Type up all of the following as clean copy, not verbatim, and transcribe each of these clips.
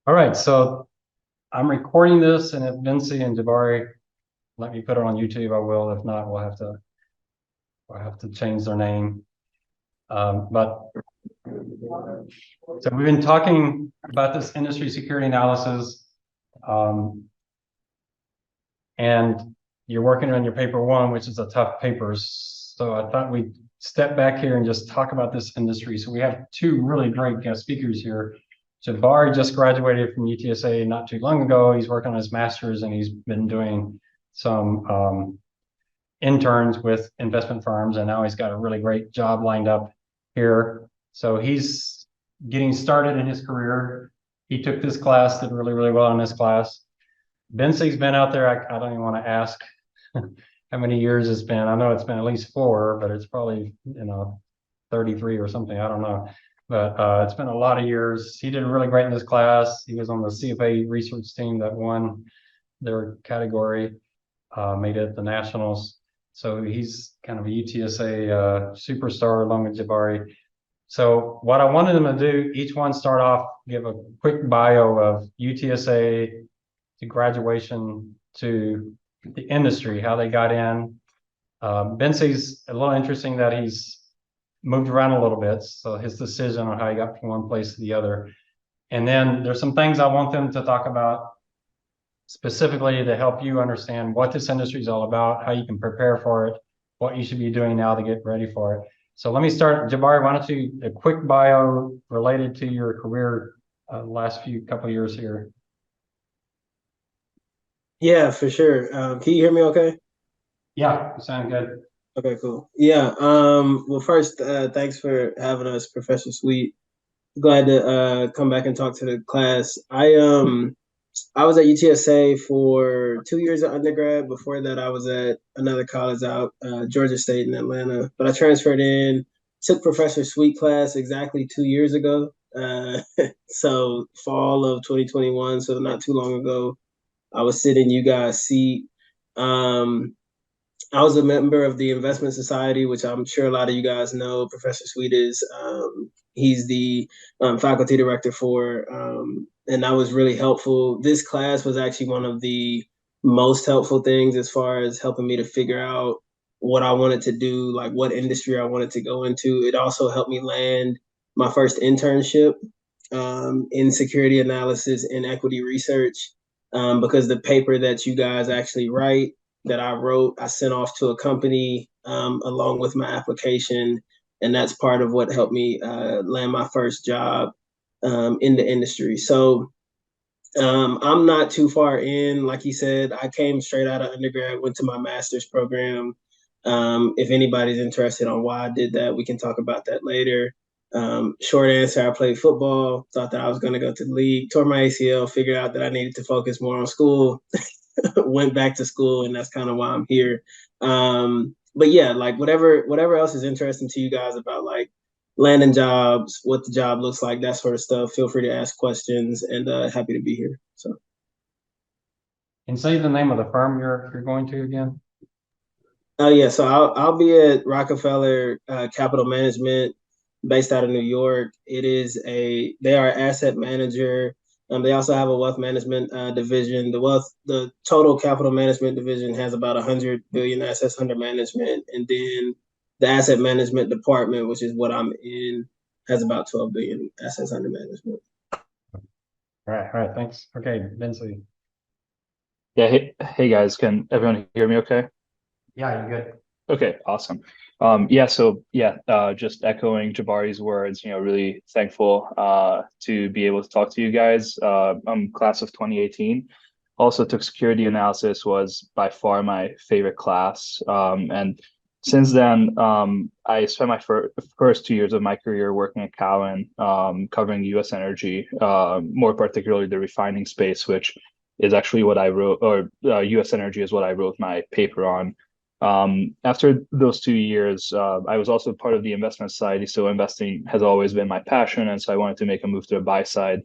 All right, so I'm recording this, and if Vinci and Jabari let me put it on YouTube, I will. If not, we'll have to change their name. But so we've been talking about this industry security analysis, and you're working on your paper one, which is a tough paper. So I thought we'd step back here and just talk about this industry. So we have two really great guest speakers here. Jabari just graduated from UTSA not too long ago. He's working on his master's, and he's been doing some interns with investment firms, and now he's got a really great job lined up here. So he's getting started in his career. He took this class, did really, really well in this class. Benson's been out there. I don't even want to ask how many years it's been. I know it's been at least 4, but it's probably, 33 or something. I don't know. But it's been a lot of years. He did really great in this class. He was on the CFA research team that won their category, made it at the nationals. So he's kind of a UTSA superstar along with Jabari. So what I wanted them to do, each one start off, give a quick bio of UTSA to graduation to the industry, how they got in. Benson's a little interesting that he's moved around a little bit. So his decision on how he got from one place to the other. And then there's some things I want them to talk about specifically to help you understand what this industry is all about, how you can prepare for it, what you should be doing now to get ready for it. So let me start. Jabari, why don't you, a quick bio related to your career last couple of years here. Yeah, for sure. Can you hear me okay? Yeah, you sound good. Okay, cool. Yeah. Well, first, thanks for having us, Professor Sweet. Glad to come back and talk to the class. I was at UTSA for 2 years of undergrad. Before that, I was at another college out, Georgia State in Atlanta. But I transferred in, took Professor Sweet class exactly 2 years ago. So fall of 2021, so not too long ago. I was sitting you guys' seat. Um, I was a member of the Investment Society, which I'm sure a lot of you guys know. Professor Sweet is. He's the faculty director for, and that was really helpful. This class was actually one of the most helpful things as far as helping me to figure out what I wanted to do, like what industry I wanted to go into. It also helped me land my first internship in security analysis and equity research, because the paper that you guys actually write that I wrote, I sent off to a company along with my application. And that's part of what helped me land my first job in the industry. So I'm not too far in. Like you said, I came straight out of undergrad, went to my master's program. If anybody's interested on why I did that, we can talk about that later. Short answer, I played football, thought that I was going to go to the league, tore my ACL, figured out that I needed to focus more on school, went back to school, and that's kind of why I'm here. But yeah, like whatever else is interesting to you guys about like landing jobs, what the job looks like, that sort of stuff, feel free to ask questions, and happy to be here. So, And say the name of the firm you're going to again. yeah, so I'll be at Rockefeller Capital Management, based out of New York. They are an asset manager. They also have a wealth management division. The total capital management division has about 100 billion assets under management, and then the asset management department, which is what I'm in, has about 12 billion assets under management. All right, thanks. Okay, Bensley. Yeah, hey guys, can everyone hear me okay? Yeah, you're good. Okay, awesome. Just echoing Jabari's words, really thankful to be able to talk to you guys. I'm class of 2018. Also took security analysis, was by far my favorite class. And since then, I spent my first 2 years of my career working at Cowen, covering US energy, more particularly the refining space, which is actually what I wrote, or US energy is what I wrote my paper on. After those 2 years, I was also part of the investment society, so investing has always been my passion, and so I wanted to make a move to the buy side,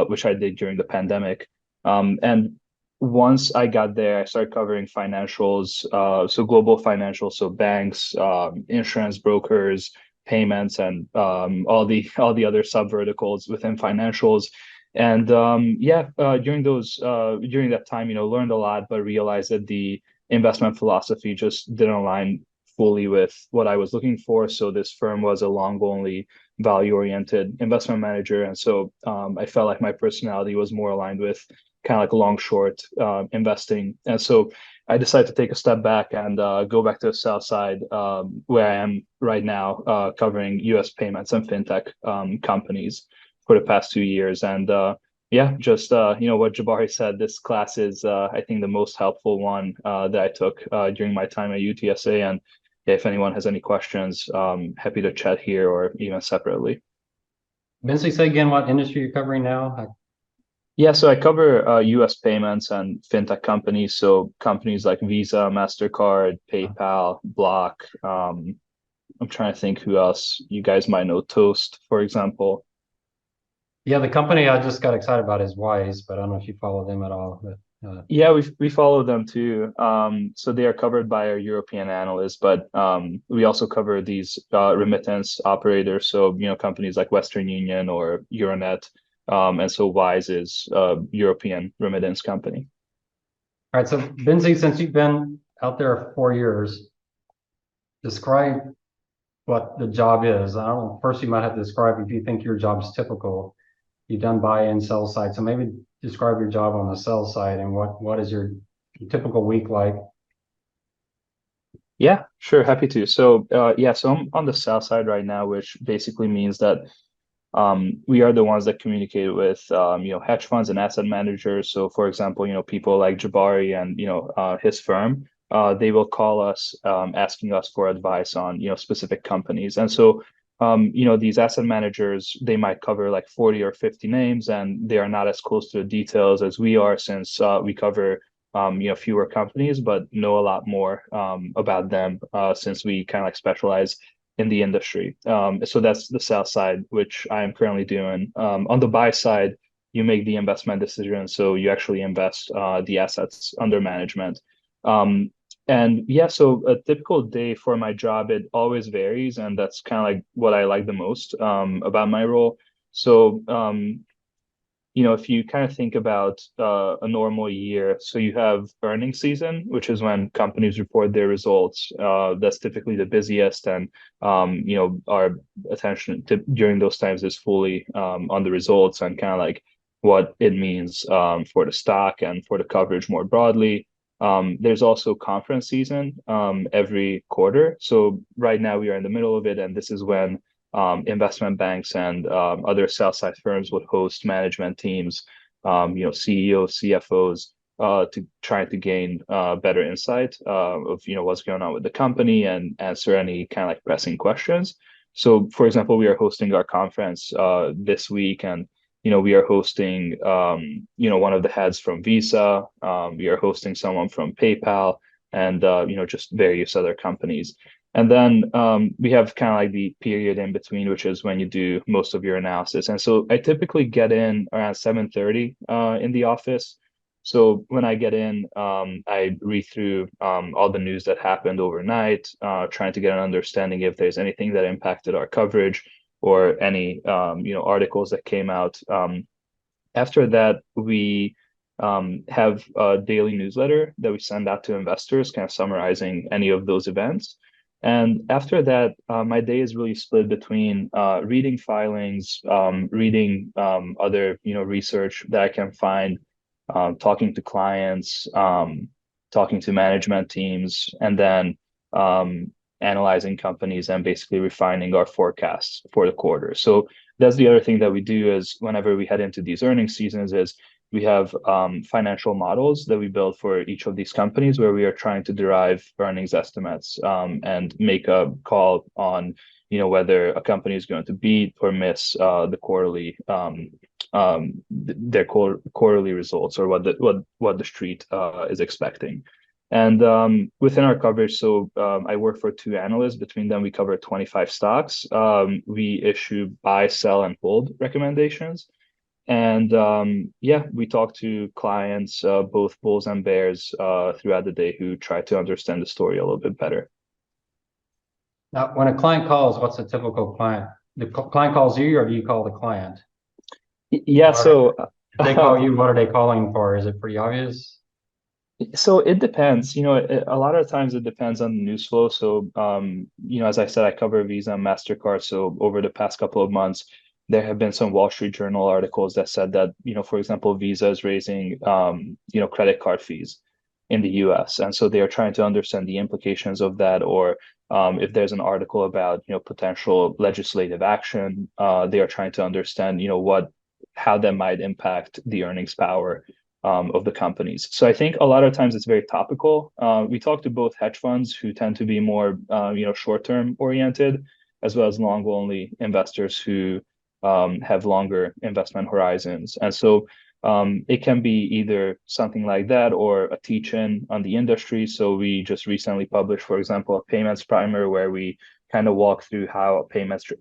which I did during the pandemic. And once I got there, I started covering financials, so global financials, so banks, insurance brokers, payments, and all the other sub verticals within financials. And during that time, learned a lot, but realized that the investment philosophy just didn't align fully with what I was looking for. So this firm was a long only value oriented investment manager, and so I felt like my personality was more aligned with kind of like long short investing, and so I decided to take a step back and go back to the south side, where I am right now, covering U.S. payments and fintech companies for the past 2 years. And just what Jabari said, this class is I think the most helpful one that I took during my time at UTSA. And if anyone has any questions, happy to chat here or even separately. Bensley, say again what industry you're covering now? Yeah, so I cover US payments and fintech companies. So companies like Visa, MasterCard, PayPal, Block. I'm trying to think who else you guys might know, Toast, for example. Yeah, the company I just got excited about is Wise, but I don't know if you follow them at all. But, Yeah, we follow them too. So they are covered by our European analysts, but we also cover these remittance operators. So companies like Western Union or Euronet, and so Wise is a European remittance company. all right, so Benzie, since you've been out there for 4 years, describe what the job is. I don't know, first you might have to describe if you think your job is typical. You've done buy and sell side, so maybe describe your job on the sell side and what is your typical week like? Yeah, sure, happy to. So so I'm on the sell side right now, which basically means that we are the ones that communicate with hedge funds and asset managers. So for example, people like Jabari and his firm, they will call us asking us for advice on specific companies. And so these asset managers, they might cover like 40 or 50 names, and they are not as close to the details as we are, since we cover fewer companies, but know a lot more about them, since we kind of like specialize in the industry. So that's the sell side, which I am currently doing. On the buy side, you make the investment decision, so you actually invest the assets under management. And yeah, so a typical day for my job, it always varies, and that's kind of like what I like the most about my role. So if you kind of think about a normal year, so you have earnings season, which is when companies report their results. That's typically the busiest, and our attention during those times is fully on the results and kind of like what it means for the stock and for the coverage more broadly. There's also conference season every quarter. So right now we are in the middle of it, and this is when investment banks and other sell side firms would host management teams, CEOs, CFOs, to try to gain better insight of what's going on with the company and answer any kind of like pressing questions. So, for example, we are hosting our conference this week, and we are hosting one of the heads from Visa. We are hosting someone from PayPal, and just various other companies. And then we have kind of like the period in between, which is when you do most of your analysis. And so I typically get in around 7:30 in the office. So when I get in, I read through all the news that happened overnight, trying to get an understanding if there's anything that impacted our coverage or any articles that came out. After that, we have a daily newsletter that we send out to investors, kind of summarizing any of those events. And after that, my day is really split between reading filings, reading other research that I can find, talking to clients, talking to management teams, and then analyzing companies and basically refining our forecasts for the quarter. So that's the other thing that we do is whenever we head into these earnings seasons is we have financial models that we build for each of these companies where we are trying to derive earnings estimates and make a call on whether a company is going to beat or miss the quarterly their quarterly results, or what the street is expecting. And within our coverage, so I work for two analysts. Between them, we cover 25 stocks. We issue buy, sell, and hold recommendations. And we talk to clients, both bulls and bears, throughout the day, who try to understand the story a little bit better. Now, when a client calls, what's a typical client? The client calls you, or do you call the client? Yeah, What are so If they call you, what are they calling for? Is it pretty obvious? so it depends. A lot of times it depends on the news flow. So, as I said, I cover Visa and MasterCard. So over the past couple of months, there have been some Wall Street Journal articles that said that, for example, Visa is raising, credit card fees in the US. And so they are trying to understand the implications of that, or if there's an article about, potential legislative action, they are trying to understand, how that might impact the earnings power of the companies. So I think a lot of times it's very topical. We talk to both hedge funds who tend to be more, short-term oriented, as well as long-only investors who have longer investment horizons. And so it can be either something like that or a teach-in on the industry. So we just recently published, for example, a payments primer where we kind of walk through how payments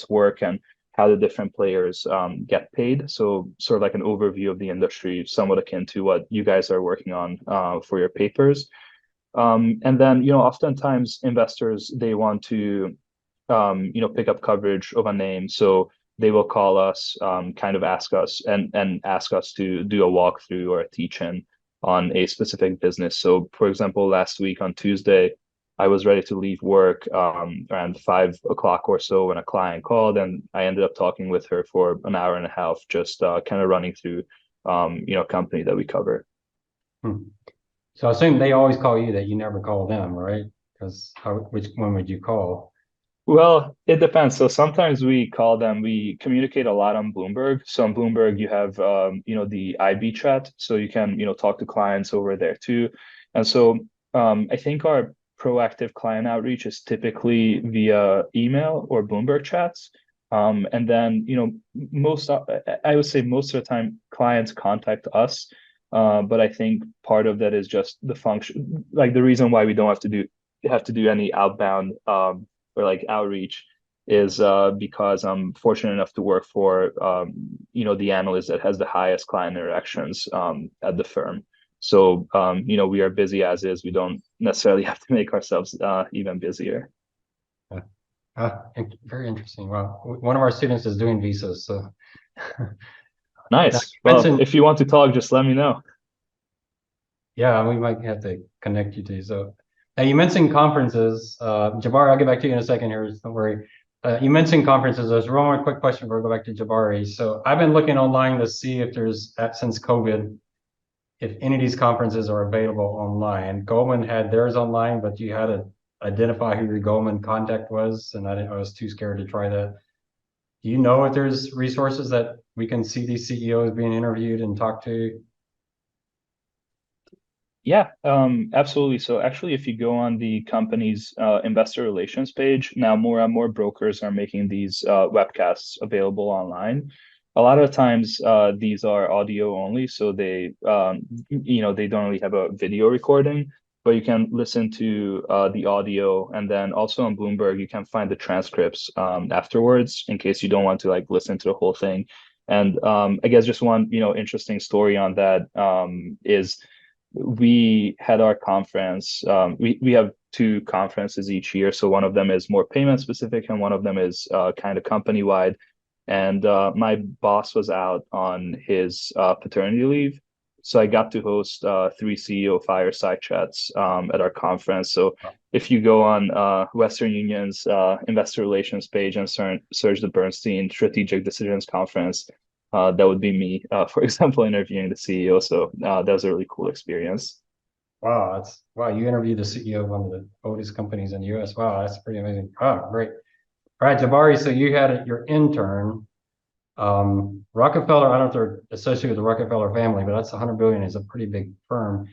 work and how the different players get paid. So sort of like an overview of the industry, somewhat akin to what you guys are working on for your papers. And then, oftentimes investors, they want to, pick up coverage of a name. So they will call us, kind of ask us and ask us to do a walkthrough or a teach-in on a specific business. So for example, last week on Tuesday, I was ready to leave work around 5 o'clock or so when a client called, and I ended up talking with her for an hour and a half, just kind of running through, company that we cover. Hmm. So I assume they always call you, that you never call them, right? Because which one would you call? Well, it depends. So sometimes we call them, we communicate a lot on Bloomberg. So on Bloomberg, you have, the IB chat. So you can, talk to clients over there too. And so I think our proactive client outreach is typically via email or Bloomberg chats. And then, I would say most of the time clients contact us. But I think part of that is just the function, like the reason why we don't have to do any outbound or like outreach is because I'm fortunate enough to work for the analyst that has the highest client interactions at the firm. So we are busy as is. We don't necessarily have to make ourselves even busier. Very interesting. Well, one of our students is doing visas, so now Nice. you Well, mentioned, if you want to talk, just let me know. yeah, we might have to connect you to. So now you mentioned conferences. Jabari, I'll get back to you in a second here. Don't worry. You mentioned conferences. There's one more quick question before I go back to Jabari. So I've been looking online to see if there's, since COVID, if any of these conferences are available online. Goldman had theirs online, but you had to identify who your Goldman contact was, and I was too scared to try that. Do you know if there's resources that we can see these CEOs being interviewed and talk to? Yeah, absolutely. So actually, if you go on the company's investor relations page, now more and more brokers are making these webcasts available online. A lot of times, these are audio only, so they don't really have a video recording, but you can listen to the audio, and then also on Bloomberg, you can find the transcripts afterwards in case you don't want to like listen to the whole thing. And I guess just one, interesting story on that is we had our conference. We have two conferences each year. So one of them is more payment specific, and one of them is kind of company wide. And my boss was out on his paternity leave. So I got to host three CEO fireside chats at our conference. So if you go on Western Union's investor relations page and search the Bernstein Strategic Decisions Conference, that would be me, for example, interviewing the CEO. So that was a really cool experience. Wow, wow, you interviewed the CEO of one of the oldest companies in the US. Wow, that's pretty amazing. Oh, great. All right, Jabari, so you had your intern. Rockefeller, I don't know if they're associated with the Rockefeller family, but that's 100 billion is a pretty big firm.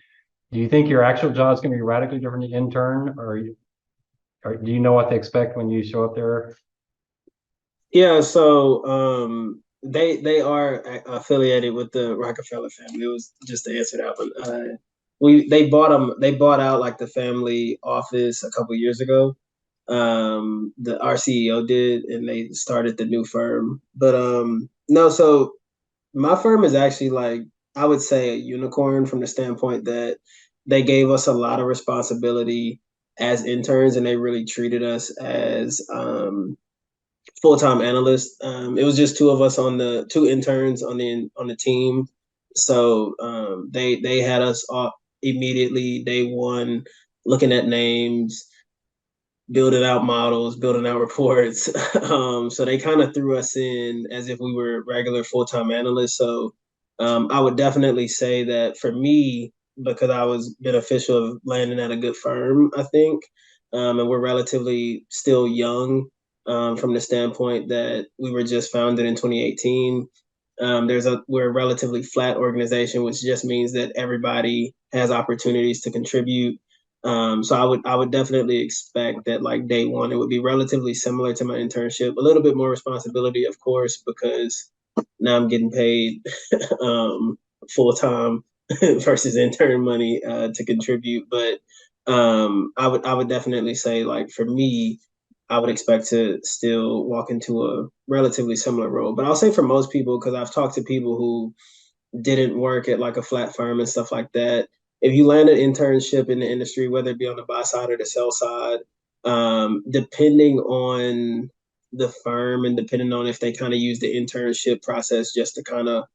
Do you think your actual job is going to be radically different than the intern, or do you know what they expect when you show up there? Yeah, so they are affiliated with the Rockefeller family. It was just to answer that one. They bought out like the family office a couple years ago. Our CEO did, and they started the new firm. But no, so my firm is actually like I would say a unicorn from the standpoint that they gave us a lot of responsibility as interns, and they really treated us as full-time analyst. It was just two of us on the two interns on the team. So they had us all immediately day one looking at names, building out models, building out reports. So they kind of threw us in as if we were regular full-time analysts. So I would definitely say that for me, because I was beneficial of landing at a good firm, I think, and we're relatively still young from the standpoint that we were just founded in 2018. We're a relatively flat organization, which just means that everybody has opportunities to contribute. So I would definitely expect that like day one, it would be relatively similar to my internship, a little bit more responsibility, of course, because now I'm getting paid um, full time versus intern money to contribute. But I would definitely say like for me, I would expect to still walk into a relatively similar role. But I'll say for most people, because I've talked to people who didn't work at like a flat firm and stuff like that. If you land an internship in the industry, whether it be on the buy side or the sell side, depending on the firm and depending on if they kind of use the internship process just to kind of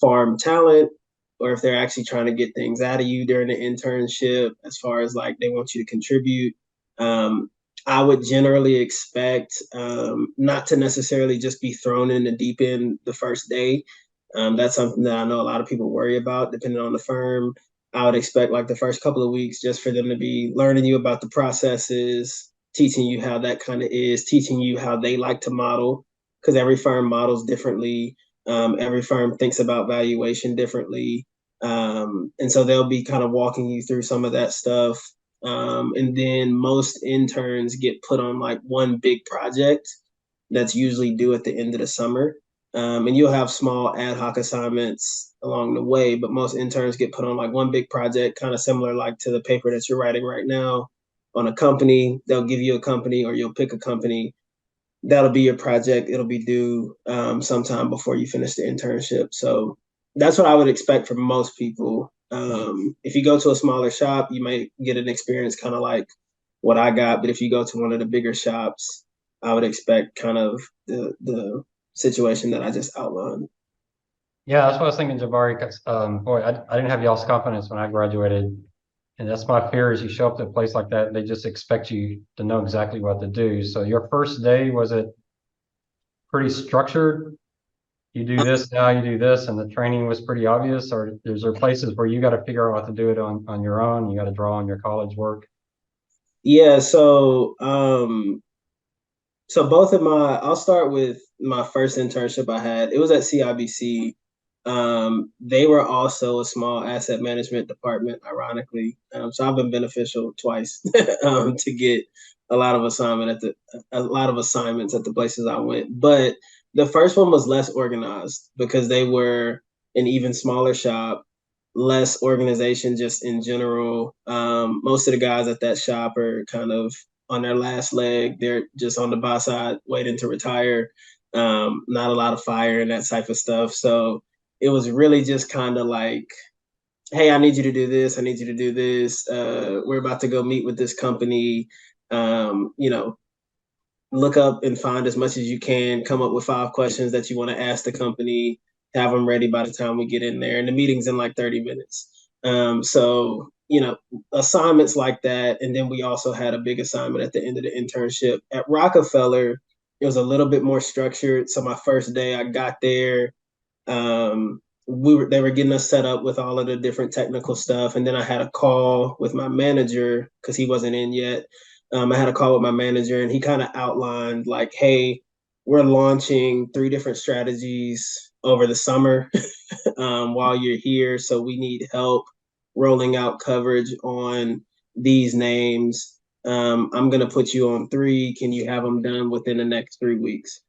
farm talent or if they're actually trying to get things out of you during the internship as far as like they want you to contribute. Um, I would generally expect not to necessarily just be thrown in the deep end the first day. That's something that I know a lot of people worry about, depending on the firm. I would expect like the first couple of weeks just for them to be learning you about the processes, teaching you how that kind of is, teaching you how they like to model, because every firm models differently. Every firm thinks about valuation differently. And so they'll be kind of walking you through some of that stuff. And then most interns get put on like one big project that's usually due at the end of the summer. And you'll have small ad hoc assignments along the way, but most interns get put on like one big project, kind of similar like to the paper that you're writing right now on a company. They'll give you a company or you'll pick a company. That'll be your project. It'll be due sometime before you finish the internship. So that's what I would expect from most people. If you go to a smaller shop, you might get an experience kind of like what I got. But if you go to one of the bigger shops, I would expect kind of the situation that I just outlined. Yeah, that's what I was thinking, Jabari, because boy, I didn't have y'all's confidence when I graduated. And that's my fear is you show up to a place like that and they just expect you to know exactly what to do. So your first day, was it pretty structured? You do this now, you do this, and the training was pretty obvious, or is there places where you got to figure out what to do it on your own? You got to draw on your college work. Yeah, so both of my I'll start with my first internship I had. It was at CIBC. They were also a small asset management department, ironically. So I've been beneficial twice to get a lot of assignments at the places I went. But the first one was less organized because they were an even smaller shop, less organization just in general. Most of the guys at that shop are kind of on their last leg. They're just on the buy side waiting to retire. Not a lot of fire and that type of stuff. So it was really just kind of like, hey, I need you to do this. I need you to do this. We're about to go meet with this company. You know, look up and find as much as you can, come up with 5 questions that you want to ask the company, have them ready by the time we get in there. And the meeting's in like 30 minutes. So, assignments like that. And then we also had a big assignment at the end of the internship. At Rockefeller, it was a little bit more structured. So my first day I got there, they were getting us set up with all of the different technical stuff, and then I had a call with my manager because he wasn't in yet. I had a call with my manager, and he kind of outlined like, "Hey, we're launching 3 different strategies over the summer while you're here, so we need help rolling out coverage on these names. I'm gonna put you on 3. Can you have them done within the next 3 weeks?"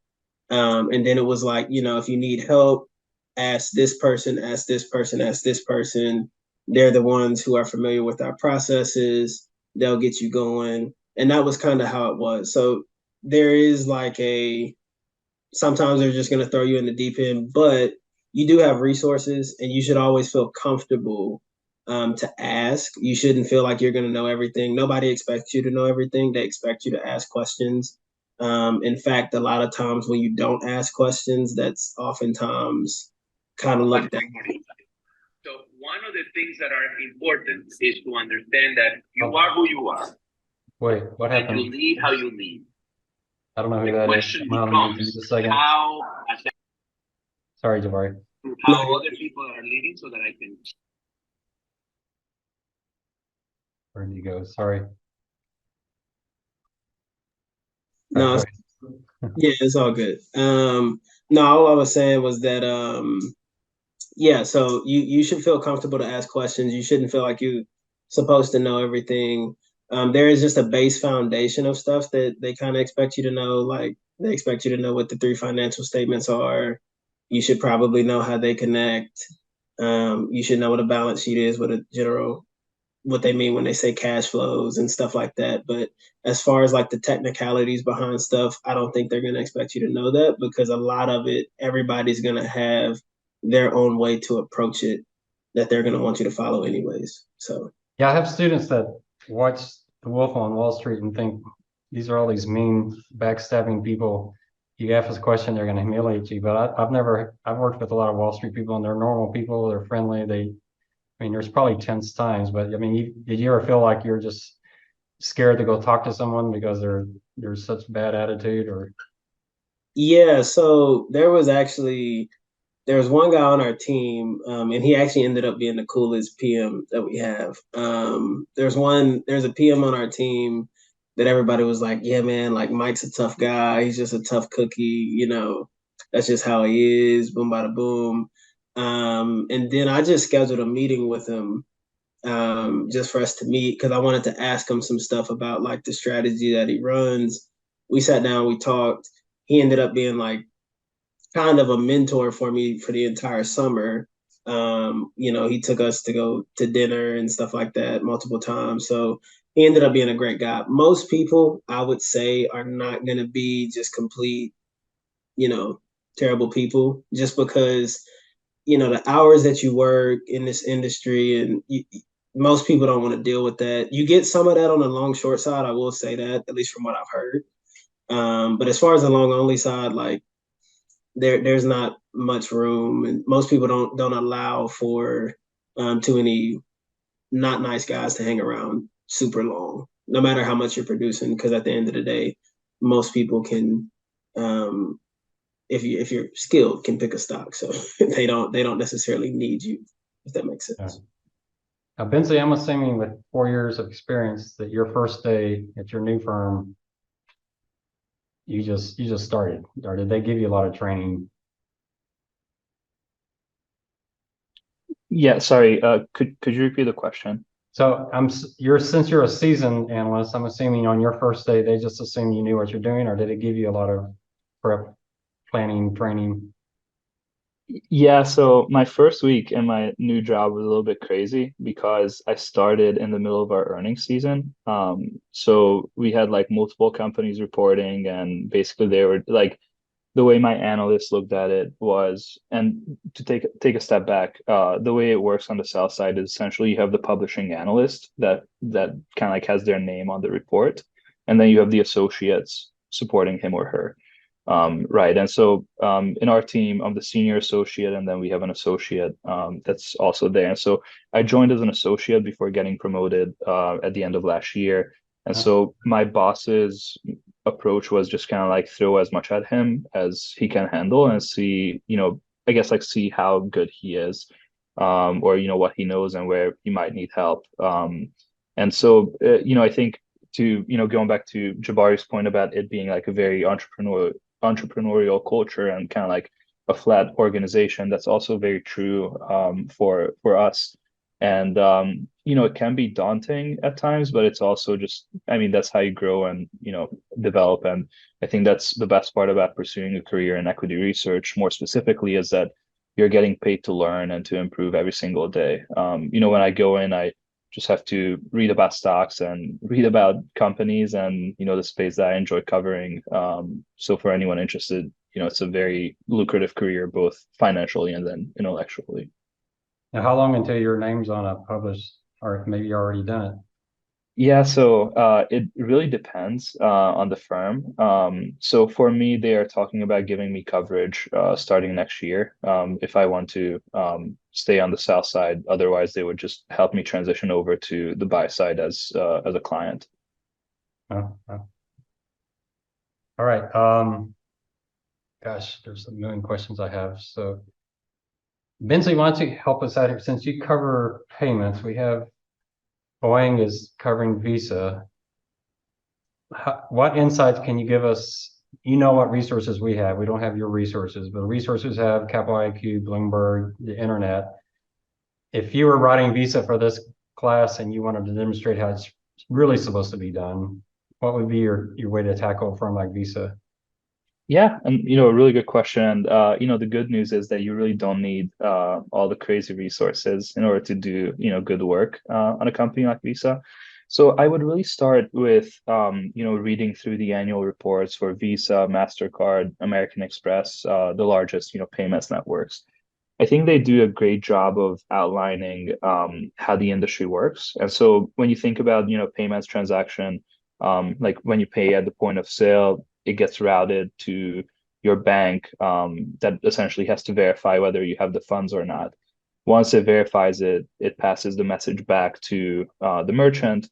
And then it was like, if you need help, ask this person, ask this person, ask this person. They're the ones who are familiar with our processes. They'll get you going. And that was kind of how it was. So there is like sometimes they're just going to throw you in the deep end, but you do have resources and you should always feel comfortable to ask. You shouldn't feel like you're going to know everything. Nobody expects you to know everything. They expect you to ask questions. In fact, a lot of times when you don't ask questions, that's oftentimes kind of looked at. So one of the things that are important is to understand that you are who you are. Wait, what And happened? you lead how you lead. I don't know who The that is. question Come on, give me becomes just a second. how Sorry, Jabari. other people are leading so that I can. Where did you go? Sorry. No, All right, yeah, it's all good. No, all I was saying was that yeah, so you should feel comfortable to ask questions. You shouldn't feel like you're supposed to know everything. There is just a base foundation of stuff that they kind of expect you to know. Like they expect you to know what the three financial statements are. You should probably know how they connect. You should know what a balance sheet is, what a general what they mean when they say cash flows and stuff like that. But as far as like the technicalities behind stuff, I don't think they're going to expect you to know that because a lot of it, everybody's going to have their own way to approach it that they're going to want you to follow anyways. So yeah, I have students that watch The Wolf on Wall Street and think these are all these mean, backstabbing people. You ask a question, they're going to humiliate you. But I've worked with a lot of Wall Street people, and they're normal people. They're friendly. I mean, there's probably tense times, but I mean, did you ever feel like you're just scared to go talk to someone because there's such bad attitude? Or yeah, so there was one guy on our team, and he actually ended up being the coolest PM that we have. There's a PM on our team that everybody was like, yeah, man, like Mike's a tough guy. He's just a tough cookie, that's just how he is, boom, bada boom. And then I just scheduled a meeting with him just for us to meet because I wanted to ask him some stuff about like the strategy that he runs. We sat down, we talked. He ended up being like kind of a mentor for me for the entire summer. He took us to go to dinner and stuff like that multiple times. So he ended up being a great guy. Most people, I would say, are not going to be just complete, you know, terrible people just because, the hours that you work in this industry and most people don't want to deal with that. You get some of that on the long short side. I will say that, at least from what I've heard. But as far as the long only side, like there's not much room, and most people don't allow for too many not nice guys to hang around super long, no matter how much you're producing. Because at the end of the day, most people can, if you're skilled, can pick a stock. So they don't necessarily need you, if that makes yeah. sense. Now, Benzie, I'm assuming with 4 years of experience that your first day at your new firm, you just started, or did they give you a lot of training? Yeah, sorry. Could you repeat the question? So since you're a seasoned analyst, I'm assuming on your first day they just assumed you knew what you're doing, or did it give you a lot of prep, planning, training? Yeah, so my first week in my new job was a little bit crazy because I started in the middle of our earnings season. So we had like multiple companies reporting, and basically they were like the way my analysts looked at it was, and to take a step back, the way it works on the sell side is essentially you have the publishing analyst that kind of like has their name on the report, and then you have the associates supporting him or her. Right. And so in our team, I'm the senior associate, and then we have an associate that's also there. And so I joined as an associate before getting promoted at the end of last year. And so my boss's approach was just kind of like throw as much at him as he can handle and see, I guess like see how good he is, or what he knows and where he might need help. And so I think to going back to Jabari's point about it being like a very entrepreneurial culture and kind of like a flat organization, that's also very true for us. And it can be daunting at times, but it's also just, I mean, that's how you grow and develop. And I think that's the best part about pursuing a career in equity research, more specifically, is that you're getting paid to learn and to improve every single day. When I go in, I just have to read about stocks and read about companies and the space that I enjoy covering. So for anyone interested, it's a very lucrative career, both financially and then intellectually. Now, how long until your name's on a published, or maybe you already done it? Yeah, so it really depends on the firm. So for me, they are talking about giving me coverage starting next year if I want to stay on the south side. Otherwise, they would just help me transition over to the buy side as a client. Oh, oh. All right. Gosh, there's a million questions I have. So, Bensley, why don't you help us out here? Since you cover payments, we have Boeing is covering Visa. What insights can you give us? You know what resources we have. We don't have your resources, but resources have Capital IQ, Bloomberg, the internet. If you were writing Visa for this class and you wanted to demonstrate how it's really supposed to be done, what would be your way to tackle a firm like Visa? Yeah, and a really good question. And the good news is that you really don't need all the crazy resources in order to do, good work on a company like Visa. So I would really start with reading through the annual reports for Visa, MasterCard, American Express, the largest, payments networks. I think they do a great job of outlining how the industry works. And so when you think about, payments transaction, like when you pay at the point of sale, it gets routed to your bank that essentially has to verify whether you have the funds or not. Once it verifies it, it passes the message back to the merchant.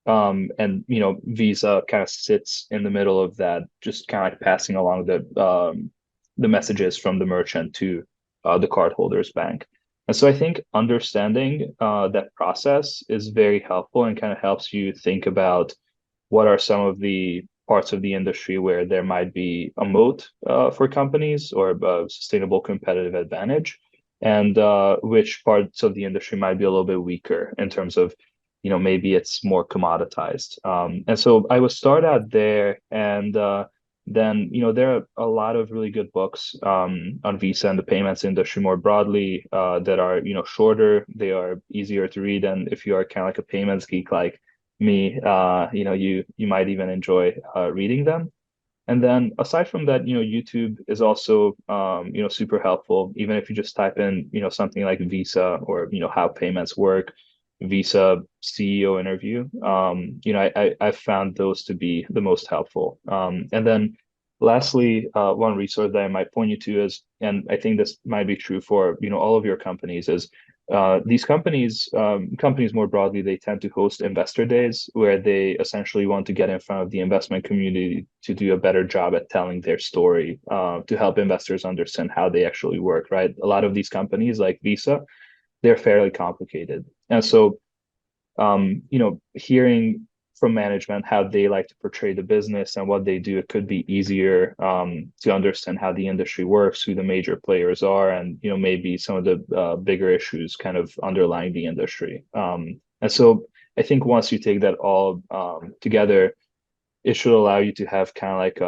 And Visa kind of sits in the middle of that, just kind of like passing along the messages from the merchant to the cardholder's bank. And so I think understanding that process is very helpful and kind of helps you think about what are some of the parts of the industry where there might be a moat for companies or a sustainable competitive advantage, and which parts of the industry might be a little bit weaker in terms of, maybe it's more commoditized. And so I would start out there, and then, there are a lot of really good books on Visa and the payments industry more broadly that are, shorter. They are easier to read, and if you are kind of like a payments geek like me, you might even enjoy reading them. And then aside from that, YouTube is also super helpful. Even if you just type in, something like Visa or how payments work, Visa CEO interview. I've found those to be the most helpful. And then lastly, one resource that I might point you to is, and I think this might be true for all of your companies, is these companies more broadly, they tend to host investor days where they essentially want to get in front of the investment community to do a better job at telling their story, to help investors understand how they actually work, right? A lot of these companies like Visa, they're fairly complicated. And so, hearing from management how they like to portray the business and what they do, it could be easier to understand how the industry works, who the major players are, and maybe some of the bigger issues kind of underlying the industry. And so I think once you take that all together, it should allow you to have kind of like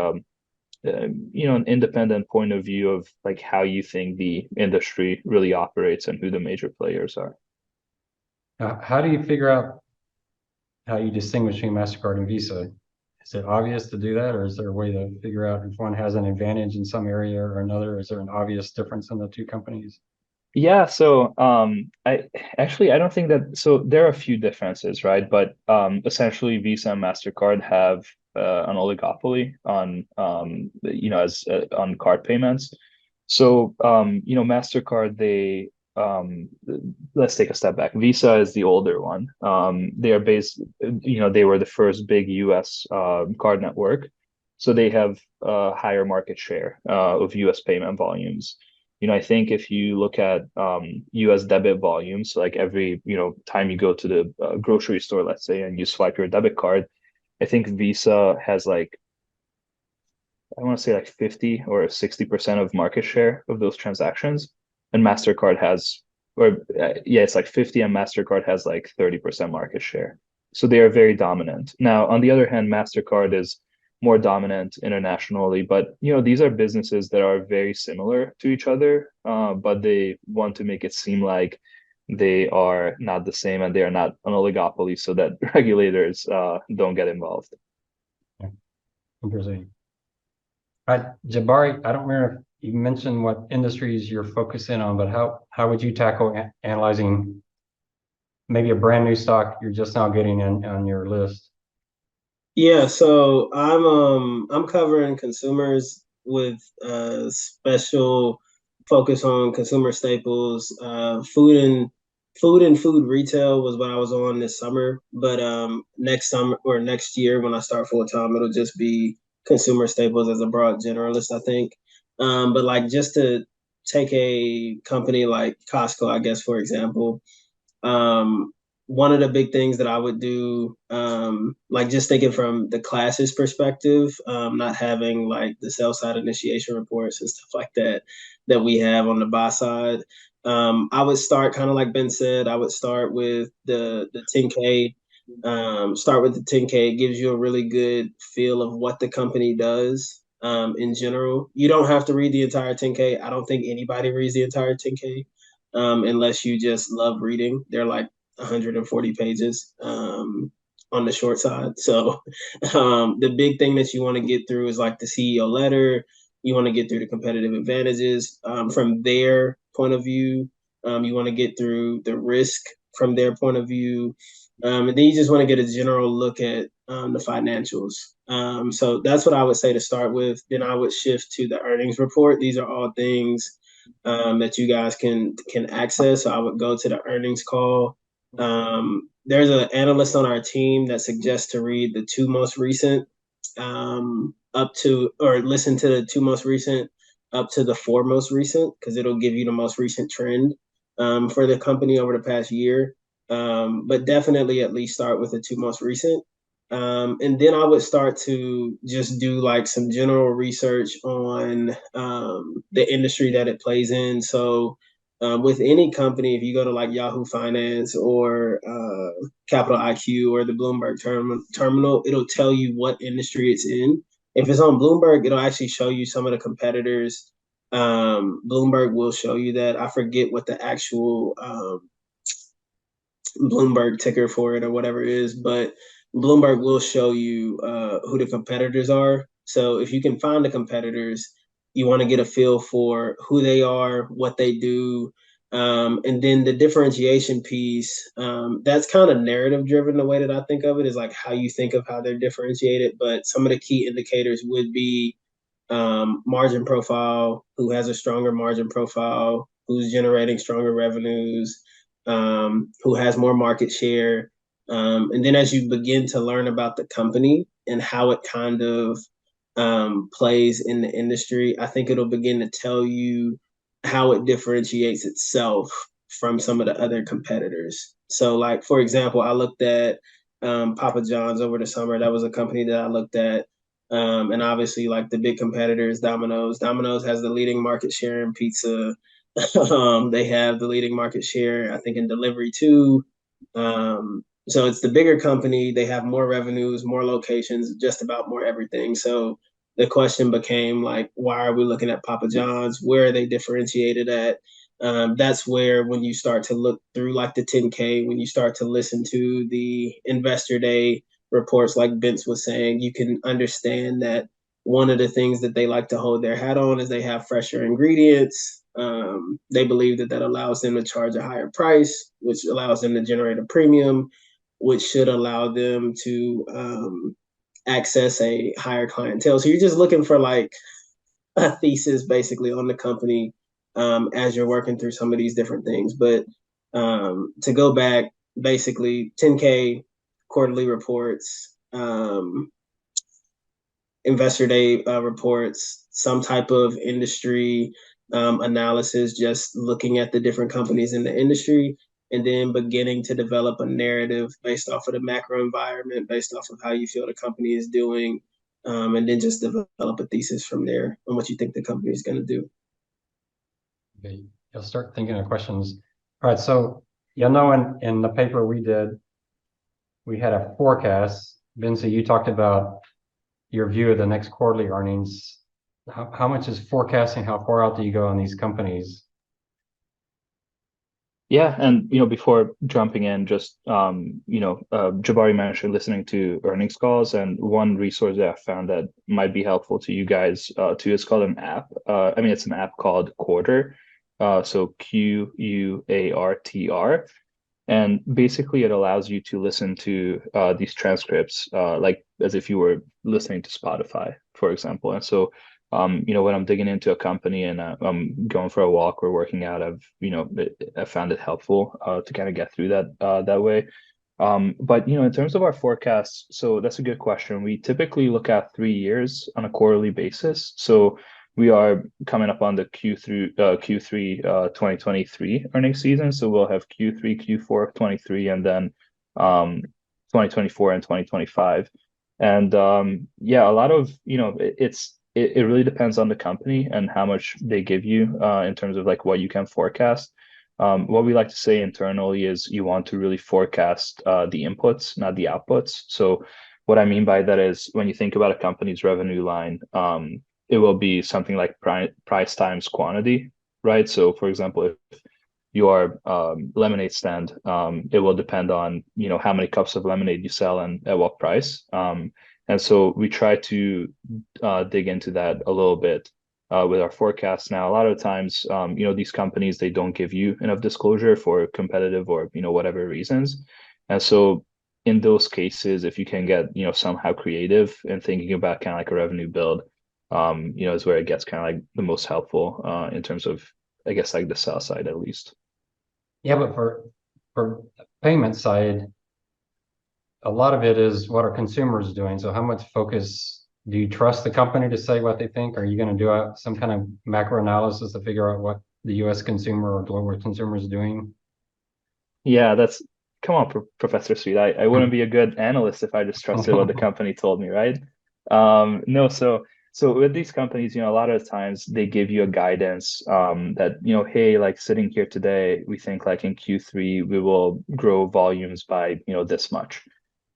an independent point of view of like how you think the industry really operates and who the major players are. How do you figure out how you distinguish between MasterCard and Visa? Is it obvious to do that, or is there a way to figure out if one has an advantage in some area or another? Is there an obvious difference in the two companies? Yeah, so I don't think that, so there are a few differences, right? But essentially Visa and MasterCard have an oligopoly on as on card payments. So MasterCard, they let's take a step back. Visa is the older one. They are based, they were the first big US card network. So they have a higher market share of US payment volumes. I think if you look at US debit volumes, like every, time you go to the grocery store, let's say, and you swipe your debit card, I think Visa has like, I want to say like 50 or 60% of market share of those transactions. And MasterCard has, or yeah, it's like 50 and MasterCard has like 30% market share. So they are very dominant. Now, on the other hand, MasterCard is more dominant internationally, but these are businesses that are very similar to each other, but they want to make it seem like they are not the same and they are not an oligopoly so that regulators don't get involved. Yeah. Interesting. All right, Jabari, I don't remember if you mentioned what industries you're focusing on, but how would you tackle analyzing maybe a brand new stock you're just now getting in on your list? Yeah, so I'm covering consumers with special focus on consumer staples. Food retail was what I was on this summer, but next summer or next year when I start full time, it'll just be consumer staples as a broad generalist, I think. But like just to take a company like Costco, I guess for example, um, one of the big things that I would do, like just thinking from the classes perspective, not having like the sell side initiation reports and stuff like that that we have on the buy side. I would start kind of like Ben said, I would start with the 10K. Start with the 10K. It gives you a really good feel of what the company does in general. You don't have to read the entire 10K. I don't think anybody reads the entire 10K unless you just love reading. They're like 140 pages on the short side. So the big thing that you want to get through is like the CEO letter. You want to get through the competitive advantages from their point of view. You want to get through the risk from their point of view. And then you just want to get a general look at the financials. So that's what I would say to start with. Then I would shift to the earnings report. These are all things that you guys can access. So I would go to the earnings call. There's an analyst on our team that suggests to read the two most recent up to or listen to the two most recent up to the four most recent because it'll give you the most recent trend for the company over the past year. But definitely at least start with the two most recent. And then I would start to just do like some general research on the industry that it plays in. So, with any company, if you go to like Yahoo Finance or Capital IQ or the Bloomberg terminal, it'll tell you what industry it's in. If it's on Bloomberg, it'll actually show you some of the competitors. Bloomberg will show you that. I forget what the actual Bloomberg ticker for it or whatever it is, but Bloomberg will show you who the competitors are. So if you can find the competitors, you want to get a feel for who they are, what they do, and then the differentiation piece. That's kind of narrative driven. The way that I think of it is like how you think of how they're differentiated. But some of the key indicators would be margin profile, who has a stronger margin profile, who's generating stronger revenues, who has more market share. And then as you begin to learn about the company and how it kind of plays in the industry, I think it'll begin to tell you how it differentiates itself from some of the other competitors. So, like, for example, I looked at Papa John's over the summer. That was a company that I looked at. And obviously, like the big competitors, Domino's. Domino's has the leading market share in pizza. They have the leading market share, I think, in delivery too. So it's the bigger company. They have more revenues, more locations, just about more everything. So the question became like, why are we looking at Papa John's? Where are they differentiated at? That's where when you start to look through like the 10K, when you start to listen to the investor day reports, like Vince was saying, you can understand that one of the things that they like to hold their hat on is they have fresher ingredients. They believe that that allows them to charge a higher price, which allows them to generate a premium, which should allow them to access a higher clientele. So you're just looking for like a thesis basically on the company as you're working through some of these different things. But to go back, basically 10K quarterly reports, investor day reports, some type of industry analysis, just looking at the different companies in the industry, and then beginning to develop a narrative based off of the macro environment, based off of how you feel the company is doing, and then just develop a thesis from there on what you think the company is going to do. Okay, you'll start thinking of questions. All right, so you know, in the paper we did, we had a forecast. Vinci, you talked about your view of the next quarterly earnings. How much is forecasting? How far out do you go on these companies? Yeah, and before jumping in, just Jabari mentioned listening to earnings calls, and one resource that I found that might be helpful to you guys too is called an app. It's an app called Quarter, so Quartr, And basically, it allows you to listen to these transcripts like as if you were listening to Spotify, for example. And so, when I'm digging into a company and I'm going for a walk or working out, I found it helpful to kind of get through that way. But in terms of our forecasts, so that's a good question. We typically look at 3 years on a quarterly basis. So we are coming up on the Q3 2023 earnings season. So we'll have Q3, Q4 of 23, and then 2024 and 2025. And yeah, a lot of, it really depends on the company and how much they give you in terms of like what you can forecast. What we like to say internally is you want to really forecast the inputs, not the outputs. So what I mean by that is when you think about a company's revenue line, it will be something like price times quantity, right? So for example, if your lemonade stand, it will depend on, how many cups of lemonade you sell and at what price. And so we try to dig into that a little bit with our forecasts. Now, a lot of times, these companies, they don't give you enough disclosure for competitive or, whatever reasons. And so in those cases, if you can get, somehow creative and thinking about kind of like a revenue build, is where it gets kind of like the most helpful in terms of, I guess, like the sell side at least. Yeah, but for payment side, a lot of it is what are consumers doing. So how much focus do you trust the company to say what they think? Are you going to do some kind of macro analysis to figure out what the U.S. consumer or global consumer is doing? Yeah, come on, Professor Sweet. I wouldn't be a good analyst if I just trusted what the company told me, right? No, so with these companies, a lot of times they give you a guidance that, hey, like sitting here today, we think like in Q3 we will grow volumes by, this much.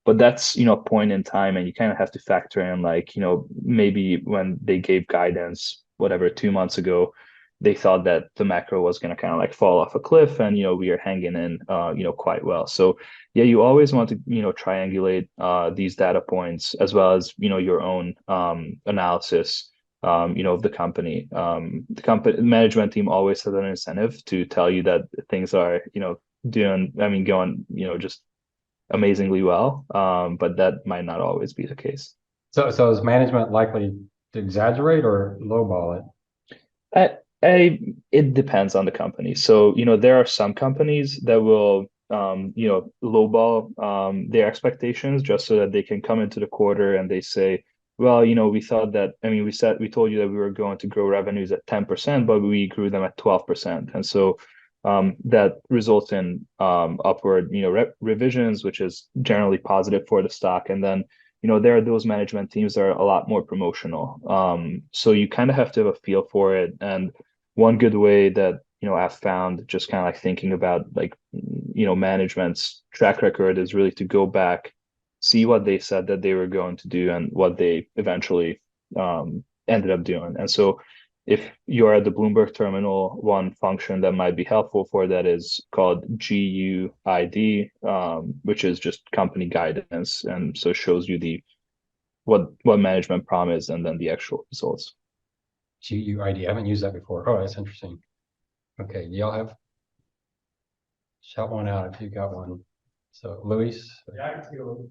But that's, a point in time, and you kind of have to factor in like, maybe when they gave guidance, whatever, 2 months ago, they thought that the macro was going to kind of like fall off a cliff, and we are hanging in quite well. So yeah, you always want to triangulate these data points as well as your own analysis of the company. The company management team always has an incentive to tell you that things are going just amazingly well, but that might not always be the case. So is management likely to exaggerate or lowball it? It depends on the company. So, there are some companies that will, lowball their expectations just so that they can come into the quarter and they say, well, we thought that, we told you that we were going to grow revenues at 10%, but we grew them at 12%. And so that results in upward, revisions, which is generally positive for the stock. And then there are those management teams that are a lot more promotional. So you kind of have to have a feel for it. And one good way that, I've found just kind of like thinking about like, management's track record is really to go back, see what they said that they were going to do and what they eventually ended up doing. And so if you're at the Bloomberg Terminal, one function that might be helpful for that is called GUID, which is just company guidance, and so shows you what management promised and then the actual results. GUID. I haven't used that before. Oh, that's interesting. Okay, y'all have shout one out if you got one. So, Luis. Yeah, I can take a look.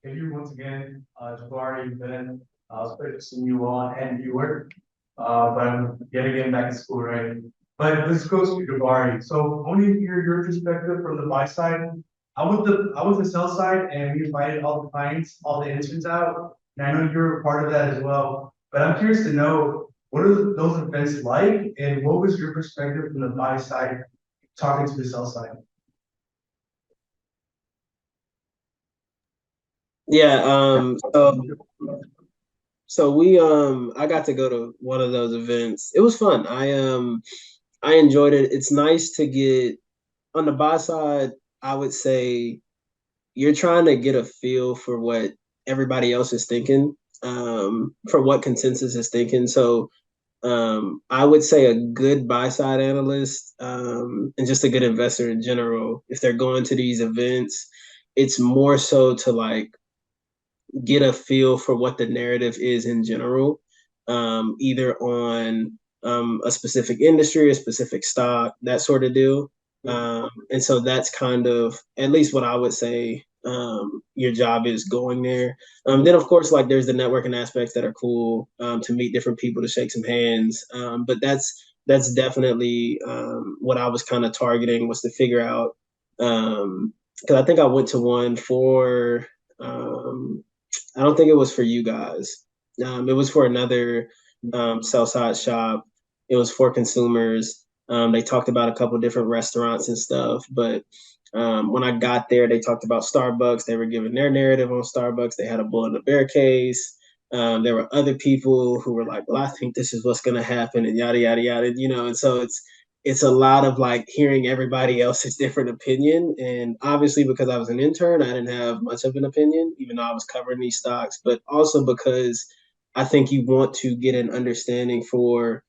Thank you once again, Jabari, Ben. It's great to see you all and viewer. But I'm yet again back in school, right? But this goes to Jabari. So I want to hear your perspective from the buy side. I was the sell side, and we invited all the clients, all the interns out, and I know you're a part of that as well. But I'm curious to know, what are those events like, and what was your perspective from the buy side talking to the sell side? Yeah. So we I got to go to one of those events. It was fun. I enjoyed it. It's nice to get on the buy side. I would say you're trying to get a feel for what everybody else is thinking, for what consensus is thinking. So I would say a good buy side analyst, and just a good investor in general, if they're going to these events, it's more so to like get a feel for what the narrative is in general, either on a specific industry, a specific stock, that sort of deal. And so that's kind of at least what I would say your job is going there. Then of course, like there's the networking aspects that are cool to meet different people, to shake some hands. But that's definitely what I was kind of targeting, was to figure out because I think I went to one for I don't think it was for you guys. It was for another sell side shop. It was for consumers. They talked about a couple different restaurants and stuff, but when I got there, they talked about Starbucks. They were giving their narrative on Starbucks. They had a bull in the bear case. There were other people who were like, "Well, I think this is what's going to happen," and yada yada yada. And so it's a lot of like hearing everybody else's different opinion. And obviously, because I was an intern, I didn't have much of an opinion, even though I was covering these stocks. But also because I think you want to get an understanding for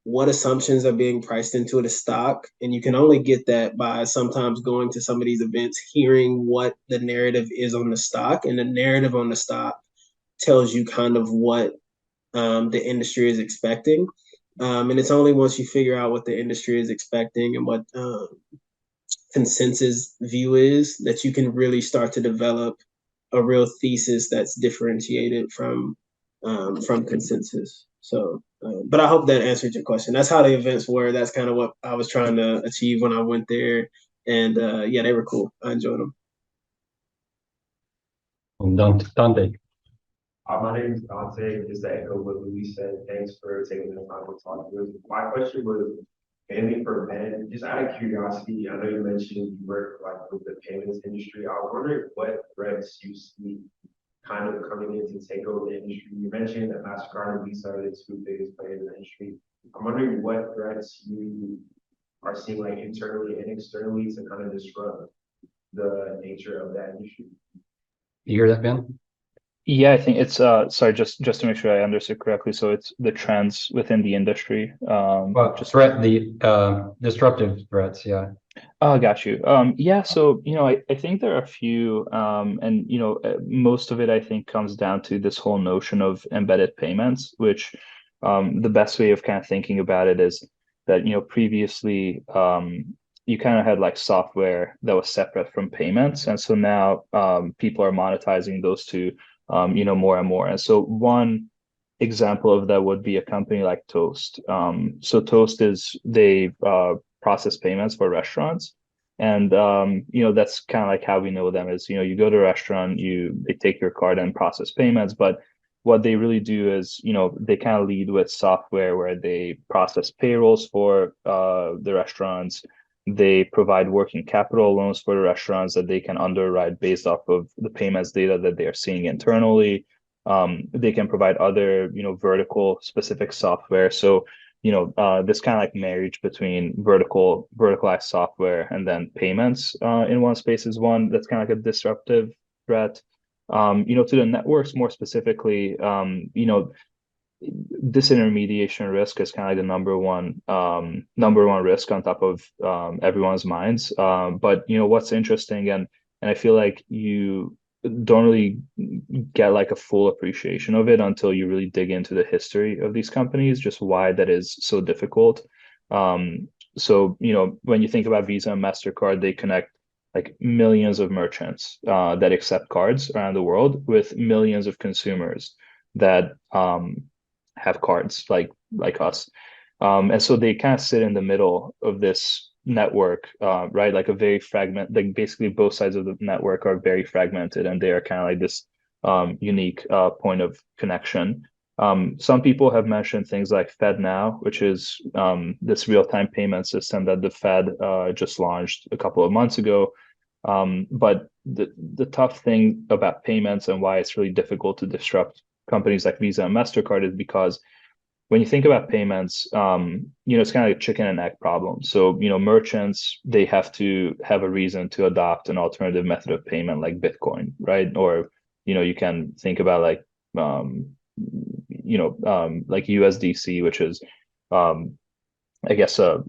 what assumptions are being priced into the stock. And you can only get that by sometimes going to some of these events, hearing what the narrative is on the stock. And the narrative on the stock tells you kind of what the industry is expecting. And it's only once you figure out what the industry is expecting and what consensus view is that you can really start to develop a real thesis that's differentiated from consensus. So, but I hope that answered your question. That's how the events were. That's kind of what I was trying to achieve when I went there. And yeah, they were cool. I enjoyed them. Dante. My name is Dante. Just to echo what Luis said, thanks for taking the time to talk to us. My question was mainly for Ben. Just out of curiosity, I know you mentioned you work like with the payments industry. I was wondering what threats you see kind of coming in to take over the industry. You mentioned that MasterCard and Visa are the two biggest players in the industry. I'm wondering what threats you are seeing like internally and externally to kind of disrupt the nature of that industry. You hear that, Ben? Yeah, I think it's sorry, just to make sure I understood correctly. So it's the trends within the industry. Well, disruptive threats, yeah. Oh, got you. Yeah, so I think there are a few, and most of it I think comes down to this whole notion of embedded payments, which the best way of kind of thinking about it is that previously you kind of had like software that was separate from payments, and so now people are monetizing those two, more and more. And so one example of that would be a company like Toast. So Toast they process payments for restaurants. And that's kind of like how we know them is, you go to a restaurant, they take your card and process payments. But what they really do is, they kind of lead with software where they process payrolls for the restaurants. They provide working capital loans for the restaurants that they can underwrite based off of the payments data that they are seeing internally. They can provide other, vertical specific software. So, this kind of like marriage between verticalized software and then payments in one space is one that's kind of like a disruptive threat. To the networks more specifically, disintermediation risk is kind of like the number one risk on top of everyone's minds. But what's interesting, and I feel like you don't really get like a full appreciation of it until you really dig into the history of these companies, just why that is so difficult. So when you think about Visa and MasterCard, they connect like millions of merchants that accept cards around the world with millions of consumers that have cards like us. And so they kind of sit in the middle of this network, right? Like a very like basically both sides of the network are very fragmented, and they are kind of like this unique point of connection. Some people have mentioned things like FedNow, which is this real-time payment system that the Fed just launched a couple of months ago. But the tough thing about payments and why it's really difficult to disrupt companies like Visa and MasterCard is because when you think about payments, it's kind of like a chicken and egg problem. So, merchants, they have to have a reason to adopt an alternative method of payment like Bitcoin, right? Or, you can think about like USDC, which is, I guess, sort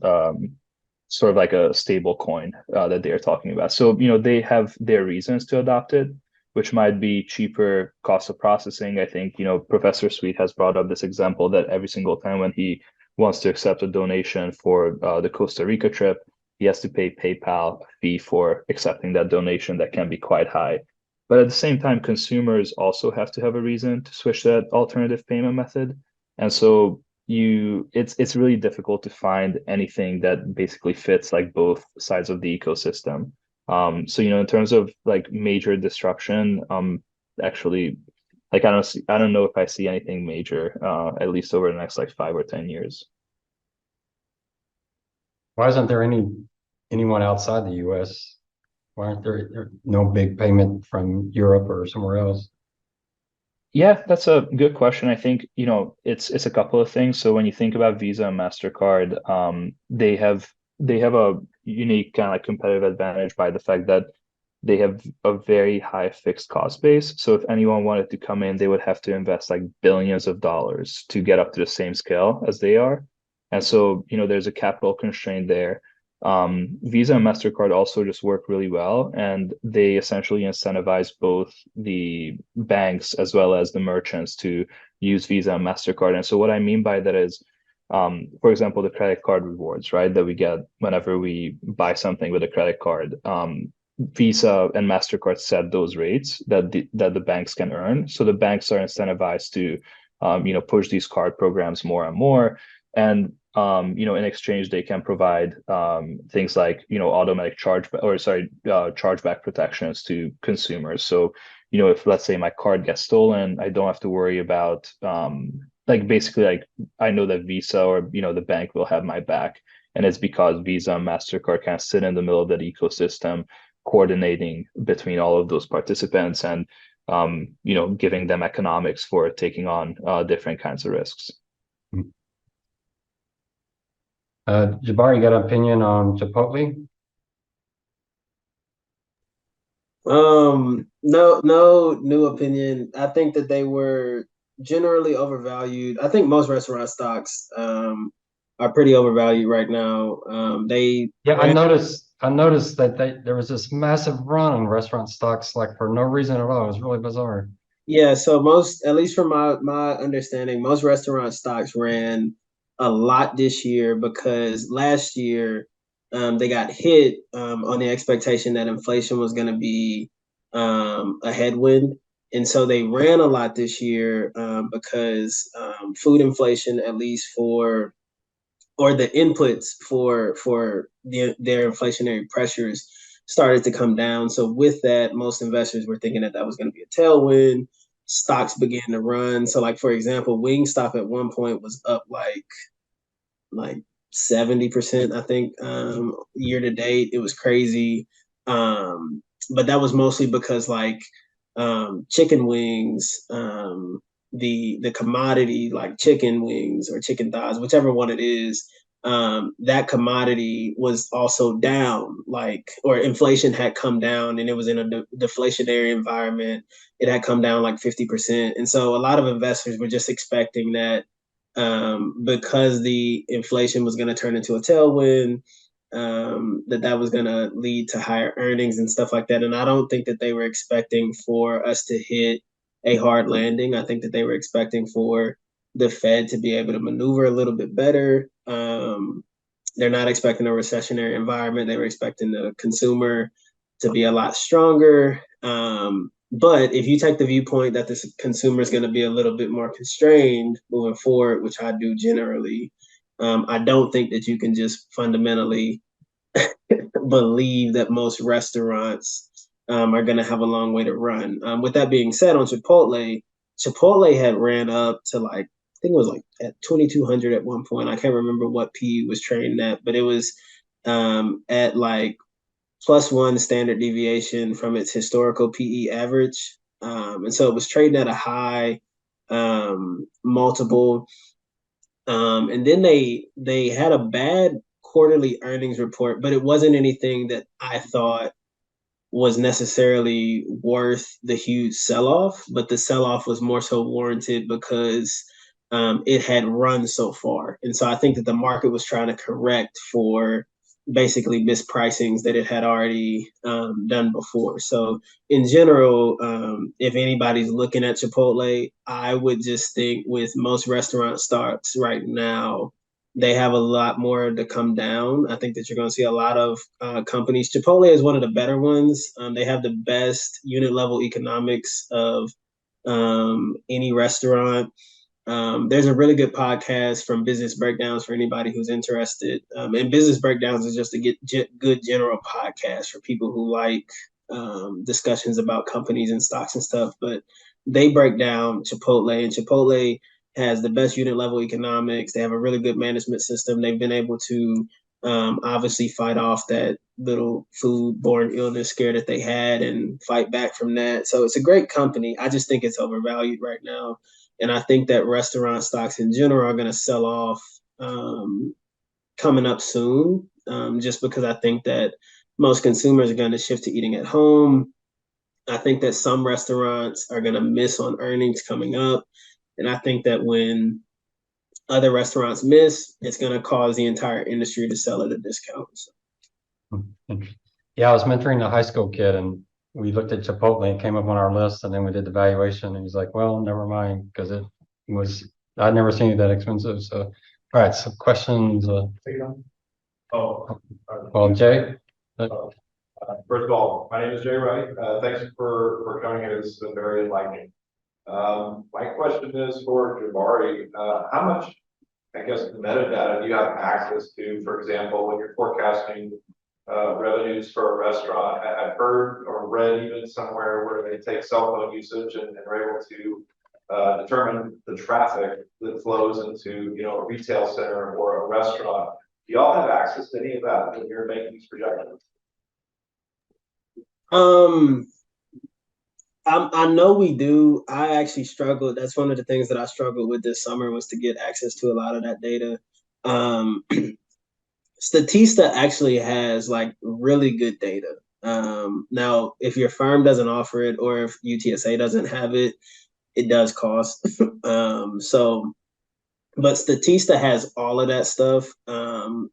of like a stable coin that they're talking about. So, they have their reasons to adopt it, which might be cheaper cost of processing. I think, Professor Sweet has brought up this example that every single time when he wants to accept a donation for the Costa Rica trip, he has to pay PayPal a fee for accepting that donation that can be quite high. But at the same time, consumers also have to have a reason to switch to that alternative payment method. And so it's really difficult to find anything that basically fits like both sides of the ecosystem. So in terms of like major disruption, actually like I don't know if I see anything major, at least over the next like 5 or 10 years. Why isn't there anyone outside the US? Why aren't there no big payment from Europe or somewhere else? Yeah, that's a good question. I think, it's a couple of things. So when you think about Visa and MasterCard, they have a unique kind of like competitive advantage by the fact that they have a very high fixed cost base. So if anyone wanted to come in, they would have to invest like billions of dollars to get up to the same scale as they are. And so, there's a capital constraint there. Visa and MasterCard also just work really well, and they essentially incentivize both the banks as well as the merchants to use Visa and MasterCard. And so what I mean by that is, for example, the credit card rewards, right, that we get whenever we buy something with a credit card. Visa and MasterCard set those rates that the banks can earn. So the banks are incentivized to, push these card programs more and more. And in exchange, they can provide things like, automatic chargeback protections to consumers. So, if let's say my card gets stolen, I don't have to worry about like basically like I know that Visa or the bank will have my back. And it's because Visa and MasterCard kind of sit in the middle of that ecosystem, coordinating between all of those participants and giving them economics for taking on different kinds of risks. Jabari, you got an opinion on Chipotle? No new opinion. I think that they were generally overvalued. I think most restaurant stocks are pretty overvalued right now. They Yeah, I noticed that there was this massive run on restaurant stocks, like for no reason at all. It was really bizarre. Yeah, so most, at least from my understanding, most restaurant stocks ran a lot this year because last year they got hit on the expectation that inflation was going to be a headwind, and so they ran a lot this year because food inflation, at least for or the inputs for their inflationary pressures started to come down. So with that, most investors were thinking that that was going to be a tailwind. Stocks began to run. So like for example, Wingstop at one point was up like 70%, I think, year to date. It was crazy. But that was mostly because like chicken wings, the commodity like chicken wings or chicken thighs, whichever one it is, that commodity was also down, like, or inflation had come down and it was in a deflationary environment. It had come down like 50%. And so a lot of investors were just expecting that because the inflation was going to turn into a tailwind, that was going to lead to higher earnings and stuff like that. And I don't think that they were expecting for us to hit a hard landing. I think that they were expecting for the Fed to be able to maneuver a little bit better. They're not expecting a recessionary environment. They were expecting the consumer to be a lot stronger. But if you take the viewpoint that the consumer is going to be a little bit more constrained moving forward, which I do generally, I don't think that you can just fundamentally believe that most restaurants are going to have a long way to run. With that being said, on Chipotle had ran up to like, I think it was like at 2,200 at one point. I can't remember what P was trading at, but it was at like +1 standard deviation from its historical PE average. And so it was trading at a high multiple. And then they had a bad quarterly earnings report, but it wasn't anything that I thought was necessarily worth the huge sell-off, but the sell-off was more so warranted because it had run so far. And so I think that the market was trying to correct for basically mispricings that it had already done before. So in general, if anybody's looking at Chipotle, I would just think with most restaurant stocks right now, they have a lot more to come down. I think that you're going to see a lot of companies. Chipotle is one of the better ones. They have the best unit level economics of any restaurant. There's a really good podcast from Business Breakdowns for anybody who's interested. And Business Breakdowns is just a good general podcast for people who like discussions about companies and stocks and stuff. But they break down Chipotle, and Chipotle has the best unit level economics. They have a really good management system. They've been able to obviously fight off that little food-borne illness scare that they had and fight back from that. So it's a great company. I just think it's overvalued right now. And I think that restaurant stocks in general are going to sell off coming up soon, just because I think that most consumers are going to shift to eating at home. I think that some restaurants are going to miss on earnings coming up. And I think that when other restaurants miss, it's going to cause the entire industry to sell at a discount. So. Interesting. Yeah, I was mentoring a high school kid and we looked at Chipotle and came up on our list and then we did the valuation and he's like, well, never mind, because it was, I'd never seen it that expensive. So, all right, so questions. Well, Jay. First of all, my name is Jay Wright. Thanks for coming here. This has been very enlightening. My question is for Jabari. How much, I guess, metadata do you have access to, for example, when you're forecasting revenues for a restaurant? I've heard or read even somewhere where they take cell phone usage and are able to determine the traffic that flows into, a retail center or a restaurant. Do y'all have access to any of that when you're making these projections? I know we do. I actually struggled. That's one of the things that I struggled with this summer was to get access to a lot of that data. Statista actually has like really good data. Now, if your firm doesn't offer it or if UTSA doesn't have it, it does cost. But Statista has all of that stuff.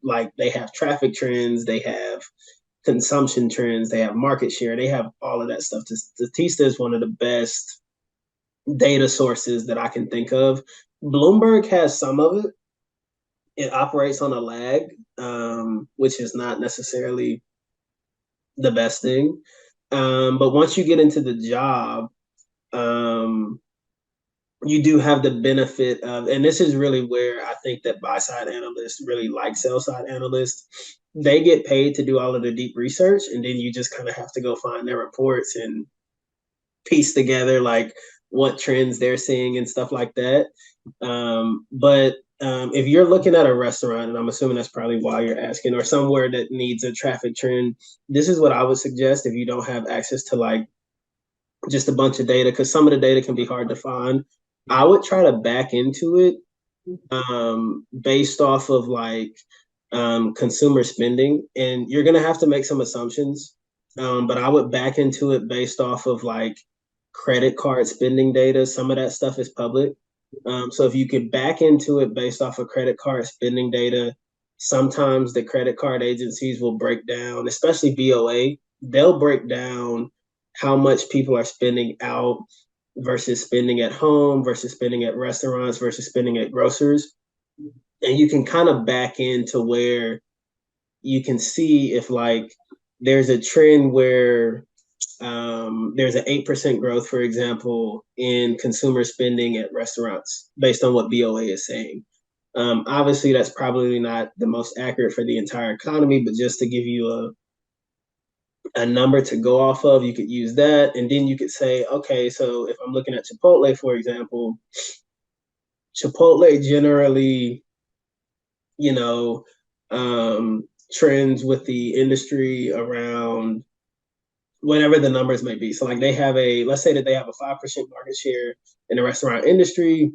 Like they have traffic trends, they have consumption trends, they have market share, they have all of that stuff. Statista is one of the best data sources that I can think of. Bloomberg has some of it. It operates on a lag, which is not necessarily the best thing. But once you get into the job, you do have the benefit of, and this is really where I think that buy side analysts really like sell side analysts. They get paid to do all of the deep research, and then you just kind of have to go find their reports and piece together like what trends they're seeing and stuff like that. But if you're looking at a restaurant, and I'm assuming that's probably why you're asking, or somewhere that needs a traffic trend, this is what I would suggest if you don't have access to like just a bunch of data, because some of the data can be hard to find. I would try to back into it based off of like consumer spending, and you're gonna have to make some assumptions. But I would back into it based off of like credit card spending data. Some of that stuff is public. So if you could back into it based off of credit card spending data, sometimes the credit card agencies will break down, especially BOA, they'll break down how much people are spending out versus spending at home versus spending at restaurants versus spending at grocers. And you can kind of back into where you can see if like there's a trend where there's an 8% growth, for example, in consumer spending at restaurants based on what BOA is saying. Obviously, that's probably not the most accurate for the entire economy, but just to give you a number to go off of, you could use that. And then you could say, okay, so if I'm looking at Chipotle, for example, Chipotle generally, trends with the industry around whatever the numbers may be. So like let's say that they have a 5% market share in the restaurant industry.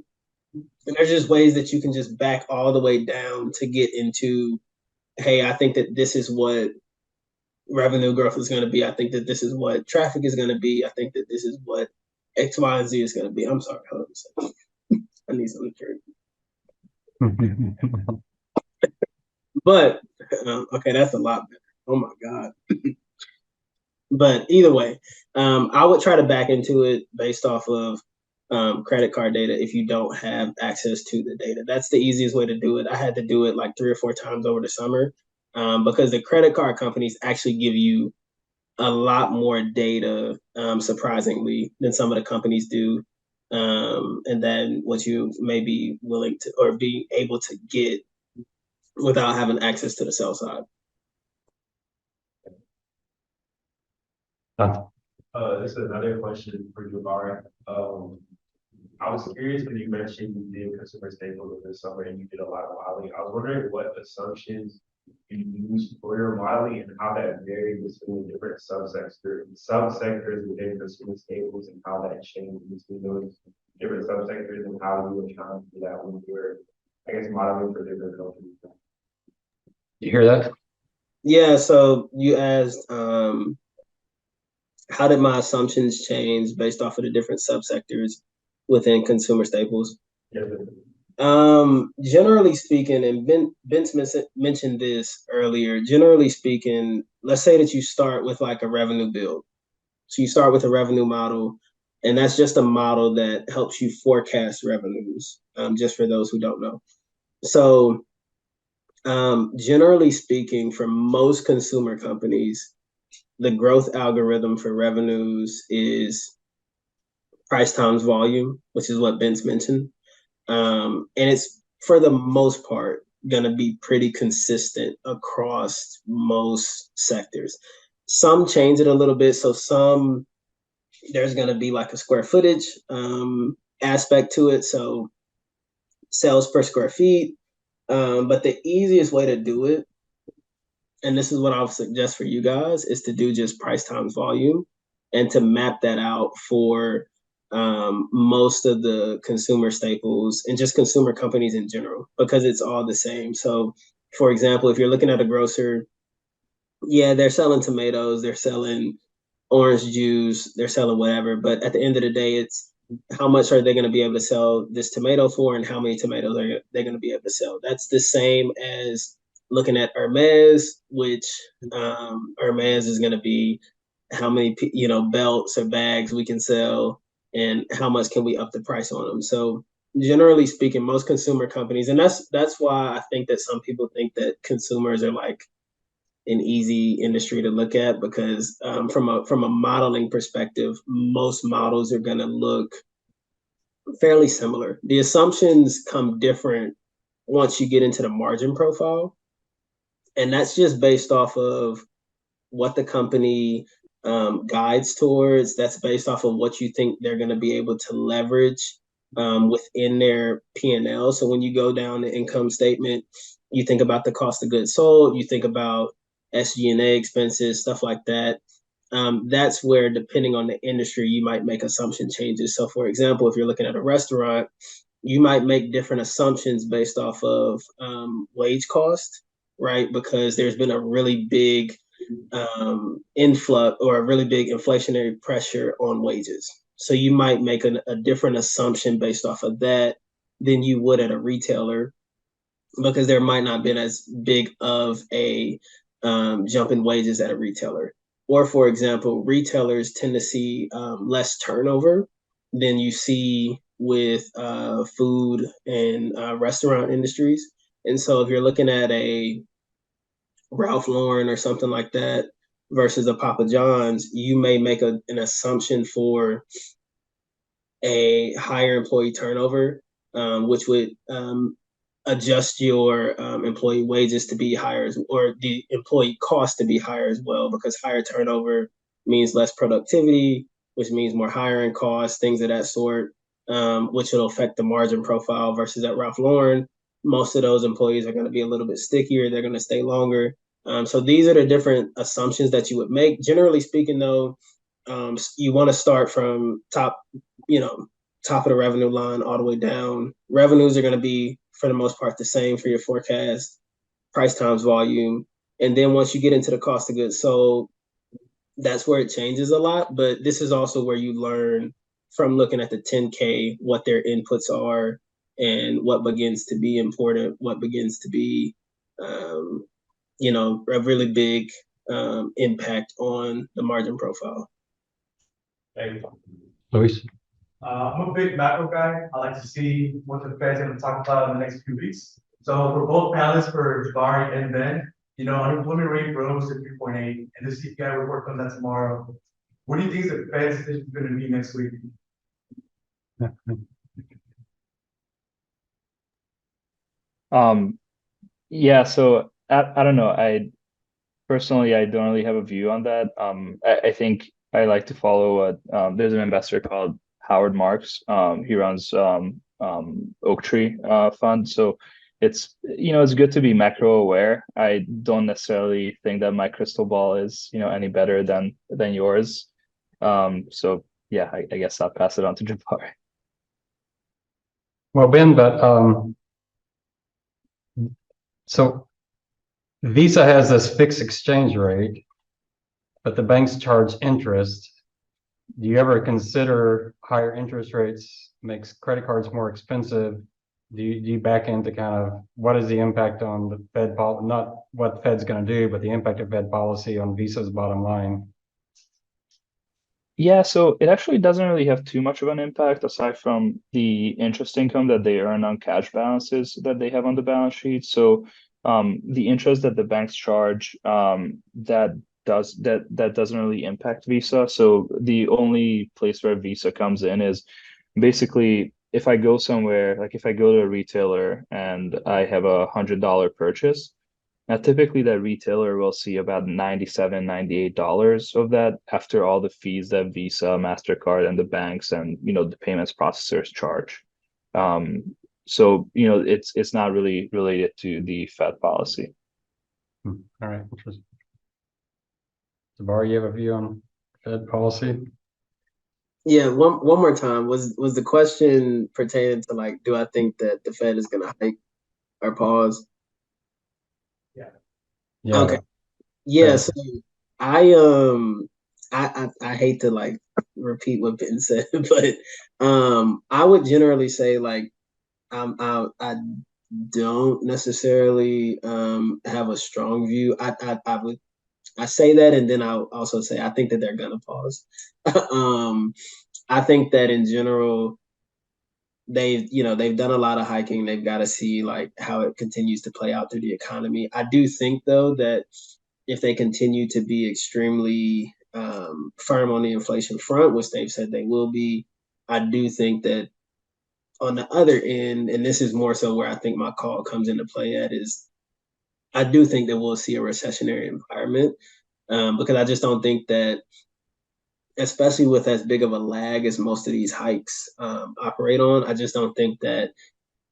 And there's just ways that you can just back all the way down to get into, hey, I think that this is what revenue growth is going to be. I think that this is what traffic is going to be. I think that this is what X, Y, and Z is going to be. I'm sorry. Hold on a second. I need something to But, okay, that's a lot better. Oh my God. But either way, I would try to back into it based off of credit card data if you don't have access to the data. That's the easiest way to do it. I had to do it like 3 or 4 times over the summer because the credit card companies actually give you a lot more data, surprisingly, than some of the companies do. And then what you may be willing to or be able to get without having access to the sell side. This is another question for Jabari. I was curious when you mentioned you did consumer staples this summer and you did a lot of modeling. I was wondering what assumptions you used for your modeling and how that varied between different subsectors within consumer staples and how that changed between those different subsectors and how you account for that when you were, I guess, modeling for different companies. You hear that? Yeah, so you asked, how did my assumptions change based off of the different subsectors within consumer staples? Yeah. Generally speaking, and Vince mentioned this earlier, generally speaking, let's say that you start with like a revenue build. So you start with a revenue model, and that's just a model that helps you forecast revenues, just for those who don't know. So generally speaking, for most consumer companies, the growth algorithm for revenues is price times volume, which is what Vince mentioned. And it's for the most part going to be pretty consistent across most sectors. Some change it a little bit. So there's going to be like a square footage aspect to it. So sales per square feet. But the easiest way to do it, and this is what I would suggest for you guys, is to do just price times volume and to map that out for most of the consumer staples and just consumer companies in general, because it's all the same. So, for example, if you're looking at a grocer, yeah, they're selling tomatoes, they're selling orange juice, they're selling whatever. But at the end of the day, it's how much are they going to be able to sell this tomato for and how many tomatoes are they going to be able to sell. That's the same as looking at Hermes, which Hermes is going to be how many belts or bags we can sell and how much can we up the price on them. So generally speaking, most consumer companies, and that's why I think that some people think that consumers are like an easy industry to look at, because from a modeling perspective, most models are going to look fairly similar. The assumptions come different once you get into the margin profile, and that's just based off of what the company guides towards. That's based off of what you think they're going to be able to leverage within their P&L. So when you go down the income statement, you think about the cost of goods sold, you think about SG&A expenses, stuff like that. That's where, depending on the industry, you might make assumption changes. So, for example, if you're looking at a restaurant, you might make different assumptions based off of wage cost, right? Because there's been a really big influx or a really big inflationary pressure on wages. So you might make a different assumption based off of that than you would at a retailer, because there might not been as big of a jump in wages at a retailer. Or, for example, retailers tend to see less turnover than you see with food and restaurant industries. And so if you're looking at a Ralph Lauren or something like that versus a Papa John's, you may make an assumption for a higher employee turnover, which would adjust your employee wages to be higher, or the employee cost to be higher as well, because higher turnover means less productivity, which means more hiring costs, things of that sort, which will affect the margin profile. Versus at Ralph Lauren, most of those employees are going to be a little bit stickier. They're going to stay longer. So these are the different assumptions that you would make. Generally speaking, though, you want to start from top of the revenue line all the way down. Revenues are going to be, for the most part, the same for your forecast, price times volume. And then once you get into the cost of goods sold, that's where it changes a lot. But this is also where you learn from looking at the 10K what their inputs are and what begins to be important, what begins to be, a really big impact on the margin profile. Thank you. Luis? I'm a big macro guy. I like to see what the Fed's going to talk about in the next few weeks. So for both panelists, for Jabari and Ben, unemployment rate rose to 3.8, and the CPI report comes out tomorrow. What do you think the Fed's decision is going to be next week? Yeah, so I don't know. I personally I don't really have a view on that. I think I like to follow what there's an investor called Howard Marks. He runs Oaktree Fund. So it's good to be macro aware. I don't necessarily think that my crystal ball is any better than yours. So yeah, I guess I'll pass it on to Jabari. Well, Ben, but so Visa has this fixed exchange rate, but the banks charge interest. Do you ever consider higher interest rates makes credit cards more expensive? Do you back into kind of what is the impact on the Fed policy, not what Fed's going to do, but the impact of Fed policy on Visa's bottom line? Yeah, so it actually doesn't really have too much of an impact aside from the interest income that they earn on cash balances that they have on the balance sheet. So the interest that the banks charge that doesn't really impact Visa. So the only place where Visa comes in is basically if I go somewhere, like if I go to a retailer and I have $100 purchase. Now, typically that retailer will see about $97, $98 of that after all the fees that Visa, MasterCard, and the banks and the payments processors charge. So it's not really related to the Fed policy. All right, interesting. Jabari, you have a view on Fed policy? Yeah, one more time. Was the question pertaining to like, do I think that the Fed is gonna hike or pause? Yeah. Okay. Yeah, so I I hate to like repeat what Ben said, but I would generally say like I don't necessarily have a strong view. I say that and then I'll also say I think that they're gonna pause. I think that in general they've done a lot of hiking. They've got to see like how it continues to play out through the economy. I do think though that if they continue to be extremely firm on the inflation front, which they've said they will be, I do think that on the other end, and this is more so where I think my call comes into play at, is I do think that we'll see a recessionary environment because I just don't think that, especially with as big of a lag as most of these hikes operate on, I just don't think that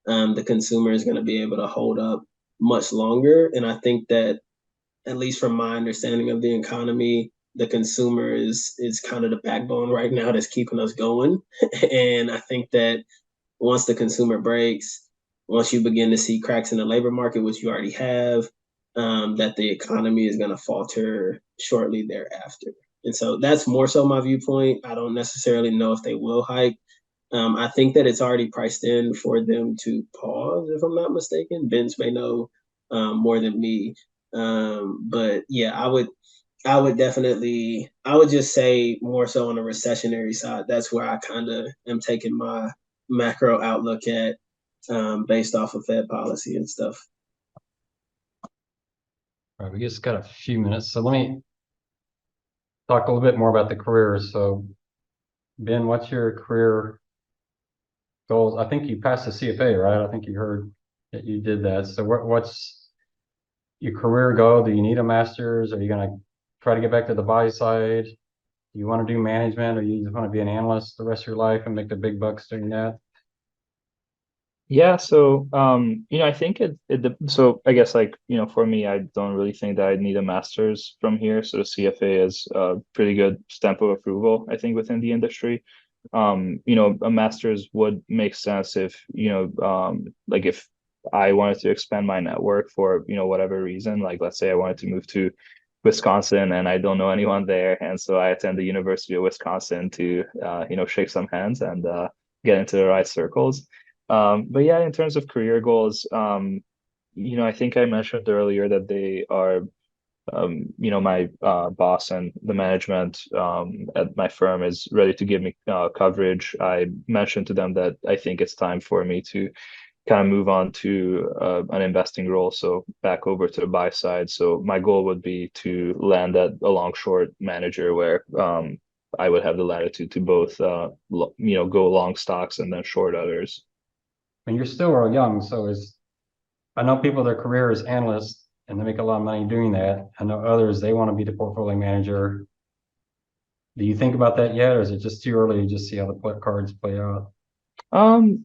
the consumer is going to be able to hold up much longer. And I think that, at least from my understanding of the economy, the consumer is kind of the backbone right now that's keeping us going. And I think that once the consumer breaks, once you begin to see cracks in the labor market, which you already have, that the economy is going to falter shortly thereafter. And so that's more so my viewpoint. I don't necessarily know if they will hike. I think that it's already priced in for them to pause, if I'm not mistaken. Ben's may know more than me. But yeah, I would definitely, I would just say more so on the recessionary side. That's where I kind of am taking my macro outlook at based off of Fed policy and stuff. All right, we just got a few minutes, so let me talk a little bit more about the careers. So, Ben, what's your career goals? I think you passed the CFA, right? I think you heard that you did that. So, what's your career goal? Do you need a master's? Are you going to try to get back to the buy side? Do you want to do management, or you just want to be an analyst the rest of your life and make the big bucks doing that? Yeah, so I think so I guess like, for me, I don't really think that I need a master's from here. So the CFA is a pretty good stamp of approval, I think, within the industry. A master's would make sense if, like if I wanted to expand my network for, whatever reason, like let's say I wanted to move to Wisconsin and I don't know anyone there. And so I attend the University of Wisconsin to, shake some hands and get into the right circles. But yeah, in terms of career goals, I think I mentioned earlier that they are my boss and the management at my firm is ready to give me coverage. I mentioned to them that I think it's time for me to kind of move on to an investing role, so back over to the buy side. So my goal would be to land at a long short manager where I would have the latitude to both go long stocks and then short others. And you're still real young, so I know people, their career is analysts and they make a lot of money doing that. I know others, they want to be the portfolio manager. Do you think about that yet, or is it just too early to just see how the cards play out?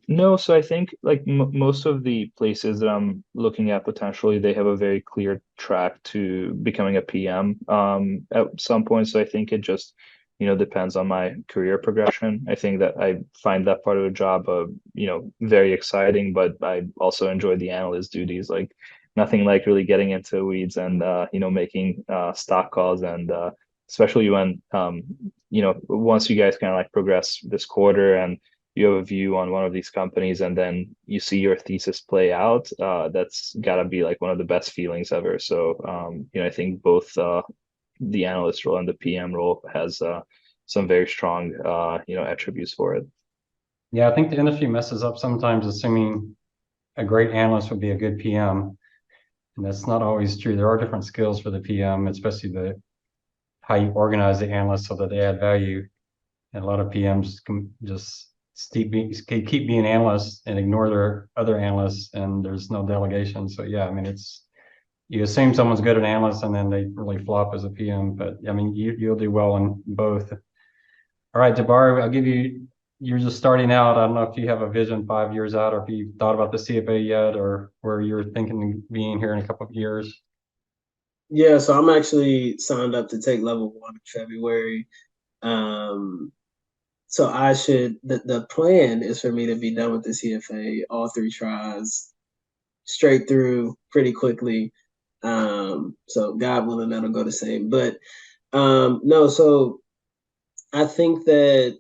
No, so I think like m most of the places that I'm looking at potentially, they have a very clear track to becoming a PM at some point. So I think it just, depends on my career progression. I think that I find that part of the job very exciting, but I also enjoy the analyst duties, like nothing like really getting into weeds and making stock calls and especially when once you guys kind of like progress this quarter and you have a view on one of these companies and then you see your thesis play out, that's gotta be like one of the best feelings ever. So, I think both the analyst role and the PM role has some very strong, attributes for it. Yeah, I think the industry messes up sometimes assuming a great analyst would be a good PM. And that's not always true. There are different skills for the PM, especially how you organize the analysts so that they add value. And a lot of PMs can just keep being analysts and ignore their other analysts, and there's no delegation. So yeah, I mean, you assume someone's good at analyst and then they really flop as a PM. But I mean, you'll do well in both. All right, Jabari, you're just starting out. I don't know if you have a vision 5 years out, or if you've thought about the CFA yet, or where you're thinking of being here in a couple of years. Yeah, so I'm actually signed up to take level 1 in February. Um, so the plan is for me to be done with the CFA, all 3 tries, straight through pretty quickly. So God willing, that'll go the same. But no, so I think that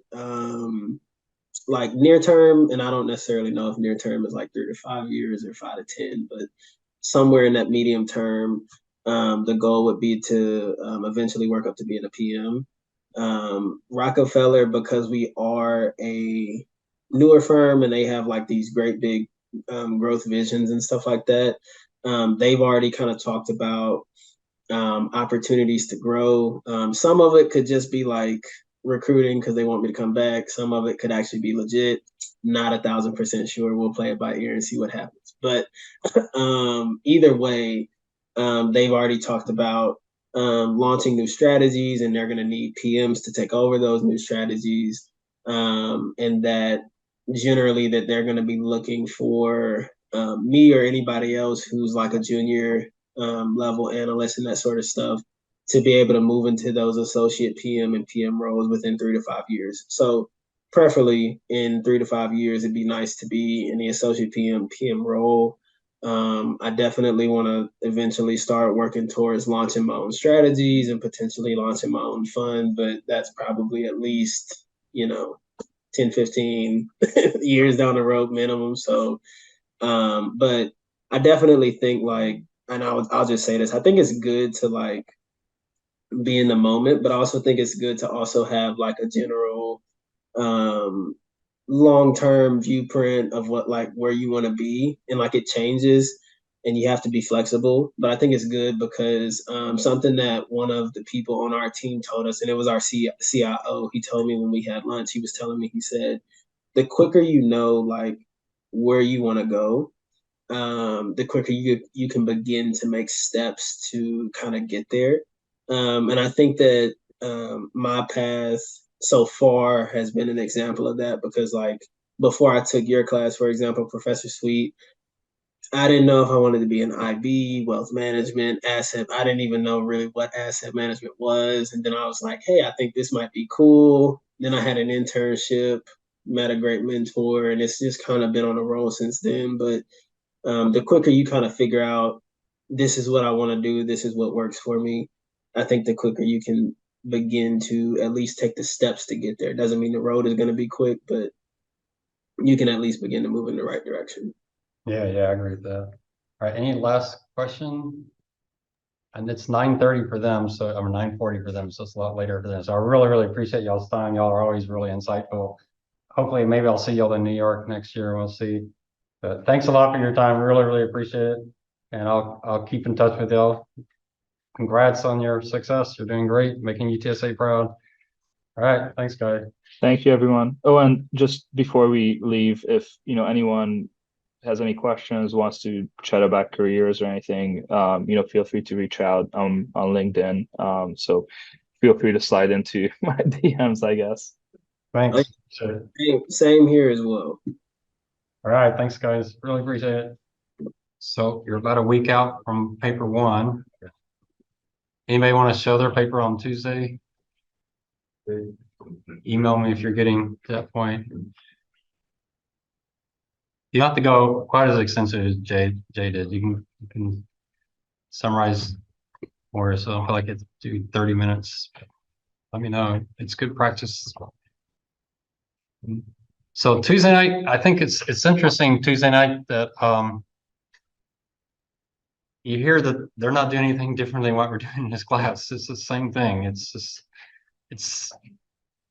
like near term, and I don't necessarily know if near term is like 3 to 5 years or 5 to 10, but somewhere in that medium term, the goal would be to eventually work up to being a PM. Rockefeller, because we are a newer firm and they have like these great big growth visions and stuff like that. They've already kind of talked about opportunities to grow. Some of it could just be like recruiting because they want me to come back. Some of it could actually be legit. Not 1,000% sure. We'll play it by ear and see what happens. But either way, they've already talked about launching new strategies, and they're going to need PMs to take over those new strategies, and that generally that they're going to be looking for me or anybody else who's like a junior level analyst and that sort of stuff to be able to move into those associate PM and PM roles within 3 to 5 years. So preferably in 3 to 5 years, it'd be nice to be in the associate PM role. I definitely want to eventually start working towards launching my own strategies and potentially launching my own fund, but that's probably at least, 10, 15 years down the road minimum. So, but I definitely think like, and I'll just say this, I think it's good to like be in the moment, but I also think it's good to also have like a general um long-term viewprint of what like where you want to be, and like it changes and you have to be flexible. But I think it's good because something that one of the people on our team told us, and it was our CIO, he told me when we had lunch, he was telling me, he said, the quicker you know like where you want to go, the quicker you can begin to make steps to kind of get there. And I think that my path so far has been an example of that, because like before I took your class, for example, Professor Sweet, I didn't know if I wanted to be an IB, wealth management, asset. I didn't even know really what asset management was. And then I was like, hey, I think this might be cool. Then I had an internship, met a great mentor, and it's just kind of been on a roll since then. But the quicker you kind of figure out this is what I want to do, this is what works for me, I think the quicker you can begin to at least take the steps to get there. Doesn't mean the road is going to be quick, but you can at least begin to move in the right direction. Yeah, I agree with that. All right, any last question? And it's 9:30 for them, so, or 9:40 for them, so it's a lot later for them. So I really, really appreciate y'all's time. Y'all are always really insightful. Hopefully, maybe I'll see y'all in New York next year. We'll see. But thanks a lot for your time. Really, really appreciate it. And I'll keep in touch with y'all. Congrats on your success. You're doing great, making UTSA proud. All right, thanks, guys. Thank you, everyone. Oh, and just before we leave, if anyone has any questions, wants to chat about careers or anything, feel free to reach out on LinkedIn. So feel free to slide into my DMs, I guess. Thanks. Sure. Same here as well. All right, thanks, guys. Really appreciate it. So you're about a week out from paper one. Anybody want to show their paper on Tuesday? Email me if you're getting to that point. You don't have to go quite as extensive as Jay did. You can summarize more, so I don't feel like it's do 30 minutes. Let me know. It's good practice. So Tuesday night, I think it's interesting Tuesday night that you hear that they're not doing anything different than what we're doing in this class. It's the same thing.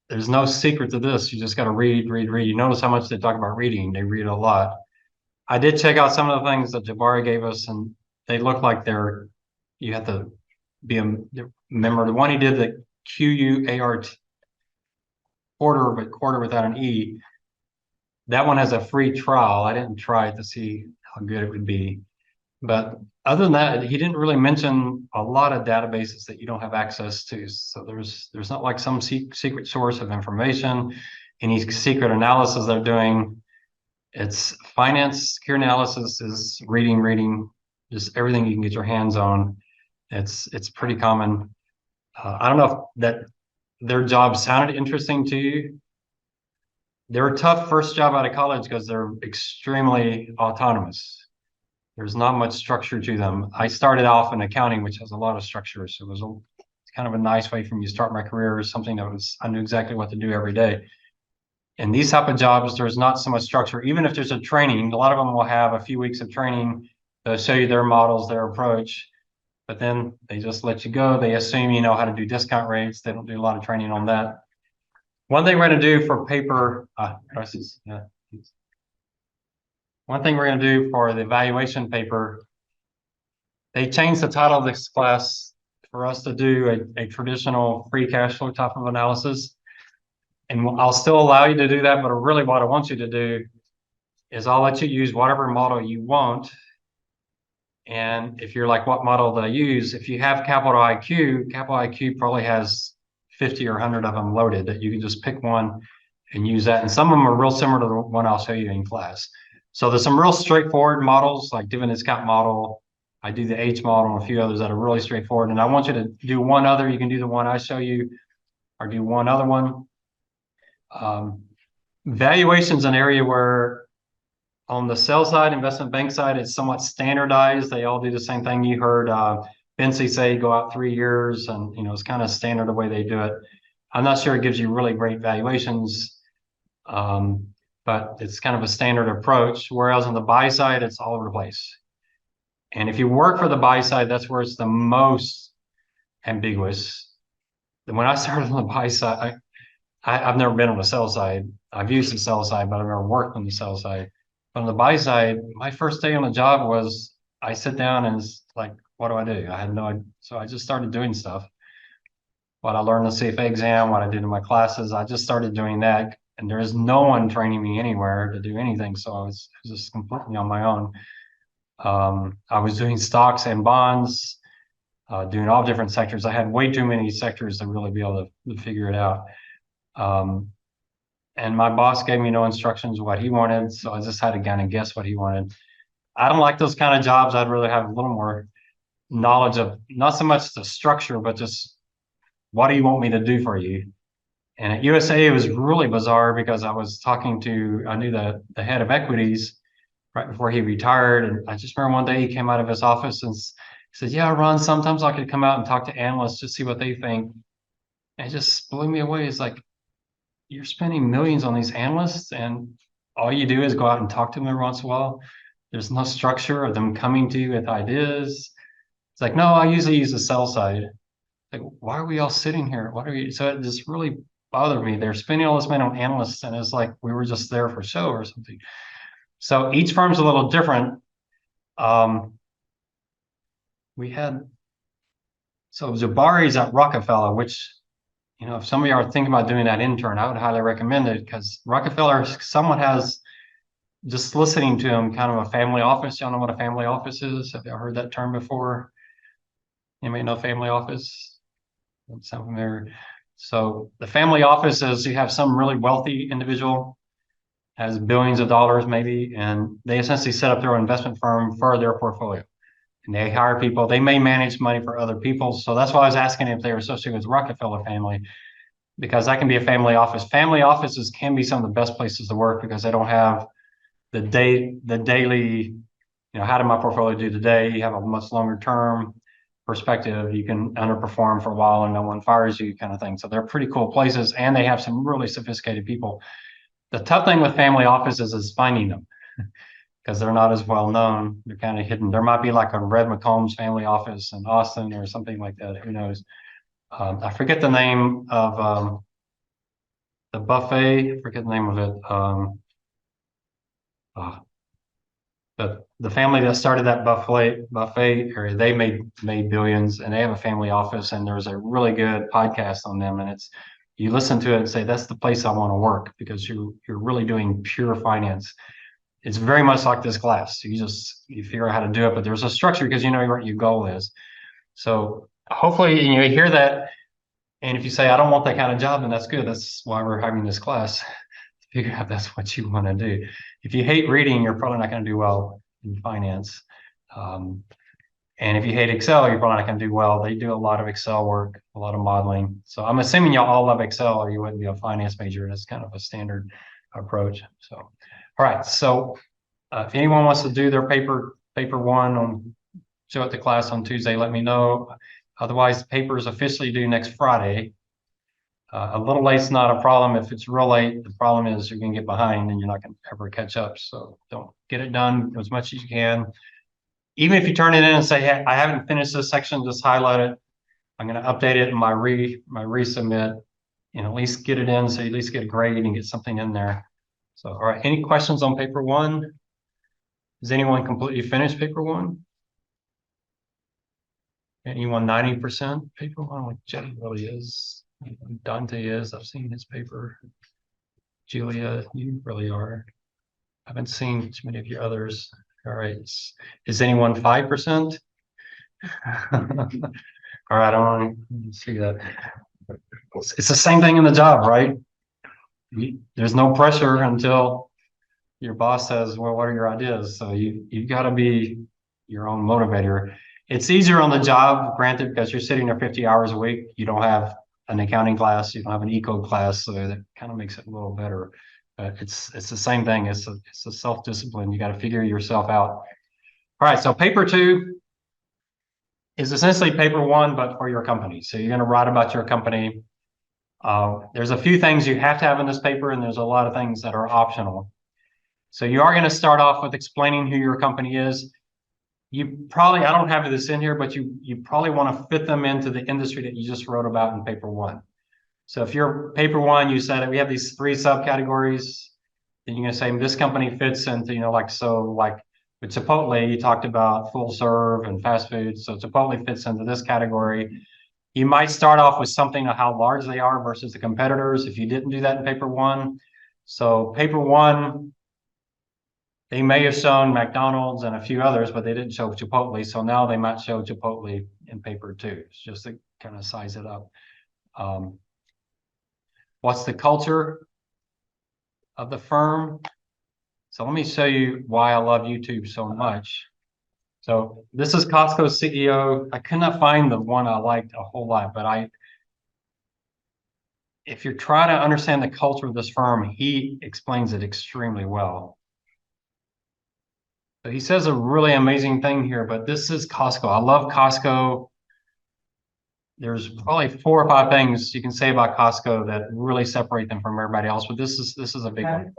There's no secret to this. You just got to read. You notice how much they talk about reading. They read a lot. I did check out some of the things that Jabari gave us, and they look like you have to be a member. The one he did, the QUART, quarter without an E, that one has a free trial. I didn't try it to see how good it would be. But other than that, he didn't really mention a lot of databases that you don't have access to. So there's not like some secret source of information, any secret analysis they're doing. It's finance, security analysis is reading, just everything you can get your hands on. It's pretty common. I don't know if that their job sounded interesting to you. They're a tough first job out of college because they're extremely autonomous. There's not much structure to them. I started off in accounting, which has a lot of structure. So it was kind of a nice way for me to start my career, something that I knew exactly what to do every day. In these type of jobs, there's not so much structure. Even if there's a training, a lot of them will have a few weeks of training to show you their models, their approach, but then they just let you go. They assume you know how to do discount rates. They don't do a lot of training on that. One thing we're going to do for paper prices, yeah. One thing we're going to do for the evaluation paper, they changed the title of this class for us to do a traditional free cash flow type of analysis. And I'll still allow you to do that, but really what I want you to do is I'll let you use whatever model you want. And if you're like, what model do I use? If you have Capital IQ probably has 50 or 100 of them loaded that you can just pick one and use that. And some of them are real similar to the one I'll show you in class. So there's some real straightforward models like dividend discount model. I do the H model and a few others that are really straightforward. And I want you to do one other. You can do the one I show you or do one other one. Valuation is an area where on the sell side, investment bank side, it's somewhat standardized. They all do the same thing. You heard Bensi say go out 3 years, and it's kind of standard the way they do it. I'm not sure it gives you really great valuations, but it's kind of a standard approach. Whereas on the buy side, it's all over the place. And if you work for the buy side, that's where it's the most ambiguous. When I started on the buy side, I've never been on the sell side. I've used the sell side, but I've never worked on the sell side. But on the buy side, my first day on the job was I sit down and it's like, what do I do? I had no idea. So I just started doing stuff. What I learned the CFA exam, what I did in my classes, I just started doing that. And there is no one training me anywhere to do anything. So I was just completely on my own. I was doing stocks and bonds, doing all different sectors. I had way too many sectors to really be able to figure it out. And my boss gave me no instructions what he wanted, so I just had to kind of guess what he wanted. I don't like those kind of jobs. I'd rather have a little more knowledge of not so much the structure, but just what do you want me to do for you? And at USA, it was really bizarre because I knew the head of equities right before he retired. And I just remember one day he came out of his office and said, yeah, Ron, sometimes I could come out and talk to analysts to see what they think. And it just blew me away. It's like, you're spending millions on these analysts and all you do is go out and talk to them every once in a while. There's no structure of them coming to you with ideas. It's like, no, I usually use the sell side. Like, why are we all sitting here? What are we? So it just really bothered me. They're spending all this money on analysts, and it's like we were just there for show or something. So each firm's a little different. We had, so Jabari's at Rockefeller, which, you know, if some of you are thinking about doing that intern, I would highly recommend it because Rockefeller, someone has, just listening to him, kind of a family office. Y'all know what a family office is? Have you heard that term before? Anybody know family office? That sound familiar? So the family office is you have some really wealthy individual, has billions of dollars maybe, and they essentially set up their own investment firm for their portfolio. And they hire people, they may manage money for other people. So that's why I was asking if they were associated with Rockefeller family, because that can be a family office. Family offices can be some of the best places to work because they don't have the daily, you know, how did my portfolio do today? You have a much longer term perspective. You can underperform for a while and no one fires you, kind of thing. So they're pretty cool places, and they have some really sophisticated people. The tough thing with family offices is finding them because they're not as well known. They're kind of hidden. There might be like a Red McCombs family office in Austin or something like that. Who knows? I forget the name of the buffet. I forget the name of it. But the family that started that buffet area, they made billions, and they have a family office. And there's a really good podcast on them, and it's, you listen to it and say that's the place I want to work because you're really doing pure finance. It's very much like this class. You figure out how to do it, but there's a structure because you know what your goal is. So hopefully you hear that. And if you say, I don't want that kind of job, then that's good. That's why we're having this class. Figure out that's what you want to do. If you hate reading, you're probably not going to do well in finance. And if you hate Excel, you're probably not going to do well. They do a lot of Excel work, a lot of modeling. So I'm assuming y'all all love Excel or you wouldn't be a finance major. It's kind of a standard approach. So, all right. So if anyone wants to do their paper one on, show it to class on Tuesday, let me know. Otherwise, the paper is officially due next Friday. A little late's not a problem. If it's real late, the problem is you're going to get behind and you're not going to ever catch up. So don't get it done as much as you can. Even if you turn it in and say, hey, I haven't finished this section, just highlight it. I'm going to update it in my resubmit, and at least get it in so you at least get a grade and get something in there. So, all right, any questions on paper one? Has anyone completely finished paper one? Anyone 90% paper one? Like Jenny really is. Dante is. I've seen his paper. Julia, you really are. I haven't seen too many of your others. All right. Is anyone 5%? All right, I want to see that. It's the same thing in the job, right? There's no pressure until your boss says, well, what are your ideas? So you've got to be your own motivator. It's easier on the job, granted, because you're sitting there 50 hours a week. You don't have an accounting class, you don't have an eco class, so that kind of makes it a little better. But it's the same thing. It's a self-discipline. You got to figure yourself out. All right, so paper two is essentially paper one, but for your company. So you're going to write about your company. There's a few things you have to have in this paper, and there's a lot of things that are optional. So you are going to start off with explaining who your company is. You probably, I don't have this in here, but you probably want to fit them into the industry that you just wrote about in paper one. So if you're paper one, you said we have these 3 subcategories, then you're going to say this company fits into, like with Chipotle, you talked about full serve and fast food. So Chipotle fits into this category. You might start off with something of how large they are versus the competitors if you didn't do that in paper one. So paper one, they may have shown McDonald's and a few others, but they didn't show Chipotle. So now they might show Chipotle in paper two. It's just to kind of size it up. What's the culture of the firm? So let me show you why I love YouTube so much. So this is Costco's CEO. I could not find the one I liked a whole lot, but if you're trying to understand the culture of this firm, he explains it extremely well. So he says a really amazing thing here, but this is Costco. I love Costco. There's probably 4 or 5 things you can say about Costco that really separate them from everybody else, but this is a big one.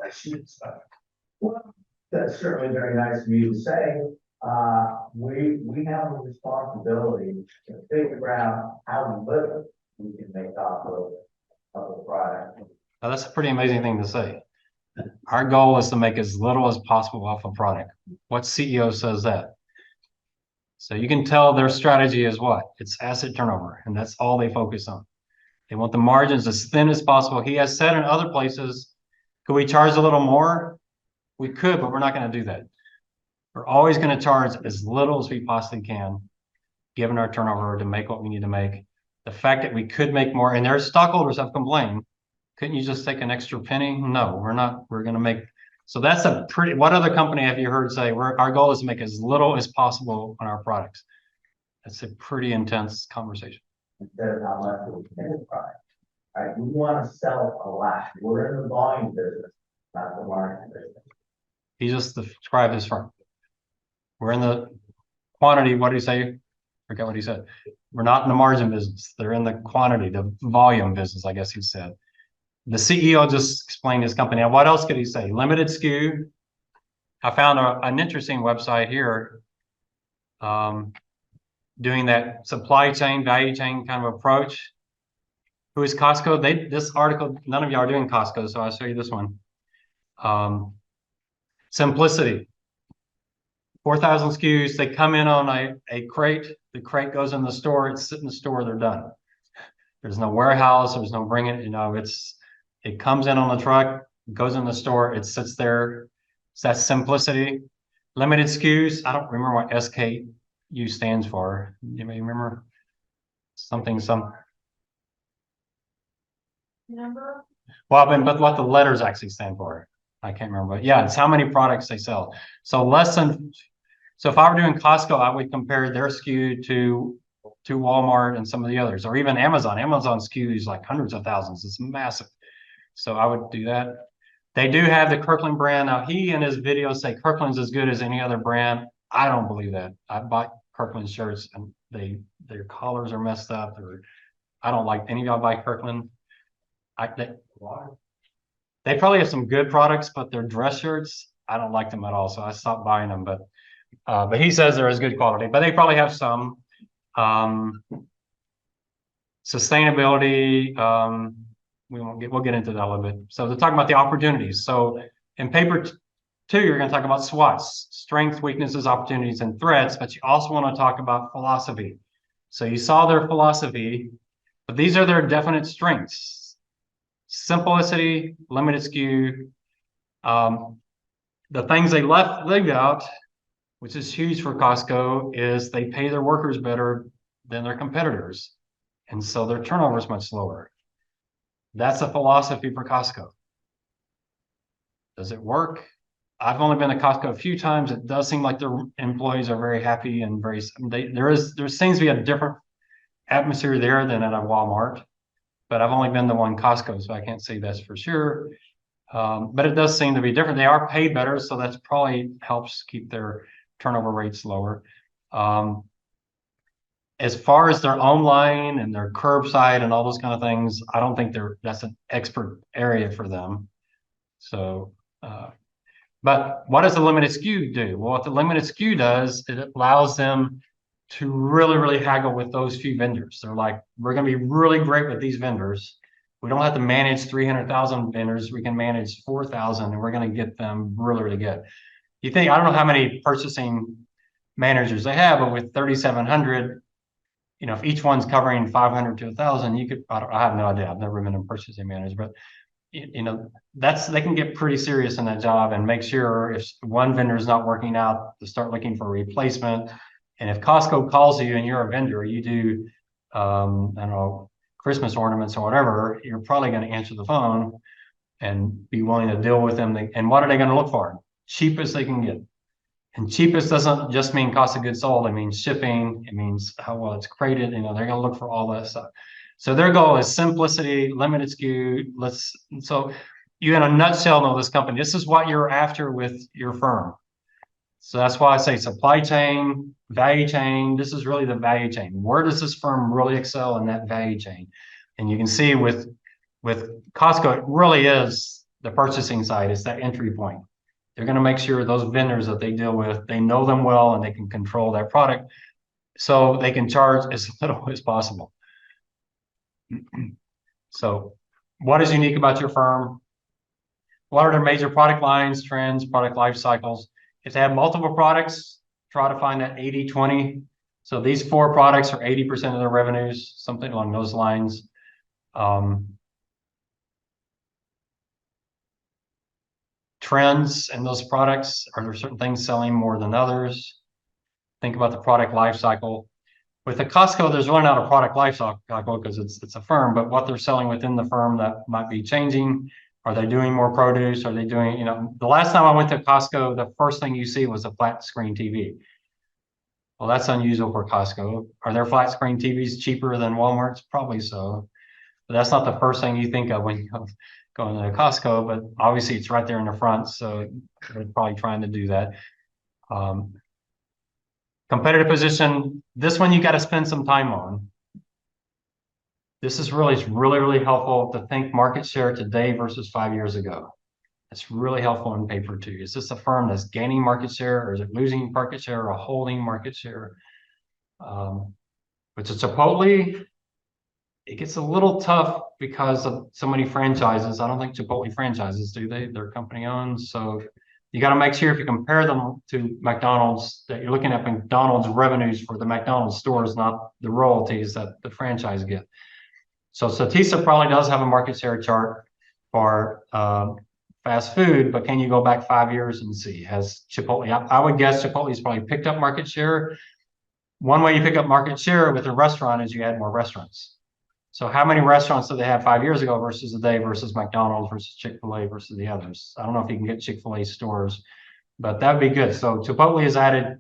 Well, that's certainly very nice of you to say. we have a responsibility to figure out how little we can make off of the product. Now, that's a pretty amazing thing to say. Our goal is to make as little as possible off a product. What CEO says that? So you can tell their strategy is what? It's asset turnover, and that's all they focus on. They want the margins as thin as possible. He has said in other places, could we charge a little more? We could, but we're not going to do that. We're always going to charge as little as we possibly can, given our turnover, to make what we need to make. The fact that we could make more, and their stockholders have complained, couldn't you just take an extra penny? No, we're not. We're going to make. So that's a pretty, what other company have you heard say, our goal is to make as little as possible on our products? That's a pretty intense conversation. Instead of how much we can make product. Right? We want to sell a lot. We're in the volume business, not the margin business. He just described his firm. We're in the quantity. What did he say? Forget what he said. We're not in the margin business. They're in the quantity, the volume business, I guess he said. The CEO just explained his company. Now, what else could he say? Limited SKU. I found an interesting website here doing that supply chain, value chain kind of approach. Who is Costco? This article, none of y'all are doing Costco, so I'll show you this one. Simplicity. 4,000 SKUs. They come in on a crate. The crate goes in the store. It's sitting in the store. They're done. There's no warehouse. There's no bringing. It comes in on the truck, goes in the store. It sits there. So that's simplicity. Limited SKUs. I don't remember what SKU stands for. You may remember something. Number? Well, but what the letters actually stand for, I can't remember. But yeah, it's how many products they sell. So if I were doing Costco, I would compare their SKU to Walmart and some of the others, or even Amazon. Amazon SKU is like hundreds of thousands. It's massive. So I would do that. They do have the Kirkland brand. Now, he in his videos say Kirkland's as good as any other brand. I don't believe that. I bought Kirkland shirts and their collars are messed up. I don't like any of y'all buy Kirkland. They probably have some good products, but their dress shirts, I don't like them at all. So I stopped buying them. But he says they're as good quality. But they probably have some sustainability. We'll get into that a little bit. So they're talking about the opportunities. So in paper 2, you're going to talk about SWOTs, strengths, weaknesses, opportunities, and threats. But you also want to talk about philosophy. So you saw their philosophy, but these are their definite strengths. Simplicity, limited SKU. The things they leave out, which is huge for Costco, is they pay their workers better than their competitors. And so their turnover is much lower. That's a philosophy for Costco. Does it work? I've only been to Costco a few times. It does seem like their employees are very happy and there seems to be a different atmosphere there than at a Walmart. But I've only been to one Costco, so I can't say that's for sure. But it does seem to be different. They are paid better, so that's probably helps keep their turnover rates lower. As far as their online and their curbside and all those kind of things, I don't think that's an expert area for them. So, but what does the limited SKU do? Well, what the limited SKU does, it allows them to really, really haggle with those few vendors. They're like, we're going to be really great with these vendors. We don't have to manage 300,000 vendors. We can manage 4,000 and we're going to get them really, really good. I don't know how many purchasing managers they have, but with 3,700, if each one's covering 500 to 1,000, I have no idea. I've never been a purchasing manager, but they can get pretty serious in that job and make sure if one vendor is not working out to start looking for a replacement. And if Costco calls you and you're a vendor, you do, I don't know, Christmas ornaments or whatever, you're probably going to answer the phone and be willing to deal with them. And what are they going to look for? Cheapest they can get. And cheapest doesn't just mean cost of goods sold. It means shipping. It means how well it's crated. They're going to look for all that stuff. So their goal is simplicity, limited SKU. So you in a nutshell know this company. This is what you're after with your firm. So that's why I say supply chain, value chain. This is really the value chain. Where does this firm really excel in that value chain? And you can see with Costco, it really is the purchasing side. It's that entry point. They're going to make sure those vendors that they deal with, they know them well and they can control their product so they can charge as little as possible. So what is unique about your firm? What are their major product lines, trends, product life cycles? If they have multiple products, try to find that 80-20. So these 4 products are 80% of their revenues, something along those lines. Trends in those products, are there certain things selling more than others? Think about the product life cycle. With the Costco, there's really not a product life cycle because it's a firm, but what they're selling within the firm that might be changing. Are they doing more produce? Are they doing, you know, the last time I went to Costco, the first thing you see was a flat screen TV. Well, that's unusual for Costco. Are their flat screen TVs cheaper than Walmart's? Probably so. But that's not the first thing you think of when you go into Costco, but obviously it's right there in the front. So they're probably trying to do that. Competitive position, this one you got to spend some time on. This is really helpful to think market share today versus 5 years ago. It's really helpful in paper too. Is this a firm that's gaining market share, or is it losing market share, or holding market share? Which is Chipotle, it gets a little tough because of so many franchises. I don't think Chipotle franchises, do they? They're company owned. So you got to make sure if you compare them to McDonald's that you're looking at McDonald's revenues for the McDonald's stores, not the royalties that the franchise get. So Statista probably does have a market share chart for fast food, but can you go back 5 years and see? Has Chipotle, I would guess Chipotle's probably picked up market share. One way you pick up market share with a restaurant is you add more restaurants. So how many restaurants did they have 5 years ago versus today versus McDonald's versus Chick-fil-A versus the others? I don't know if you can get Chick-fil-A stores, but that'd be good. So Chipotle has added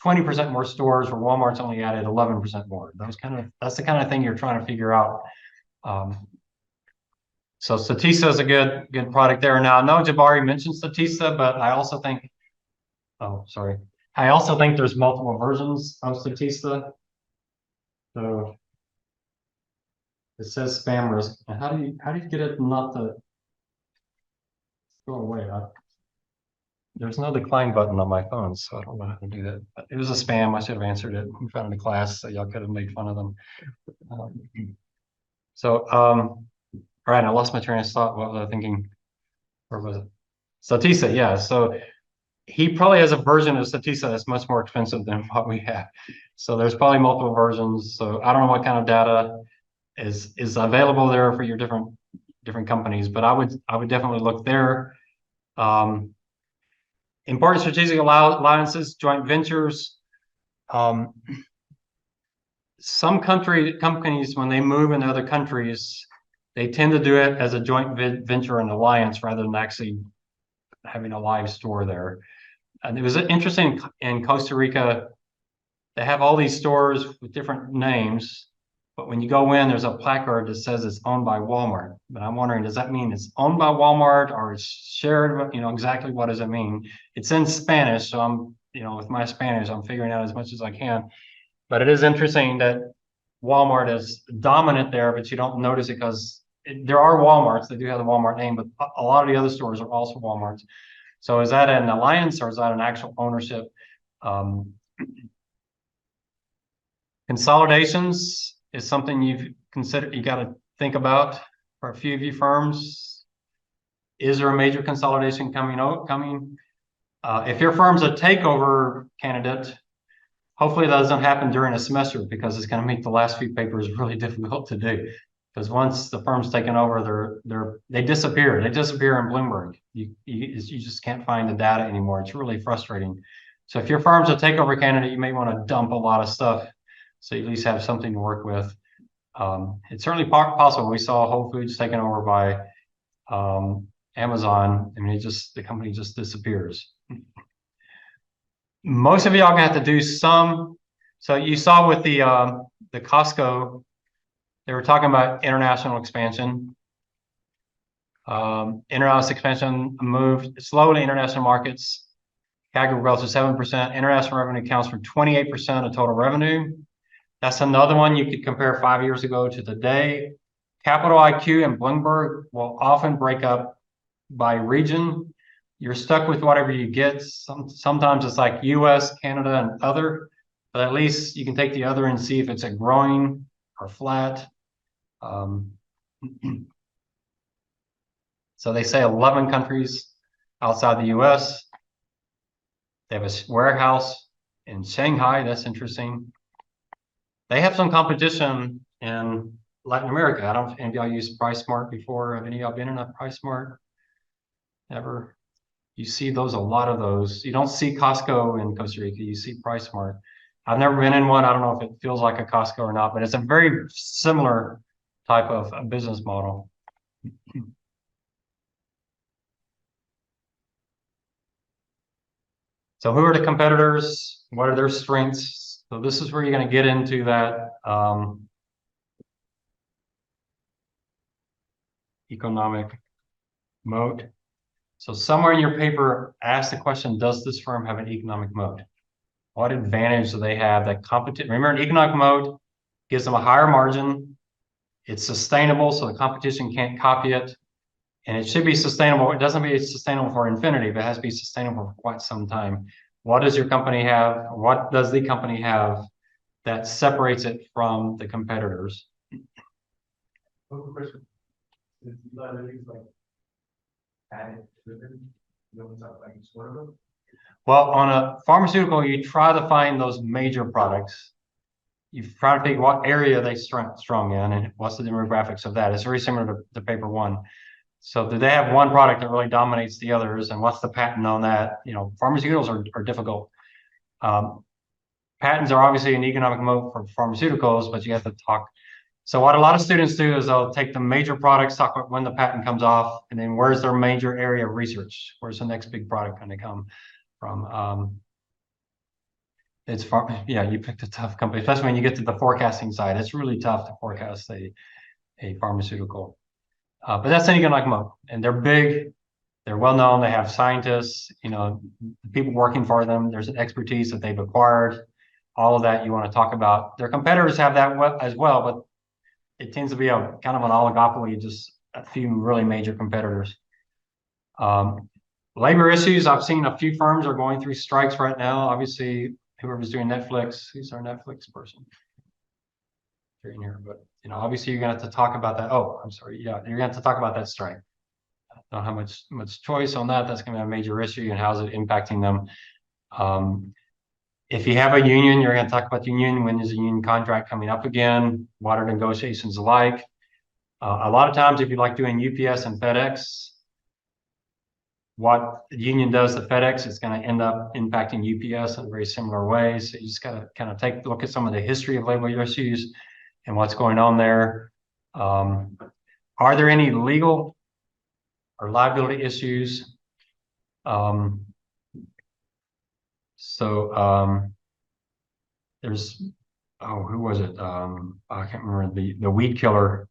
20% more stores, where Walmart's only added 11% more. That's the kind of thing you're trying to figure out. So Statista is a good product there. Now, I know Jabari mentioned Statista, but I also think, I also think there's multiple versions of Statista. So it says spam risk. And how do you get it not to go away? There's no decline button on my phone, so I don't know how to do that. But it was a spam. I should have answered it in front of the class, so y'all could have made fun of them. All right, I lost my train of thought. What was I thinking? Where was it? Statista, yeah. So he probably has a version of Statista that's much more expensive than what we have. So there's probably multiple versions. So I don't know what kind of data is available there for your different companies, but I would definitely look there. Important strategic alliances, joint ventures. Some companies, when they move into other countries, they tend to do it as a joint venture and alliance rather than actually having a live store there. And it was interesting in Costa Rica, they have all these stores with different names, but when you go in, there's a placard that says it's owned by Walmart. But I'm wondering, does that mean it's owned by Walmart or it's shared? You know, exactly what does it mean? It's in Spanish, so I'm, with my Spanish, I'm figuring out as much as I can. But it is interesting that Walmart is dominant there, but you don't notice it because there are Walmarts. They do have the Walmart name, but a lot of the other stores are also Walmarts. So is that an alliance or is that an actual ownership? Consolidations is something you got to think about for a few of you firms. Is there a major consolidation coming? If your firm's a takeover candidate, hopefully that doesn't happen during a semester because it's going to make the last few papers really difficult to do. Because once the firm's taken over, they disappear. They disappear in Bloomberg. You just can't find the data anymore. It's really frustrating. So if your firm's a takeover candidate, you may want to dump a lot of stuff so you at least have something to work with. It's certainly possible. We saw Whole Foods taken over by Amazon. I mean, the company just disappears. Most of y'all gonna have to do some. So you saw with the Costco, they were talking about international expansion. International expansion moved slowly. International markets, CAGR growth is 7%. International revenue accounts for 28% of total revenue. That's another one you could compare 5 years ago to today. Capital IQ and Bloomberg will often break up by region. you're stuck with whatever you get. Sometimes it's like US, Canada, and other, but at least you can take the other and see if it's a growing or flat. So they say 11 countries outside the US. They have a warehouse in Shanghai. That's interesting. They have some competition in Latin America. I don't know if any of y'all used PriceSmart before. Have any of y'all been in a PriceSmart ever? You see those, a lot of those. You don't see Costco in Costa Rica. You see PriceSmart. I've never been in one. I don't know if it feels like a Costco or not, but it's a very similar type of business model. So who are the competitors? What are their strengths? So this is where you're going to get into that economic moat. So somewhere in your paper, ask the question, does this firm have an economic moat? What advantage do they have that competition? Remember, an economic moat gives them a higher margin. It's sustainable, so the competition can't copy it. And it should be sustainable. It doesn't mean it's sustainable for infinity, but it has to be sustainable for quite some time. What does your company have? What does the company have that separates it from the competitors? One question. Is things like patent driven? You know, something like it's one of them? Well, on a pharmaceutical, you try to find those major products. You try to figure what area they strong in and what's the demographics of that. It's very similar to paper one. So do they have one product that really dominates the others, and what's the patent on that? You know, pharmaceuticals are difficult. Patents are obviously an economic moat for pharmaceuticals, but you have to talk. So what a lot of students do is they'll take the major products, talk about when the patent comes off, and then where's their major area of research? Where's the next big product going to come from? Yeah, you picked a tough company, especially when you get to the forecasting side. It's really tough to forecast a pharmaceutical. But that's an economic moat, and they're big, they're well known, they have scientists, you know, people working for them, there's an expertise that they've acquired, all of that you want to talk about. Their competitors have that as well, but it tends to be a kind of an oligopoly, just a few really major competitors. Labor issues, I've seen a few firms are going through strikes right now. Obviously, whoever's doing Netflix, who's our Netflix person? You're in here, but you know, obviously you're gonna have to talk about that. Oh, I'm sorry. Yeah, you're gonna have to talk about that strike. I don't have much choice on that. That's gonna be a major issue, and how's it impacting them. If you have a union, you're gonna talk about the union. When is a union contract coming up again? What are negotiations like? A lot of times, if you like doing UPS and FedEx, what the union does to FedEx is going to end up impacting UPS in a very similar way. So you just got to kind of take a look at some of the history of labor issues and what's going on there. Are there any legal or liability issues? There's, who was it? I can't remember the weed killer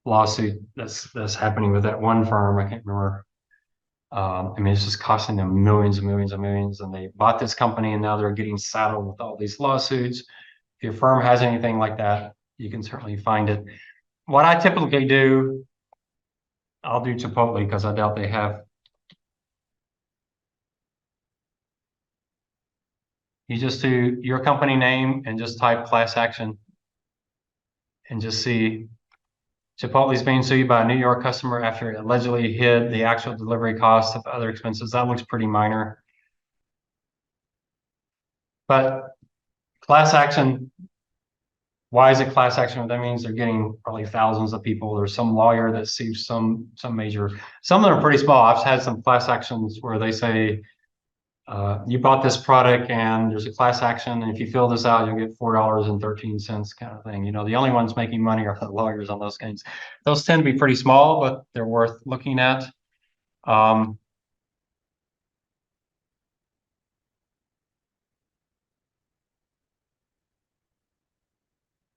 lawsuit that's happening with that one firm. I can't remember. I mean, it's just costing them millions and millions and millions, and they bought this company and now they're getting saddled with all these lawsuits. If your firm has anything like that, you can certainly find it. What I typically do, I'll do Chipotle because I doubt they have. You just do your company name and just type class action and just see Chipotle is being sued by a New York customer after it allegedly hid the actual delivery cost of other expenses. That looks pretty minor. But class action, why is it class action? That means they're getting probably thousands of people. There's some lawyer that sues some major, some of them are pretty small. I've had some class actions where they say, you bought this product and there's a class action, and if you fill this out, you'll get $4.13 kind of thing. You know, the only ones making money are the lawyers on those things. Those tend to be pretty small, but they're worth looking at.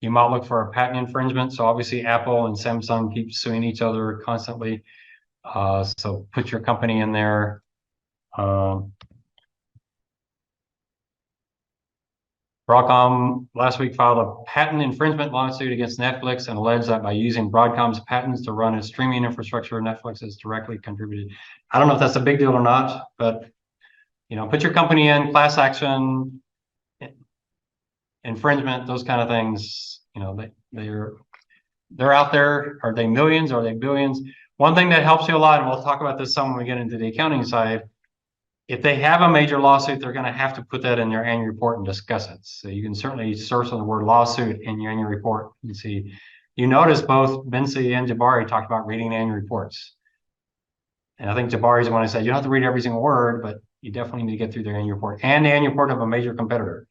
You might look for a patent infringement. So obviously Apple and Samsung keep suing each other constantly. So put your company in there. Broadcom last week filed a patent infringement lawsuit against Netflix and alleged that by using Broadcom's patents to run its streaming infrastructure, Netflix has directly contributed. I don't know if that's a big deal or not, but put your company in class action, infringement, those kind of things. They're out there. Are they millions? Are they billions? One thing that helps you a lot, and we'll talk about this some when we get into the accounting side. If they have a major lawsuit, they're going to have to put that in their annual report and discuss it. So you can certainly search on the word lawsuit in your annual report and see. You notice both Bensi and Jabari talked about reading annual reports. And I think Jabari's the one who said you don't have to read every single word, but you definitely need to get through their annual report and the annual report of a major competitor.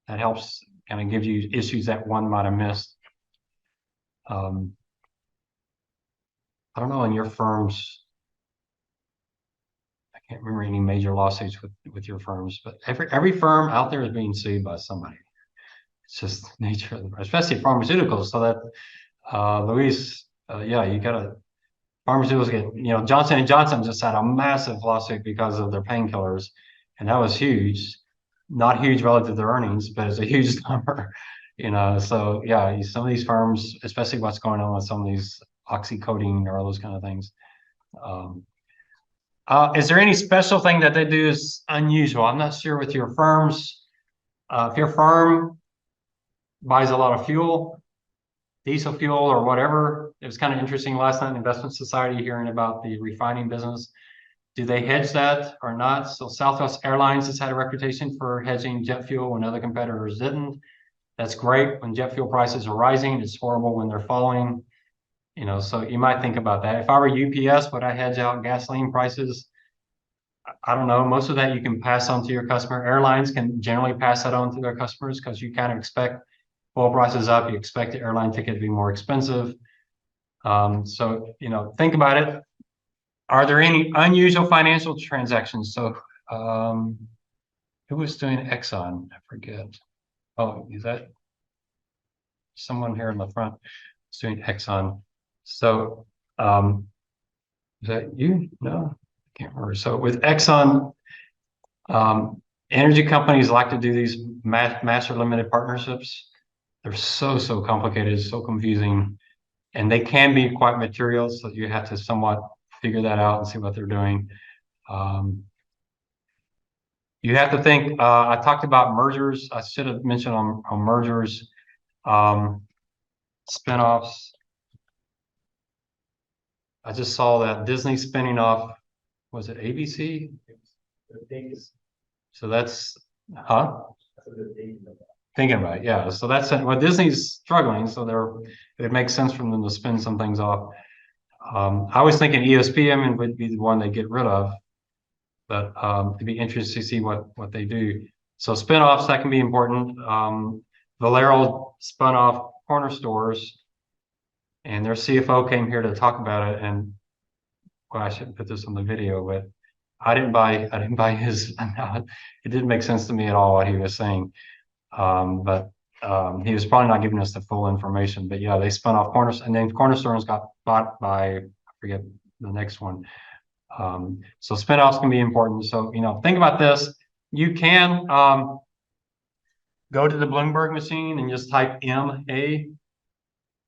That helps kind of give you issues that one might have missed. I don't know in your firms. I can't remember any major lawsuits with your firms, but every firm out there is being sued by somebody. It's just the nature of especially pharmaceuticals. So that Luis, yeah, you gotta pharmaceuticals get Johnson and Johnson just had a massive lawsuit because of their painkillers, and that was huge. Not huge relative to their earnings, but it's a huge number. So yeah, some of these firms, especially what's going on with some of these oxycodone or all those kind of things. Is there any special thing that they do is unusual? I'm not sure with your firms. If your firm buys a lot of fuel, diesel fuel or whatever, it was kind of interesting last night in Investment Society hearing about the refining business. Do they hedge that or not? So Southwest Airlines has had a reputation for hedging jet fuel when other competitors didn't. That's great when jet fuel prices are rising. It's horrible when they're falling. So you might think about that. If I were UPS, would I hedge out gasoline prices? I don't know. Most of that you can pass on to your customer. Airlines can generally pass that on to their customers because you kind of expect oil prices up. You expect the airline ticket to be more expensive. So think about it. Are there any unusual financial transactions? So who was doing Exxon? I forget. Oh, is that someone here in the front is doing Exxon? So is that you? No, I can't remember. So with Exxon, energy companies like to do these master limited partnerships. They're so complicated, so confusing, and they can be quite material. So you have to somewhat figure that out and see what they're doing. You have to think, I talked about mergers. I should have mentioned on mergers, spinoffs. I just saw that Disney spinning off, was it ABC? So that's, thinking about it, yeah. So that's well, Disney's struggling, so it makes sense for them to spin some things off. I was thinking ESPN would be the one they get rid of, but it'd be interesting to see what they do. So spinoffs, that can be important. Valero spun off corner stores, and their CFO came here to talk about it. And well, I shouldn't put this on the video, but I didn't buy his. It didn't make sense to me at all what he was saying. But he was probably not giving us the full information. But yeah, they spun off and then Cornerstones got bought by, I forget the next one. So spinoffs can be important. So think about this. You can go to the Bloomberg machine and just type MA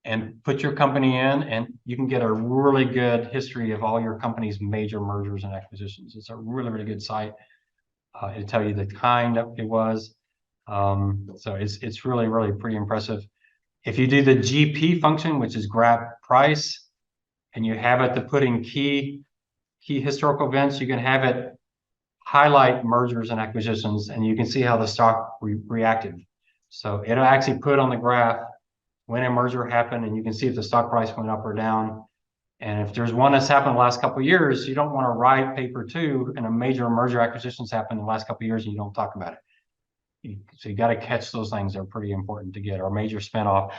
and put your company in, and you can get a really good history of all your company's major mergers and acquisitions. It's a really good site. It'll tell you the kind that it was. So it's really pretty impressive. If you do the GP function, which is grab price, and you have it to put in key historical events, you can have it highlight mergers and acquisitions, and you can see how the stock reacted. So it'll actually put on the graph when a merger happened, and you can see if the stock price went up or down. And if there's one that's happened the last couple of years, you don't want to write paper 2 and a major merger acquisitions happened in the last couple of years and you don't talk about it. So you got to catch those things. They're pretty important to get, or major spinoff.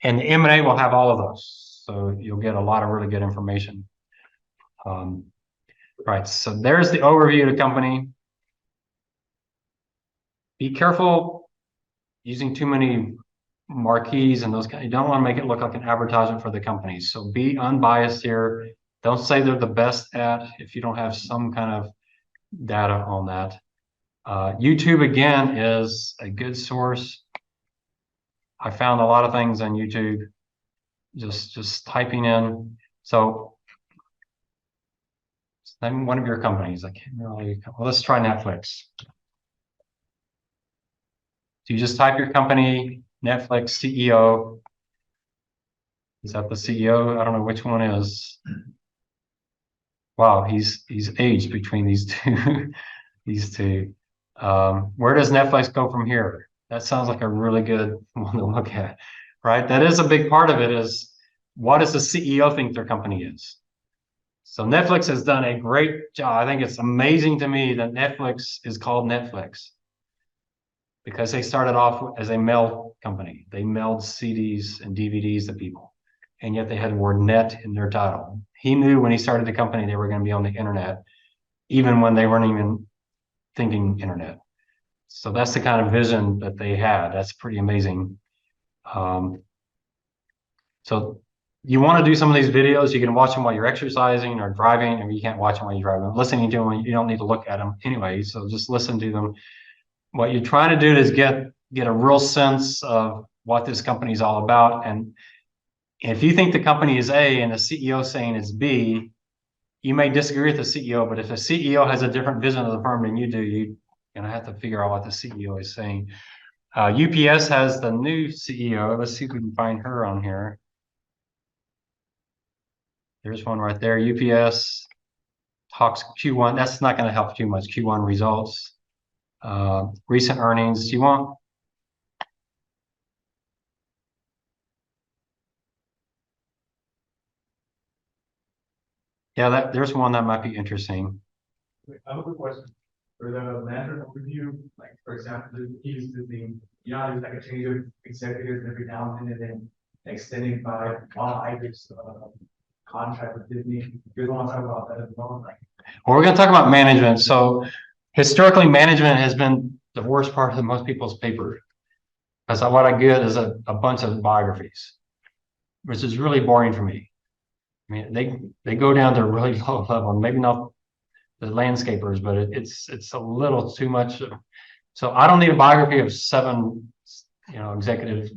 And the M&A will have all of those. So you'll get a lot of really good information. Right, so there's the overview of the company. Be careful using too many marquees and those kind. You don't want to make it look like an advertisement for the company. So be unbiased here. Don't say they're the best at if you don't have some kind of data on that. YouTube again is a good source. I found a lot of things on YouTube, just typing in. So name one of your companies. I can't really, well, let's try Netflix. Do you just type your company, Netflix CEO? Is that the CEO? I don't know which one is. Wow, he's aged between these two, these two. Where does Netflix go from here? That sounds like a really good one to look at, right? That is a big part of it is what does the CEO think their company is? So Netflix has done a great job. I think it's amazing to me that Netflix is called Netflix because they started off as a mail company. They mailed CDs and DVDs to people, and yet they had the word net in their title. He knew when he started the company they were going to be on the internet, even when they weren't even thinking internet. So that's the kind of vision that they had. That's pretty amazing. So you want to do some of these videos, you can watch them while you're exercising or driving, or you can't watch them while you're driving. Listening to them, you don't need to look at them anyway. So just listen to them. What you're trying to do is get a real sense of what this company is all about. And if you think the company is A and the CEO saying it's B, you may disagree with the CEO, but if the CEO has a different vision of the firm than you do, you're gonna have to figure out what the CEO is saying. UPS has the new CEO. Let's see if we can find her on here. There's one right there. UPS talks Q1. That's not going to help too much. Q1 results, recent earnings. Do you want? Yeah, there's one that might be interesting. I have a quick question. For the management overview, like for example, he's doing, there's like a change of executives every now and then extending by Iger's contract with Disney. You want to talk about that as well? Like, well, we're going to talk about management. So historically, management has been the worst part of most people's paper. Because what I get is a bunch of biographies, which is really boring for me. I mean, they go down to a really low level, and maybe not the landscapers, but it's a little too much. So I don't need a biography of 7, executives.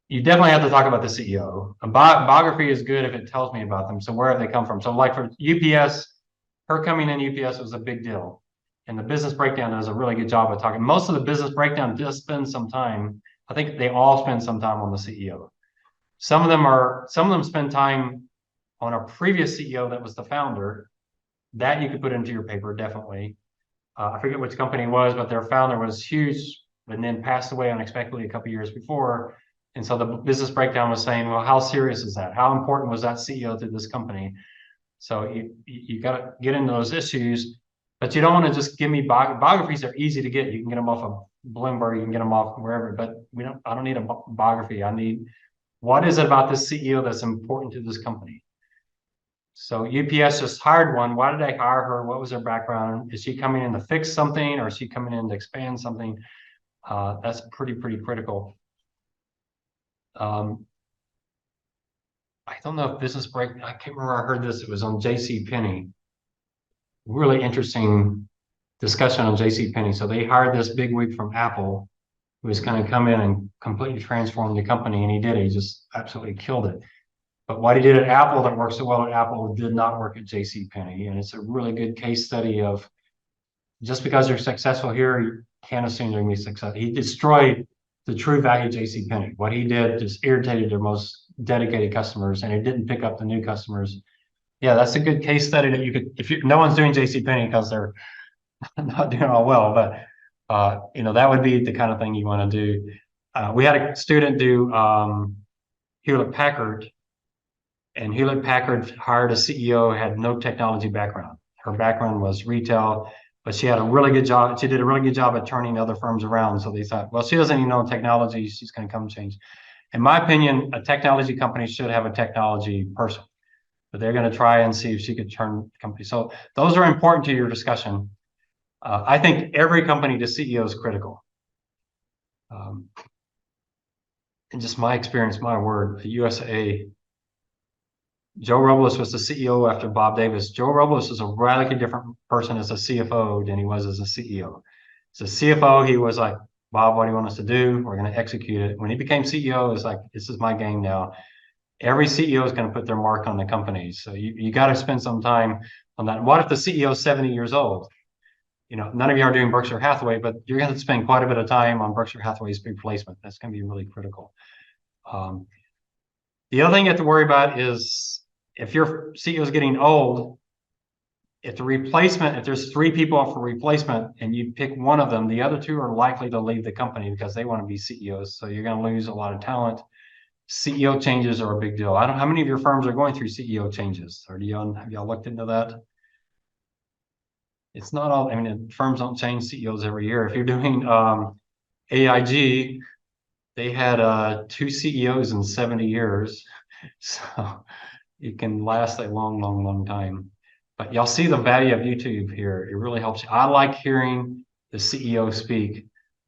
You definitely have to talk about the CEO. A biography is good if it tells me about them. So where have they come from? So like for UPS, her coming in UPS was a big deal. And the business breakdown does a really good job of talking. Most of the business breakdown does spend some time. I think they all spend some time on the CEO. Some of them spend time on a previous CEO that was the founder. That you could put into your paper, definitely. I forget which company it was, but their founder was huge and then passed away unexpectedly a couple years before. And so the business breakdown was saying, well, how serious is that? How important was that CEO to this company? So you got to get into those issues, but you don't want to just give me biographies are easy to get. You can get them off of Bloomberg, you can get them off wherever, but I don't need a biography. I need, what is it about this CEO that's important to this company? So UPS just hired one. Why did they hire her? What was her background? Is she coming in to fix something, or is she coming in to expand something? That's pretty critical. I don't know if business break. I can't remember. I heard this. It was on JCPenney. Really interesting discussion on JCPenney. So they hired this bigwig from Apple, who was going to come in and completely transform the company, and he did. He just absolutely killed it. But what he did at Apple that worked so well at Apple did not work at JCPenney. And it's a really good case study of just because you're successful here, you can't assume you're going to be successful. He destroyed the true value of JCPenney. What he did just irritated their most dedicated customers, and it didn't pick up the new customers. Yeah, that's a good case study that you could, no one's doing JCPenney because they're not doing all well, but that would be the kind of thing you want to do. We had a student do Hewlett Packard. And Hewlett Packard hired a CEO who had no technology background. Her background was retail, but she had a really good job. She did a really good job at turning other firms around. So they thought, well, she doesn't even know technology. She's going to come change. In my opinion, a technology company should have a technology person, but they're going to try and see if she could turn the company. So those are important to your discussion. I think every company to CEO is critical. In just my experience, my word, the USAA, Joe Robles was the CEO after Bob Davis. Joe Robles is a radically different person as a CFO than he was as a CEO. As a CFO, he was like Bob, what do you want us to do? We're going to execute it. When he became CEO, it's like, this is my game now. Every CEO is going to put their mark on the company. So you got to spend some time on that. What if the CEO is 70 years old? You know, none of you are doing Berkshire Hathaway, but you're going to spend quite a bit of time on Berkshire Hathaway's replacement. That's going to be really critical. The other thing you have to worry about is if your CEO is getting old, if there's 3 people up for replacement and you pick one of them, the other 2 are likely to leave the company because they want to be CEOs. So you're going to lose a lot of talent. CEO changes are a big deal. I don't know how many of your firms are going through CEO changes, or have y'all looked into that? It's not all, I mean, firms don't change CEOs every year. If you're doing AIG, they had 2 CEOs in 70 years. So it can last a long time. But y'all see the value of YouTube here. It really helps. I like hearing the CEO speak.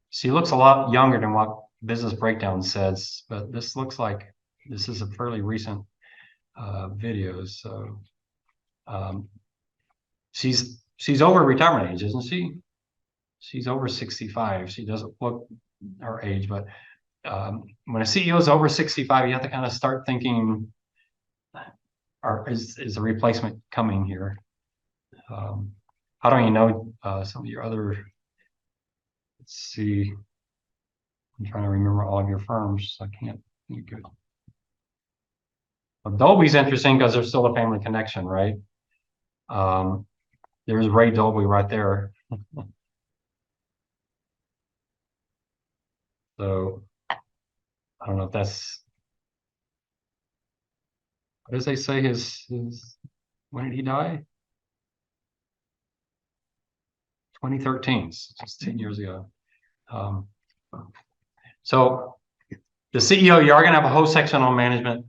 She looks a lot younger than what Business Breakdown says, but this looks like this is a fairly recent video. So she's over retirement age, isn't she? She's over 65. She doesn't look her age, but when a CEO is over 65, you have to kind of start thinking, is a replacement coming here? How do you know some of your other, let's see, I'm trying to remember all of your firms. I can't think of. Dolby's interesting because there's still a family connection, right? There's Ray Dolby right there. So I don't know if that's, what does they say his when did he die? 2013, just 10 years ago. So the CEO, you are going to have a whole section on management.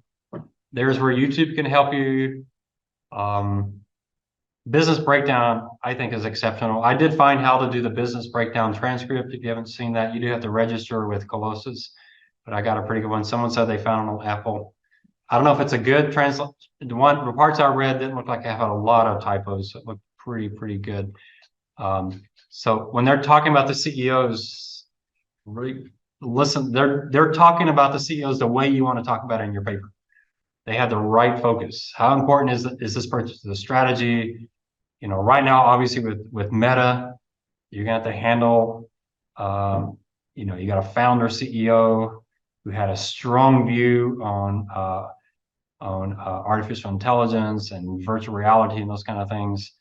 There's where YouTube can help you. Business Breakdown, I think, is exceptional. I did find how to do the Business Breakdown transcript. If you haven't seen that, you do have to register with Colossus, but I got a pretty good one. Someone said they found it on Apple. I don't know if it's a good translation. The parts I read didn't look like I had a lot of typos. So it looked pretty good. So when they're talking about the CEOs, really listen, they're talking about the CEOs the way you want to talk about it in your paper. They have the right focus. How important is this purchase? The strategy, you know, right now, obviously with Meta, you're gonna have to handle, you know, you got a founder CEO who had a strong view on artificial intelligence and virtual reality and those kind of things.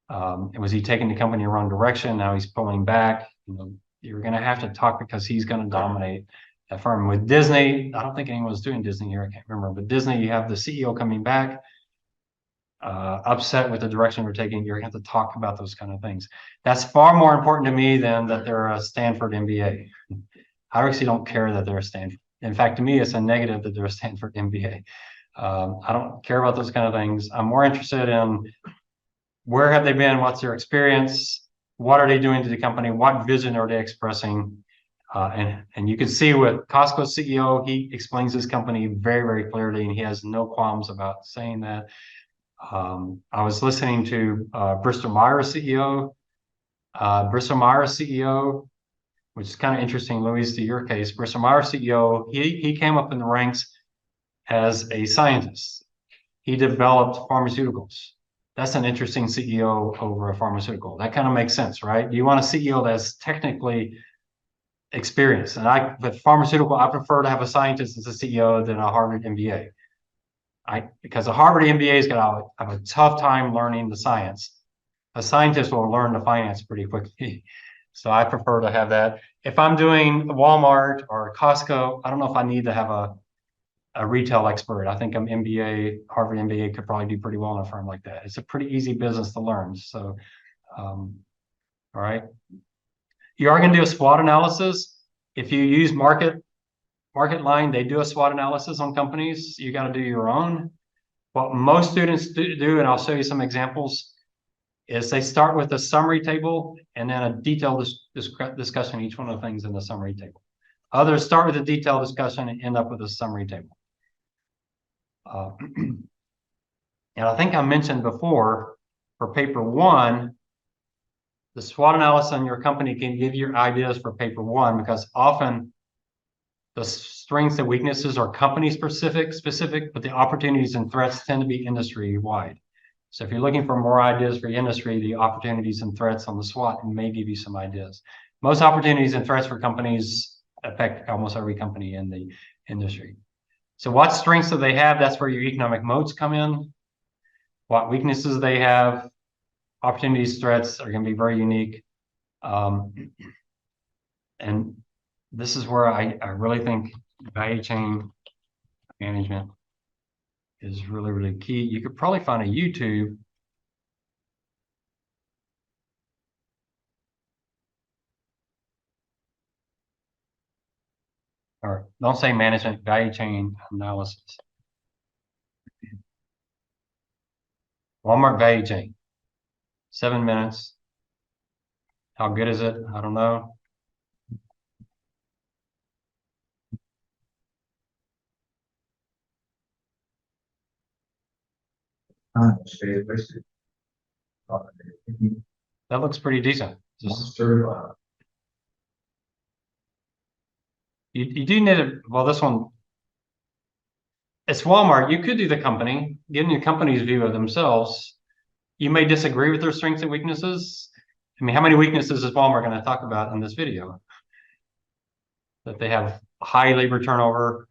And was he taking the company in the wrong direction? Now he's pulling back. You know, you're going to have to talk because he's going to dominate that firm. With Disney, I don't think anyone's doing Disney here. I can't remember. But Disney, you have the CEO coming back, upset with the direction we're taking. You're going to have to talk about those kind of things. That's far more important to me than that they're a Stanford MBA. I actually don't care that they're a Stanford. In fact, to me, it's a negative that they're a Stanford MBA. I don't care about those kind of things. I'm more interested in where have they been? What's their experience? What are they doing to the company? What vision are they expressing? And you can see with Costco's CEO, he explains his company very clearly, and he has no qualms about saying that. I was listening to Bristol Myers CEO. Which is kind of interesting, Louise, to your case. Bristol Myers CEO, he came up in the ranks as a scientist. He developed pharmaceuticals. That's an interesting CEO over a pharmaceutical. That kind of makes sense, right? You want a CEO that's technically experienced. And with pharmaceutical, I prefer to have a scientist as a CEO than a Harvard MBA. Because a Harvard MBA is going to have a tough time learning the science. A scientist will learn the finance pretty quickly. So I prefer to have that. If I'm doing Walmart or Costco, I don't know if I need to have a retail expert. I think Harvard MBA could probably do pretty well in a firm like that. It's a pretty easy business to learn. So, all right. You are going to do a SWOT analysis. If you use MarketLine, they do a SWOT analysis on companies. You got to do your own. What most students do, and I'll show you some examples, is they start with a summary table and then a detailed discussion of each one of the things in the summary table. Others start with a detailed discussion and end up with a summary table. And I think I mentioned before, for paper 1, The SWOT analysis on your company can give you ideas for paper one, because often the strengths and weaknesses are company specific, but the opportunities and threats tend to be industry wide. So if you're looking for more ideas for your industry, the opportunities and threats on the SWOT may give you some ideas. Most opportunities and threats for companies affect almost every company in the industry. So what strengths do they have? That's where your economic moats come in. What weaknesses they have, opportunities, threats are going to be very unique. And this is where I really think value chain management is really, really key. You could probably find a YouTube or don't say management, value chain analysis. Walmart value chain, 7 minutes. How good is it? I don't know. That looks pretty decent. You do need a, well, this one, it's Walmart. You could do the company, getting your company's view of themselves. You may disagree with their strengths and weaknesses. I mean, how many weaknesses is Walmart going to talk about in this video? That they have high labor turnover.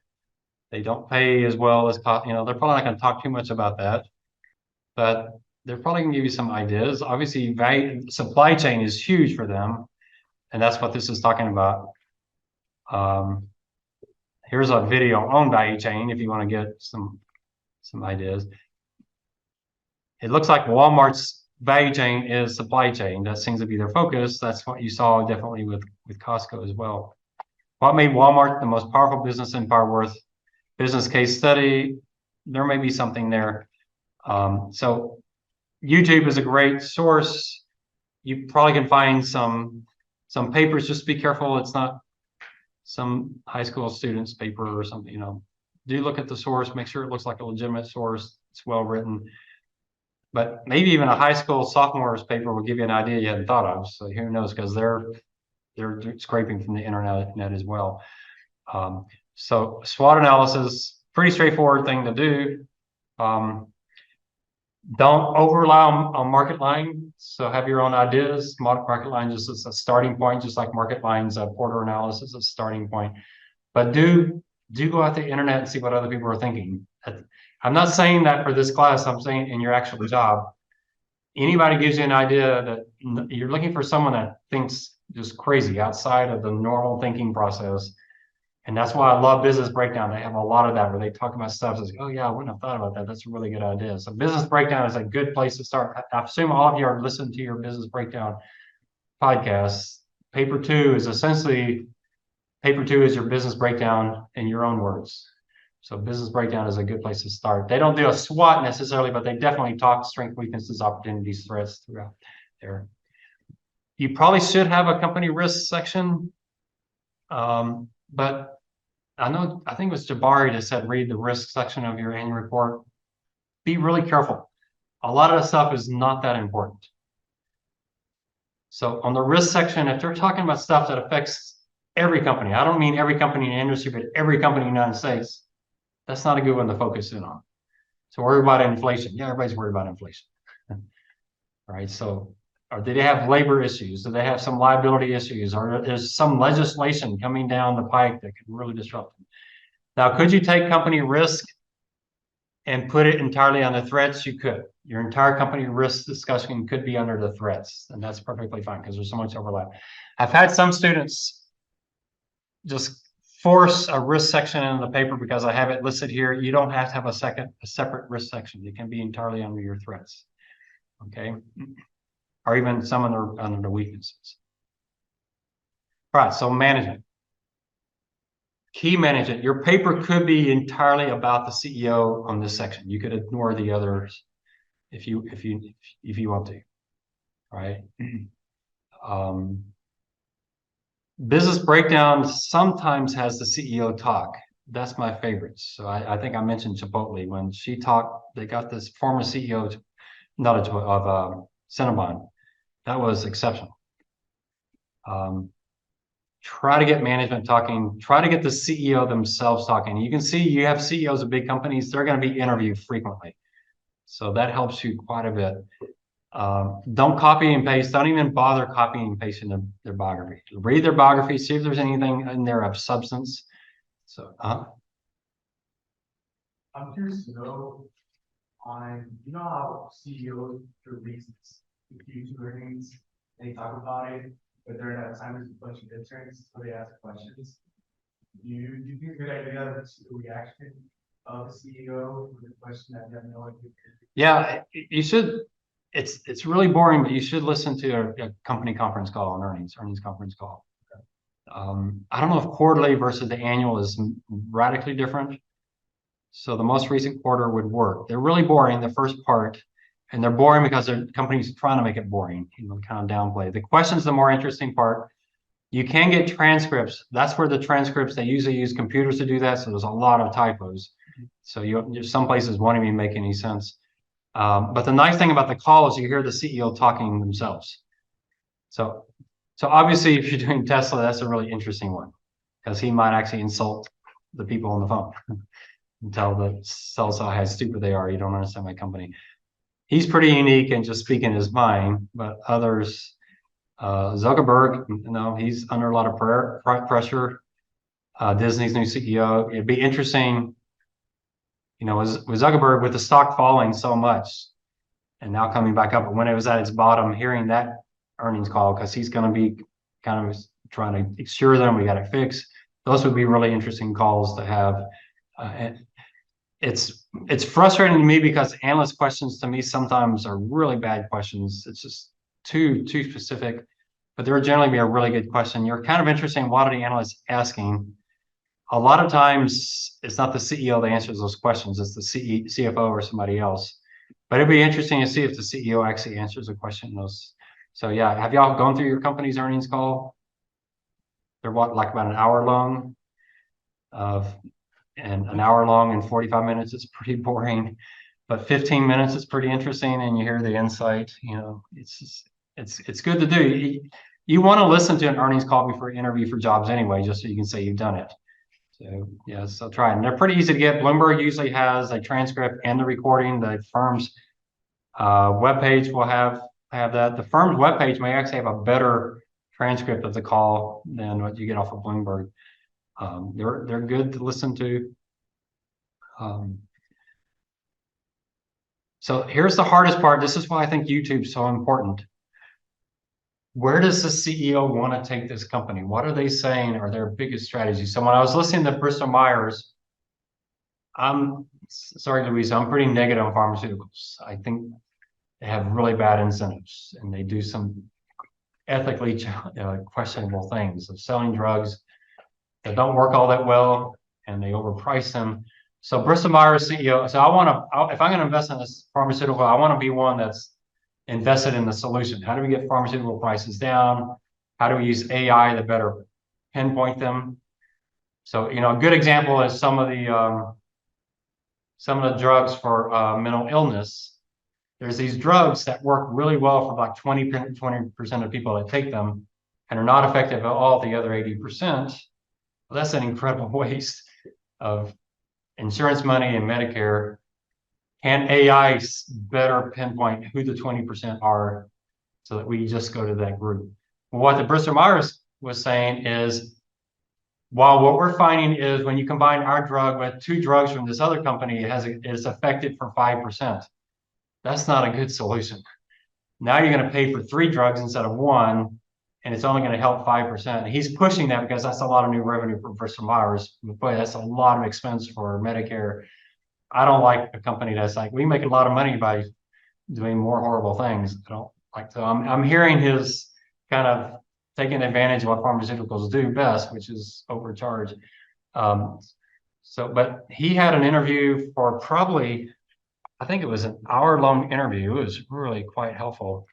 They don't pay as well as, you know, they're probably not going to talk too much about that, but they're probably going to give you some ideas. Obviously, supply chain is huge for them, and that's what this is talking about. Here's a video on value chain if you want to get some ideas. It looks like Walmart's value chain is supply chain. That seems to be their focus. That's what you saw definitely with Costco as well. What made Walmart the most powerful business in Power Worth? Business case study. There may be something there. So YouTube is a great source. You probably can find some papers. Just be careful. It's not some high school student's paper or something, you know. Do look at the source, make sure it looks like a legitimate source, it's well written. But maybe even a high school sophomore's paper will give you an idea you hadn't thought of. So who knows, because they're scraping from the internet as well. So SWOT analysis, pretty straightforward thing to do. Don't over rely on market line. So have your own ideas. Market line just is a starting point, just like market lines, Porter analysis is a starting point. But do go out the internet and see what other people are thinking. I'm not saying that for this class. I'm saying in your actual job. Anybody gives you an idea that you're looking for someone that thinks just crazy outside of the normal thinking process. And that's why I love Business Breakdown. They have a lot of that where they talk about stuff that's like, oh yeah, I wouldn't have thought about that. That's a really good idea. So Business Breakdown is a good place to start. I assume all of you are listening to your Business Breakdown podcast. Paper 2 is essentially, paper 2 is your business breakdown in your own words. So Business Breakdown is a good place to start. They don't do a SWOT necessarily, but they definitely talk strengths, weaknesses, opportunities, threats throughout there. You probably should have a company risk section. But I think it was Jabari that said, read the risk section of your annual report. Be really careful. A lot of the stuff is not that important. So on the risk section, if they're talking about stuff that affects every company, I don't mean every company in the industry, but every company in the United States, that's not a good one to focus in on. So worry about inflation. Yeah, everybody's worried about inflation. All right, so or do they have labor issues? Do they have some liability issues? Or is some legislation coming down the pike that could really disrupt them? Now, could you take company risk and put it entirely on the threats? You could. Your entire company risk discussion could be under the threats, and that's perfectly fine because there's so much overlap. I've had some students just force a risk section in the paper because I have it listed here. You don't have to have a separate risk section. It can be entirely under your threats. Okay. Or even some under the weaknesses. All right, so management. Key management. Your paper could be entirely about the CEO on this section. You could ignore the others if you want to. All right. Business Breakdown sometimes has the CEO talk. That's my favorite. So I think I mentioned Chipotle when she talked. They got this former CEO, of Cinnabon. That was exceptional. Try to get management talking, try to get the CEO themselves talking. You can see you have CEOs of big companies, they're going to be interviewed frequently. So that helps you quite a bit. Don't copy and paste. Don't even bother copying and pasting their biography. Read their biography, see if there's anything in there of substance. So, I'm curious to know you know how CEOs release Q2 earnings, they talk about it, but during that time there's a bunch of interns, so they ask questions. Do you think it's a good idea to see the reaction of the CEO with the question that you have no idea? yeah, you should. It's really boring, but you should listen to a company conference call, an earnings conference call. I don't know if quarterly versus the annual is radically different. So the most recent quarter would work. They're really boring, the first part, and they're boring because their company's trying to make it boring, kind of downplay. The question's the more interesting part. You can get transcripts. That's where the transcripts, they usually use computers to do that. So there's a lot of typos. So some places won't even make any sense. But the nice thing about the call is you hear the CEO talking themselves. So obviously, if you're doing Tesla, that's a really interesting one because he might actually insult the people on the phone and tell the sell side how stupid they are. You don't understand my company. He's pretty unique and just speaking his mind, but others, Zuckerberg, he's under a lot of pressure. Disney's new CEO. It'd be interesting, with Zuckerberg, with the stock falling so much and now coming back up, but when it was at its bottom, hearing that earnings call, because he's going to be kind of trying to assure them we got it fixed. Those would be really interesting calls to have. And it's frustrating to me because analyst questions to me sometimes are really bad questions. It's just too specific, but there would generally be a really good question. You're kind of interesting. What are the analysts asking? A lot of times it's not the CEO that answers those questions. It's the CFO or somebody else. But it'd be interesting to see if the CEO actually answers a question. So yeah, have y'all gone through your company's earnings call? They're like about an hour long. And an hour long and 45 minutes is pretty boring, but 15 minutes is pretty interesting, and you hear the insight. It's good to do. You want to listen to an earnings call before you interview for jobs anyway, just so you can say you've done it. So yeah, so try them. They're pretty easy to get. Bloomberg usually has a transcript and the recording. The firm's webpage will have that. The firm's webpage may actually have a better transcript of the call than what you get off of Bloomberg. They're good to listen to. So here's the hardest part. This is why I think YouTube's so important. Where does the CEO want to take this company? What are they saying are their biggest strategies? So when I was listening to Bristol Myers, I'm sorry, Louise, I'm pretty negative on pharmaceuticals. I think they have really bad incentives and they do some ethically questionable things of selling drugs that don't work all that well and they overprice them. So Bristol Myers CEO, so if I'm going to invest in this pharmaceutical, I want to be one that's invested in the solution. How do we get pharmaceutical prices down? How do we use AI to better pinpoint them? So, a good example is some of the drugs for mental illness. There's these drugs that work really well for like 20% of people that take them and are not effective at all the other 80%. Well, that's an incredible waste of insurance money and Medicare. Can AI better pinpoint who the 20% are so that we just go to that group? What the Bristol Myers was saying is, while what we're finding is when you combine our drug with 2 drugs from this other company, it's effective for 5%. That's not a good solution. Now you're going to pay for 3 drugs instead of 1, and it's only going to help 5%. And he's pushing that because that's a lot of new revenue for Bristol Myers. Boy, that's a lot of expense for Medicare. I don't like a company that's like, we make a lot of money by doing more horrible things. I don't like to. I'm hearing his kind of taking advantage of what pharmaceuticals do best, which is overcharge. But he had an interview for probably, I think it was an hour-long interview. It was really quite helpful.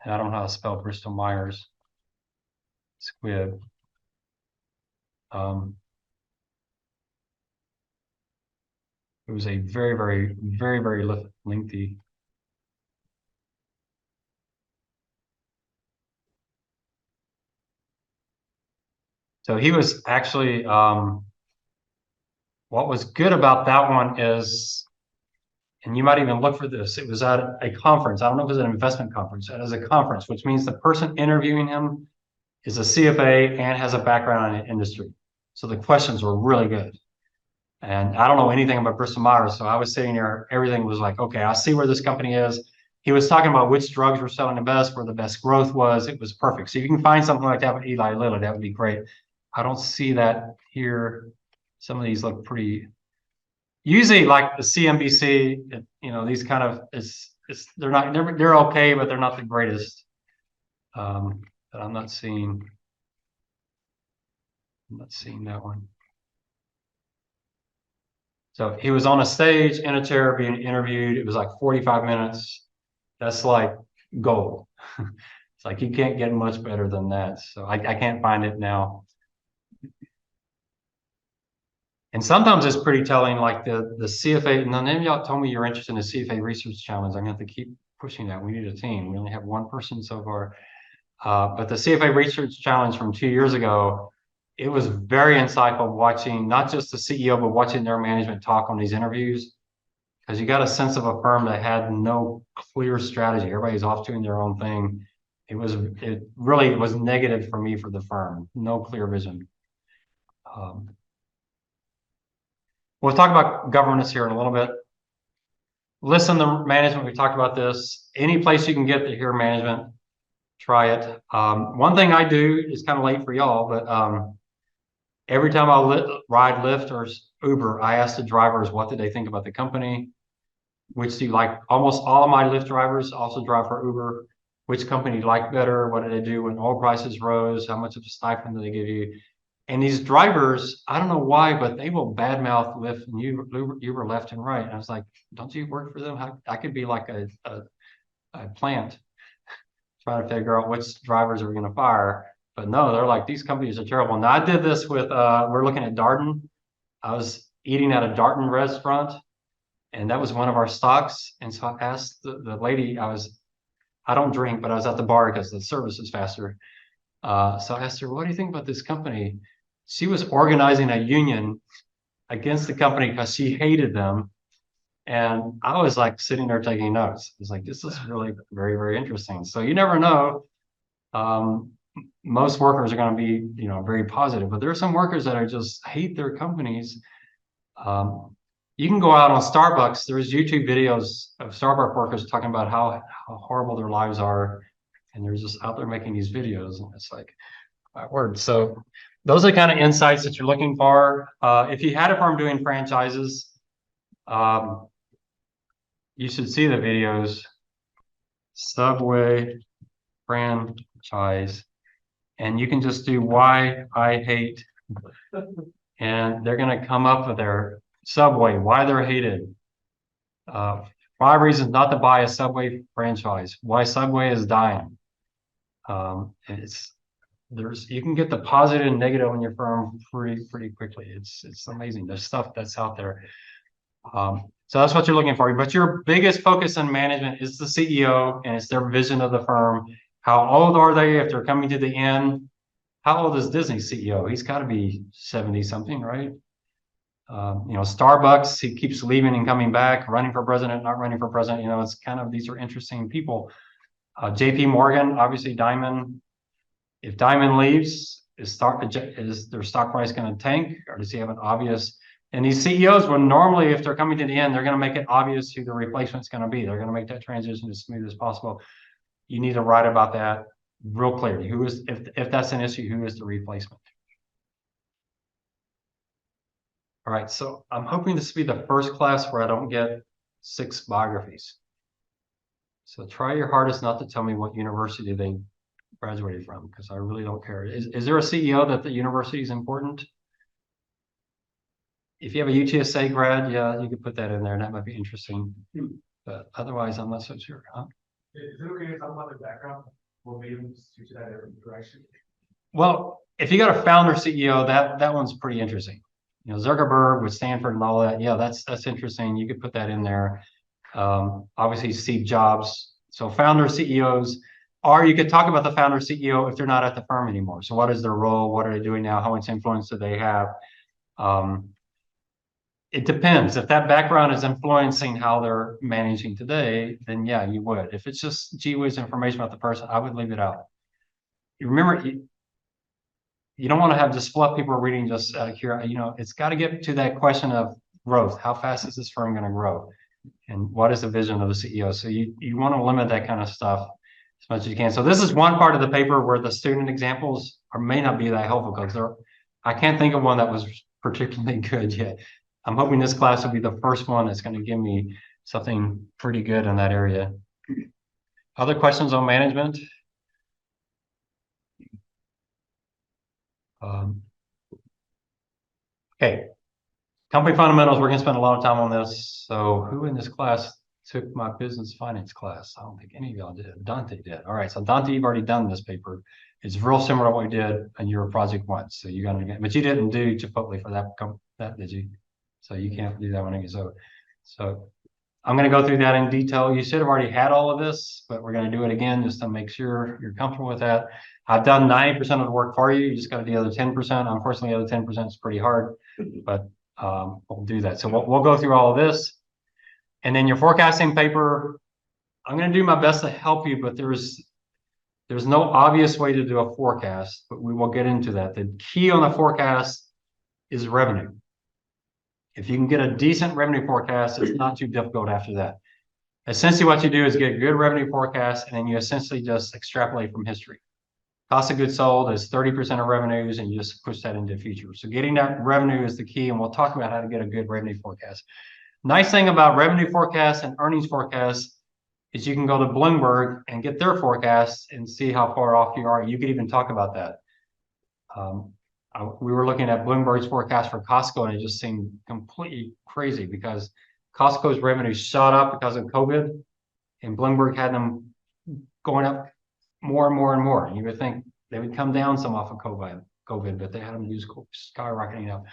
And I don't know how to spell Bristol Myers Squibb. It was a very lengthy. So he was actually, what was good about that one is, and you might even look for this, it was at a conference. I don't know if it was an investment conference. It was a conference, which means the person interviewing him is a CFA and has a background in the industry. So the questions were really good. And I don't know anything about Bristol Myers, so I was sitting there, everything was like, okay, I see where this company is. He was talking about which drugs were selling the best, where the best growth was. It was perfect. So you can find something like that with Eli Lilly, that would be great. I don't see that here. Some of these look pretty, usually like the CNBC, you know, these kind of, they're okay, but they're not the greatest. But I'm not seeing that one. So he was on a stage in a chair being interviewed. It was like 45 minutes. That's like gold. It's like you can't get much better than that. So I can't find it now. And sometimes it's pretty telling, like the CFA. And then y'all told me you're interested in the CFA Research Challenge. I'm going to have to keep pushing that. We need a team. We only have one person so far. But the CFA Research Challenge from 2 years ago, it was very insightful watching not just the CEO, but watching their management talk on these interviews. Because you got a sense of a firm that had no clear strategy. Everybody's off doing their own thing. It really was negative for me for the firm. No clear vision. We'll talk about governance here in a little bit. Listen to management. We talked about this. Any place you can get to hear management, try it. One thing I do is kind of late for y'all, but every time I ride Lyft or Uber, I ask the drivers what did they think about the company. Which do you like? Almost all of my Lyft drivers also drive for Uber. Which company do you like better? What did they do when oil prices rose? How much of a stipend do they give you? And these drivers, I don't know why, but they will badmouth Lyft and Uber left and right. And I was like, don't you work for them? I could be like a plant trying to figure out which drivers are we going to fire. But no, they're like, these companies are terrible. Now I did this with, we're looking at Darden. I was eating at a Darden restaurant and that was one of our stocks. And so I asked the lady, I don't drink, but I was at the bar because the service is faster. So I asked her, what do you think about this company? She was organizing a union against the company because she hated them. And I was like sitting there taking notes. I was like, this is really very interesting. So you never know. Most workers are going to be, you know, very positive, but there are some workers that are just hate their companies. You can go out on Starbucks. There's YouTube videos of Starbucks workers talking about how horrible their lives are. And they're just out there making these videos. And it's like, my word. So those are the kind of insights that you're looking for. If you had a firm doing franchises, you should see the videos. Subway franchise. And you can just do why I hate. And they're going to come up with their Subway, why they're hated. 5 reasons not to buy a Subway franchise. Why Subway is dying. You can get the positive and negative in your firm pretty quickly. It's amazing. There's stuff that's out there. So that's what you're looking for. But your biggest focus in management is the CEO and it's their vision of the firm. How old are they if they're coming to the end? How old is Disney's CEO? He's got to be 70 something, right? You know, Starbucks, he keeps leaving and coming back, running for president, not running for president. You know, it's kind of, these are interesting people. JP Morgan, obviously Diamond. If Diamond leaves, is their stock price going to tank, or does he have an obvious? And these CEOs will normally, if they're coming to the end, they're going to make it obvious who the replacement's going to be. They're going to make that transition as smooth as possible. You need to write about that real clearly. Who is, if that's an issue, who is the replacement? All right, so I'm hoping this will be the first class where I don't get 6 biographies. So try your hardest not to tell me what university they graduated from, because I really don't care. Is there a CEO that the university is important? If you have a UTSA grad, yeah, you could put that in there, and that might be interesting. But otherwise, I'm not so sure. Huh? Is it okay to talk about the background? We'll be able to teach that direction. Well, if you got a founder CEO, that one's pretty interesting. you know, Zuckerberg with Stanford and all that. Yeah, that's interesting. You could put that in there. Obviously Steve Jobs. So founder CEOs, or you could talk about the founder CEO if they're not at the firm anymore. So what is their role? What are they doing now? How much influence do they have? It depends. If that background is influencing how they're managing today, then yeah, you would. If it's just gee whiz information about the person, I would leave it out. You remember, you don't want to have just fluff people reading just here. You know, it's got to get to that question of growth. How fast is this firm going to grow? And what is the vision of the CEO? So you want to limit that kind of stuff as much as you can. So this is one part of the paper where the student examples may not be that helpful because I can't think of one that was particularly good yet. I'm hoping this class will be the first one that's going to give me something pretty good in that area. Other questions on management? Okay. Company fundamentals, we're going to spend a lot of time on this. So who in this class took my business finance class? I don't think any of y'all did. Dante did. All right. So Dante, you've already done this paper. It's real similar to what we did in your project once. So you got to get, but you didn't do Chipotle for that, did you? So you can't do that one again. So I'm going to go through that in detail. You should have already had all of this, but we're going to do it again just to make sure you're comfortable with that. I've done 90% of the work for you. You just got to do the other 10%. Unfortunately, the other 10% is pretty hard, but we'll do that. So we'll go through all of this. And then your forecasting paper, I'm going to do my best to help you, but there's no obvious way to do a forecast, but we will get into that. The key on the forecast is revenue. If you can get a decent revenue forecast, it's not too difficult after that. Essentially, what you do is get a good revenue forecast, and then you essentially just extrapolate from history. Cost of goods sold is 30% of revenues, and you just push that into the future. So getting that revenue is the key, and we'll talk about how to get a good revenue forecast. Nice thing about revenue forecasts and earnings forecasts is you can go to Bloomberg and get their forecasts and see how far off you are. You could even talk about that. We were looking at Bloomberg's forecast for Costco, and it just seemed completely crazy because Costco's revenue shot up because of COVID, and Bloomberg had them going up more and more and more. And you would think they would come down some off of COVID, but they had them skyrocketing up.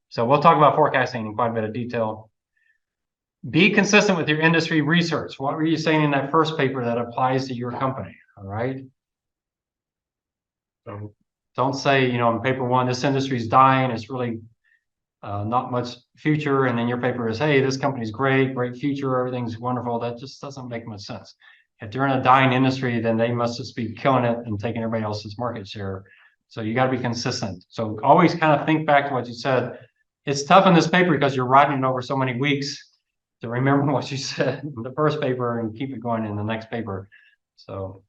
So we'll talk about forecasting in quite a bit of detail. Be consistent with your industry research. What were you saying in that first paper that applies to your company? All right. So don't say, you know, in paper one, this industry is dying. It's really not much future. And then your paper is, hey, this company's great future. Everything's wonderful. That just doesn't make much sense. If they're in a dying industry, then they must just be killing it and taking everybody else's market share. So you got to be consistent. So always kind of think back to what you said. It's tough in this paper because you're writing it over so many weeks to remember what you said in the first paper and keep it going in the next paper. So,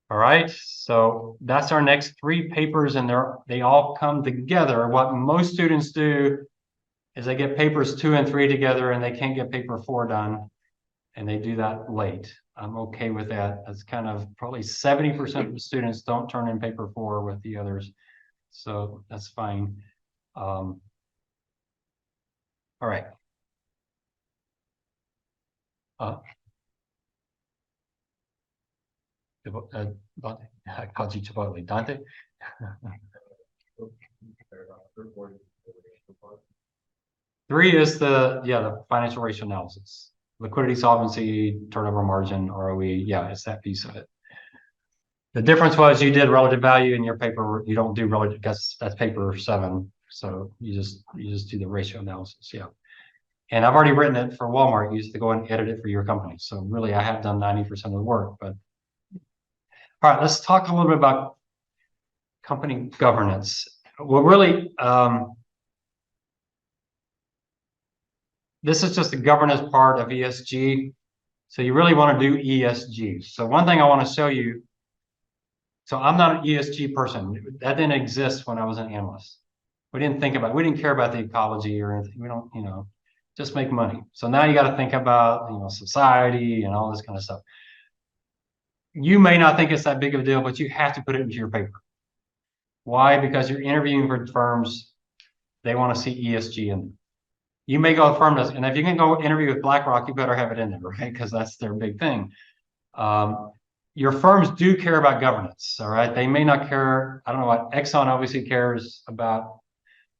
all right. So that's our next 3 papers, and they all come together. What most students do is they get papers 2 and 3 together, and they can't get paper 4 done, and they do that late. I'm okay with that. That's kind of probably 70% of the students don't turn in paper 4 with the others. So that's fine. All right. Dante, I called you Chipotle. Dante? 3 is the financial ratio analysis. Liquidity, solvency, turnover margin, ROE. Yeah, it's that piece of it. The difference was you did relative value in your paper. You don't do relative, because that's paper 7. So you just do the ratio analysis. Yeah. And I've already written it for Walmart. You used to go and edit it for your company. So really, I have done 90% of the work. But all right, let's talk a little bit about company governance. Well, really, this is just the governance part of ESG. So you really want to do ESG. So one thing I want to show you. So I'm not an ESG person. That didn't exist when I was an analyst. We didn't think about it. We didn't care about the ecology or anything. We don't, just make money. So now you got to think about, society and all this kind of stuff. You may not think it's that big of a deal, but you have to put it into your paper. Why? Because you're interviewing for firms. They want to see ESG in them. You may go to firm, and if you can go interview with BlackRock, you better have it in there, right? Because that's their big thing. Your firms do care about governance, all right? They may not care. I don't know what Exxon obviously cares about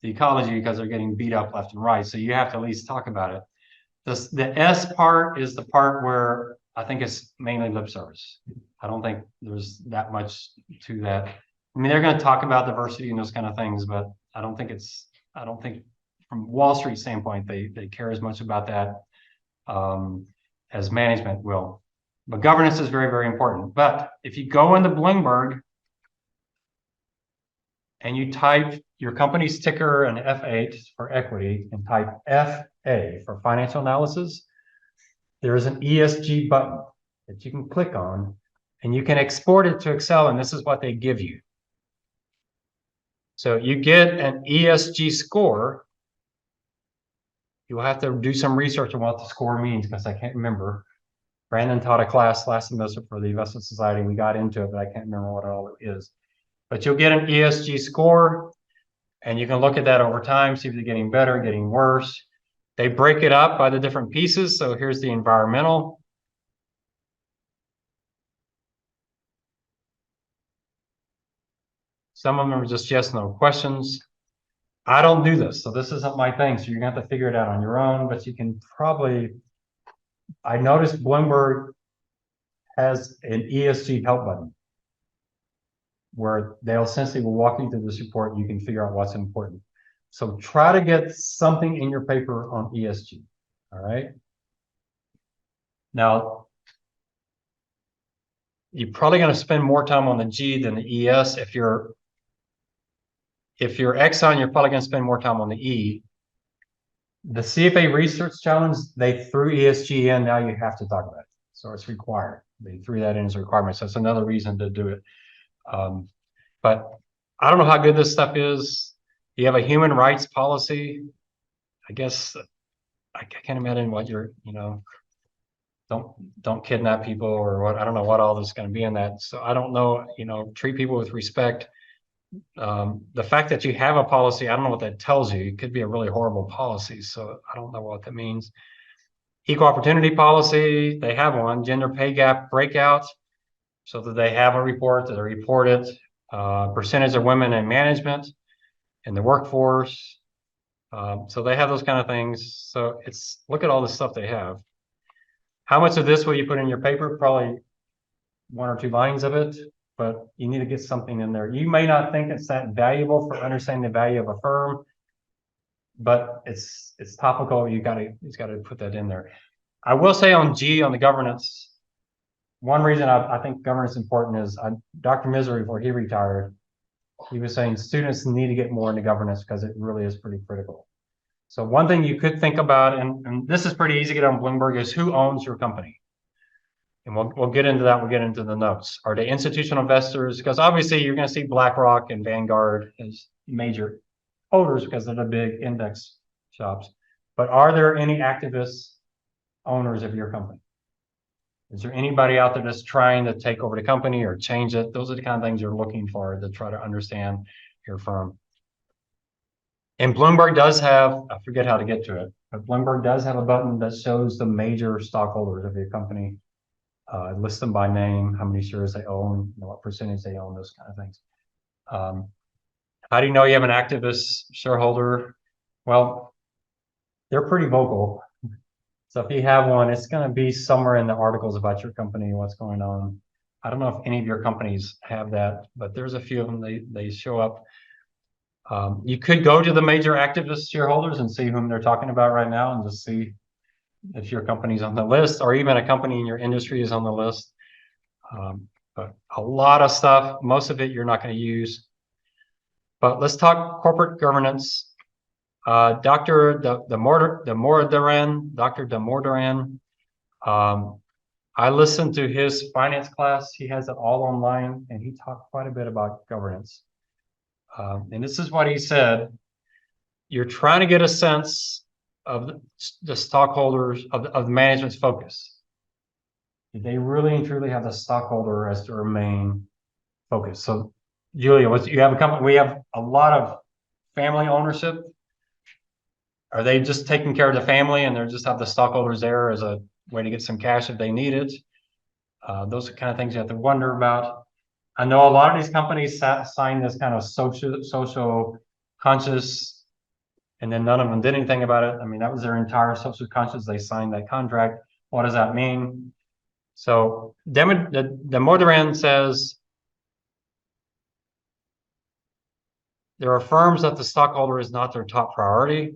the ecology because they're getting beat up left and right. So you have to at least talk about it. The S part is the part where I think it's mainly lip service. I don't think there's that much to that. I mean, they're going to talk about diversity and those kind of things, but I don't think from Wall Street standpoint, they care as much about that as management will. But governance is very, very important. But if you go into Bloomberg and you type your company's ticker and F8 for equity and type FA for financial analysis, there is an ESG button that you can click on and you can export it to Excel, and this is what they give you. So you get an ESG score. You'll have to do some research on what the score means because I can't remember. Brandon taught a class last semester for the Investment Society. We got into it, but I can't remember what all it is. But you'll get an ESG score, and you can look at that over time, see if they're getting better, getting worse. They break it up by the different pieces. So here's the environmental. Some of them are just yes, no questions. I don't do this, so this isn't my thing. So you're gonna have to figure it out on your own, but you can probably, I noticed Bloomberg has an ESG help button where they'll essentially will walk you through this report and you can figure out what's important. So try to get something in your paper on ESG, all right? Now, you're probably gonna spend more time on the G than the ES. If you're Exxon, you're probably gonna spend more time on the E. The CFA Research Challenge, they threw ESG in, now you have to talk about it. So it's required. They threw that in as a requirement. So it's another reason to do it. But I don't know how good this stuff is. You have a human rights policy. I guess I can't imagine what you're, don't kidnap people or what. I don't know what all this is going to be in that. So I don't know, treat people with respect. The fact that you have a policy, I don't know what that tells you. It could be a really horrible policy. So I don't know what that means. Equal opportunity policy, they have one. Gender pay gap breakout, so that they have a report that they report it. Percentage of women in management in the workforce. So they have those kind of things. So look at all the stuff they have. How much of this will you put in your paper? Probably 1 or 2 lines of it, but you need to get something in there. You may not think it's that valuable for understanding the value of a firm, but it's topical. It's got to put that in there. I will say on G, on the governance, one reason I think governance is important is Dr. Misery, before he retired, he was saying students need to get more into governance because it really is pretty critical. So one thing you could think about, and this is pretty easy to get on Bloomberg, is who owns your company? And we'll get into that. We'll get into the notes. Are they institutional investors? Because obviously you're going to see BlackRock and Vanguard as major holders because they're the big index shops. But are there any activist owners of your company? Is there anybody out there that's trying to take over the company or change it? Those are the kind of things you're looking for to try to understand your firm. And Bloomberg does have, I forget how to get to it, but Bloomberg does have a button that shows the major stockholders of your company. List them by name, how many shares they own, what percentage they own, those kind of things. How do you know you have an activist shareholder? Well, they're pretty vocal. So if you have one, it's going to be somewhere in the articles about your company, what's going on. I don't know if any of your companies have that, but there's a few of them, they show up. You could go to the major activist shareholders and see whom they're talking about right now and just see if your company's on the list or even a company in your industry is on the list. But a lot of stuff, most of it you're not going to use. But let's talk corporate governance. Dr. Demordaran, I listened to his finance class. He has it all online, and he talked quite a bit about governance. And this is what he said. You're trying to get a sense of the stockholders, of the management's focus. Do they really and truly have the stockholder as their main focus? So, Julia, you have a company, we have a lot of family ownership. Are they just taking care of the family and they just have the stockholders there as a way to get some cash if they need it? Those are the kind of things you have to wonder about. I know a lot of these companies sign this kind of social conscious and then none of them did anything about it. I mean, that was their entire social conscience. They signed that contract. What does that mean? So the Mordaran says there are firms that the stockholder is not their top priority.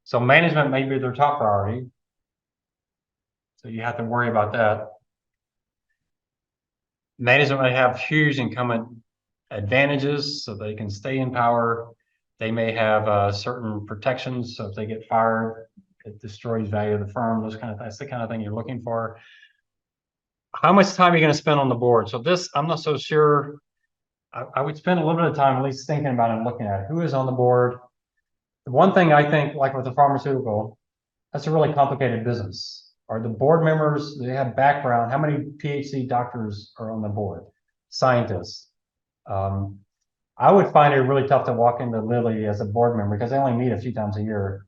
So management may be their top priority. So you have to worry about that. Management may have huge incumbent advantages, so they can stay in power. They may have certain protections, so if they get fired, it destroys value of the firm. That's the kind of thing you're looking for. How much time are you going to spend on the board? So this, I'm not so sure. I would spend a little bit of time at least thinking about it and looking at it. Who is on the board? The one thing I think, like with the pharmaceutical, that's a really complicated business. Are the board members, they have background? How many PhD doctors are on the board? Scientists. I would find it really tough to walk into Lilly as a board member because they only meet a few times a year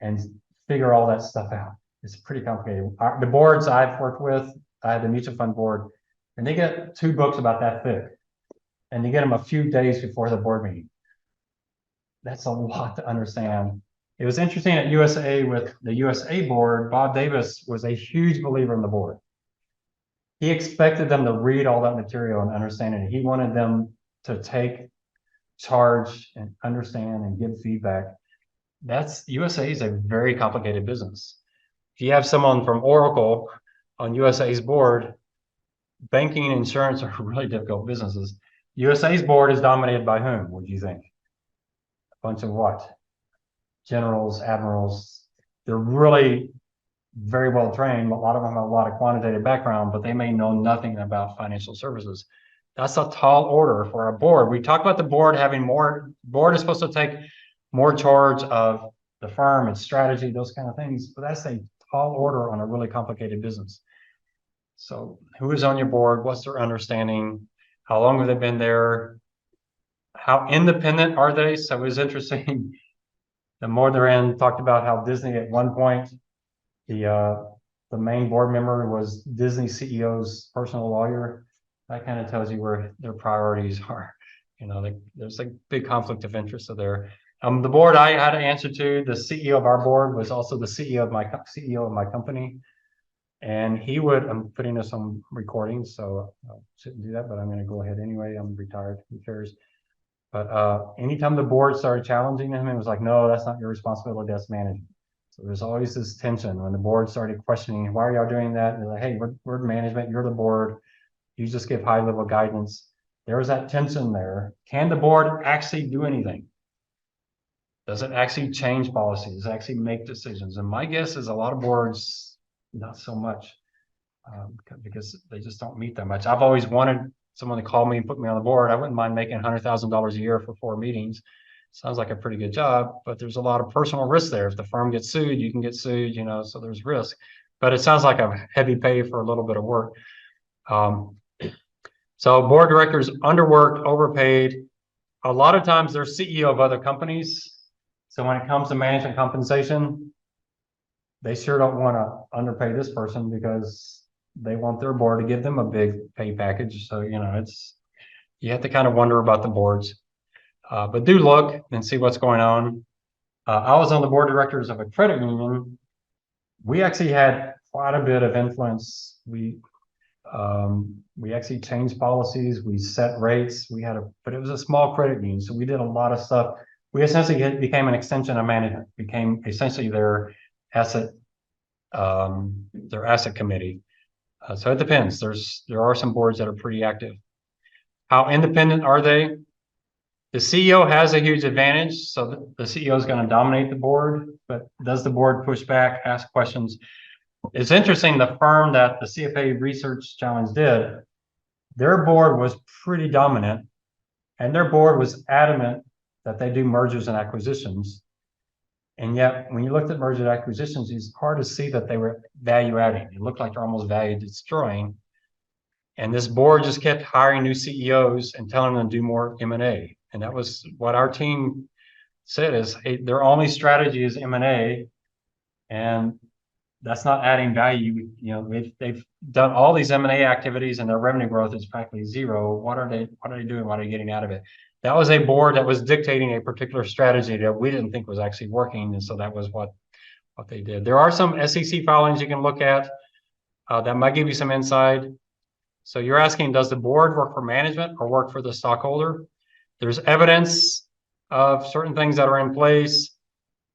and figure all that stuff out. It's pretty complicated. The boards I've worked with, I had the mutual fund board, and they get 2 books about that thick, and you get them a few days before the board meeting. That's a lot to understand. It was interesting at USA with the USA board, Bob Davis was a huge believer in the board. He expected them to read all that material and understand it. He wanted them to take charge and understand and give feedback. USA is a very complicated business. If you have someone from Oracle on USA's board, banking and insurance are really difficult businesses. USA's board is dominated by whom, would you think? A bunch of what? Generals, admirals. They're really very well trained. A lot of them have a lot of quantitative background, but they may know nothing about financial services. That's a tall order for a board. We talk about the board having more, board is supposed to take more charge of the firm, its strategy, those kind of things, but that's a tall order on a really complicated business. So who is on your board? What's their understanding? How long have they been there? How independent are they? So it was interesting. The more they're in talked about how Disney at one point, the main board member was Disney CEO's personal lawyer. That kind of tells you where their priorities are. You know, there's a big conflict of interest there. The board I had to answer to, the CEO of our board was also the CEO of my company. And he would, I'm putting this on recording, so I shouldn't do that, but I'm going to go ahead anyway. I'm retired, who cares? But anytime the board started challenging him, it was like, no, that's not your responsibility, that's management. So there's always this tension when the board started questioning, why are y'all doing that? And they're like, hey, we're management, you're the board. You just give high level guidance. There was that tension there. Can the board actually do anything? Does it actually change policies? Does it actually make decisions? And my guess is a lot of boards, not so much, because they just don't meet that much. I've always wanted someone to call me and put me on the board. I wouldn't mind making $100,000 a year for 4 meetings. Sounds like a pretty good job, but there's a lot of personal risk there. If the firm gets sued, you can get sued, you know, so there's risk. But it sounds like a heavy pay for a little bit of work. So board directors underworked, overpaid. A lot of times they're CEO of other companies. So when it comes to management compensation, they sure don't want to underpay this person because they want their board to give them a big pay package. So, you know, you have to kind of wonder about the boards. But do look and see what's going on. I was on the board of directors of a credit union. We actually had quite a bit of influence. We actually changed policies. We set rates. But it was a small credit union, so we did a lot of stuff. We essentially became an extension of management. Became essentially their asset committee. So it depends. There are some boards that are pretty active. How independent are they? The CEO has a huge advantage, so the CEO is going to dominate the board, but does the board push back, ask questions? It's interesting, the firm that the CFA Research Challenge did, their board was pretty dominant, and their board was adamant that they do mergers and acquisitions. And yet, when you looked at mergers and acquisitions, it's hard to see that they were value adding. It looked like they're almost value destroying. And this board just kept hiring new CEOs and telling them to do more M&A. And that was what our team said is, hey, their only strategy is M&A, and that's not adding value. You know, they've done all these M&A activities and their revenue growth is practically zero. What are they doing? What are they getting out of it? That was a board that was dictating a particular strategy that we didn't think was actually working, and so that was what they did. There are some SEC filings you can look at that might give you some insight. So you're asking, does the board work for management or work for the stockholder? There's evidence of certain things that are in place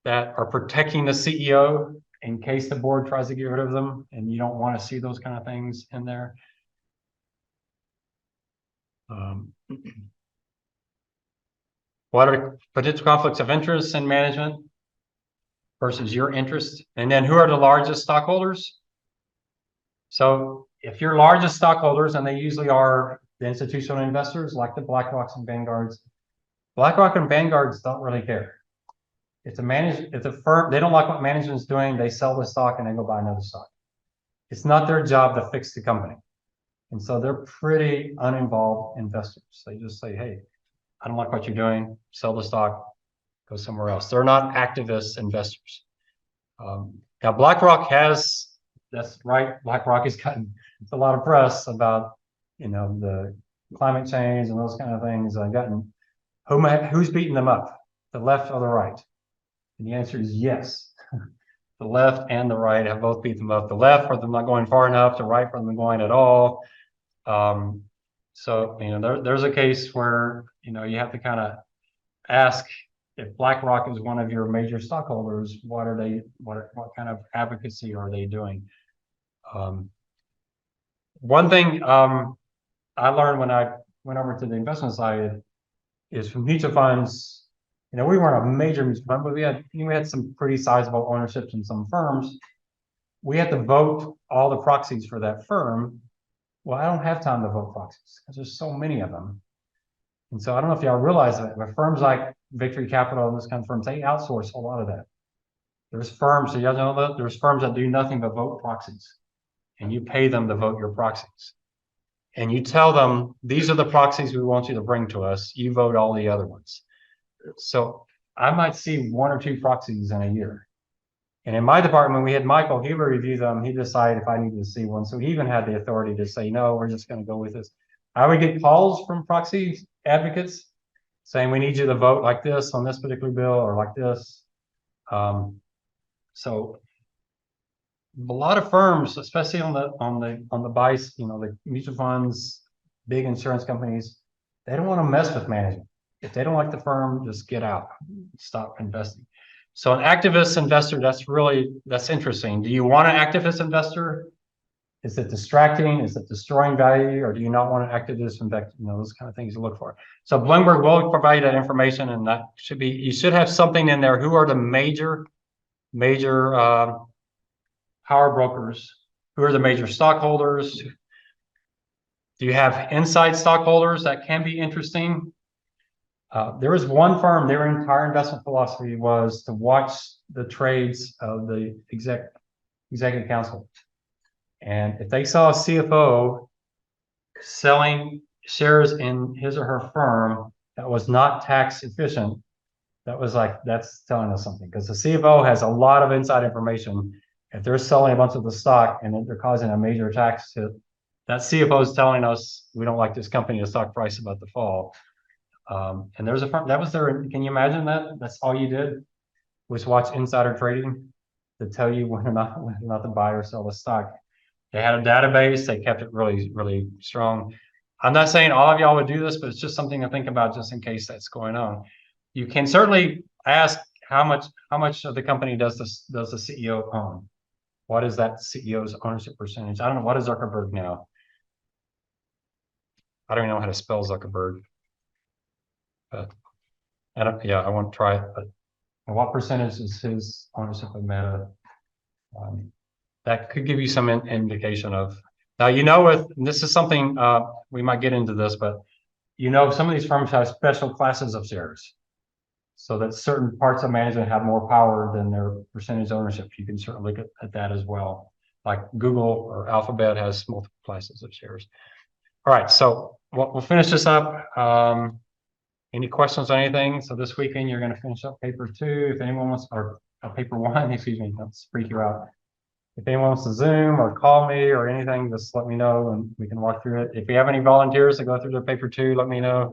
that are protecting the CEO in case the board tries to get rid of them, and you don't want to see those kind of things in there. What are potential conflicts of interest in management versus your interest? And then who are the largest stockholders? So if your largest stockholders, and they usually are the institutional investors like the BlackRocks and Vanguards, BlackRock and Vanguards don't really care. It's a firm, they don't like what management's doing, they sell the stock and they go buy another stock. It's not their job to fix the company. And so they're pretty uninvolved investors. They just say, hey, I don't like what you're doing, sell the stock, go somewhere else. They're not activist investors. Now BlackRock has, that's right, BlackRock has gotten a lot of press about, the climate change and those kind of things. I've gotten, who's beating them up, the left or the right? And the answer is yes. The left and the right have both beat them up. The left for them not going far enough, the right for them going at all. So, there's a case where, you have to kind of ask, if BlackRock is one of your major stockholders, what kind of advocacy are they doing? One thing I learned when I went over to the investment side is from mutual funds. We weren't a major mutual fund, but we had some pretty sizable ownerships in some firms. We had to vote all the proxies for that firm. Well, I don't have time to vote proxies because there's so many of them. And so I don't know if y'all realize that, but firms like Victory Capital and this kind of firms, they outsource a lot of that. There's firms, so y'all know that there's firms that do nothing but vote proxies, and you pay them to vote your proxies. And you tell them, these are the proxies we want you to bring to us. You vote all the other ones. So I might see 1 or 2 proxies in a year. And in my department, we had Michael, he would review them. He decided if I needed to see one. So he even had the authority to say, no, we're just going to go with this. I would get calls from proxy advocates saying, we need you to vote like this on this particular bill or like this. So a lot of firms, especially on the buy, the mutual funds, big insurance companies, they don't want to mess with management. If they don't like the firm, just get out, stop investing. So an activist investor, that's interesting. Do you want an activist investor? Is it distracting? Is it destroying value? Or do you not want an activist investor? Those kind of things to look for. So Bloomberg will provide that information, and that should be, you should have something in there. Who are the major power brokers? Who are the major stockholders? Do you have inside stockholders? That can be interesting. There was one firm, their entire investment philosophy was to watch the trades of the executive council. And if they saw a CFO selling shares in his or her firm that was not tax efficient, that's telling us something, because the CFO has a lot of inside information. If they're selling a bunch of the stock and they're causing a major tax hit, that CFO is telling us we don't like this company, the stock price about to fall. And there's a firm that was there. Can you imagine that? That's all you did was watch insider trading to tell you whether or not to buy or sell the stock. They had a database. They kept it really, really strong. I'm not saying all of y'all would do this, but it's just something to think about just in case that's going on. You can certainly ask how much of the company does the CEO own? What is that CEO's ownership percentage? I don't know. What is Zuckerberg now? I don't even know how to spell Zuckerberg. But I won't try it, but what percentage is his ownership of Meta? That could give you some indication of, now, this is something, we might get into this, but some of these firms have special classes of shares, so that certain parts of management have more power than their percentage ownership. You can certainly look at that as well. Like Google or Alphabet has multiple classes of shares. All right, so we'll finish this up. Any questions on anything? So this weekend, you're going to finish up paper 2. If anyone wants, or paper 1, excuse me, let's freak you out. If anyone wants to Zoom or call me or anything, just let me know and we can walk through it. If you have any volunteers to go through their paper 2, let me know.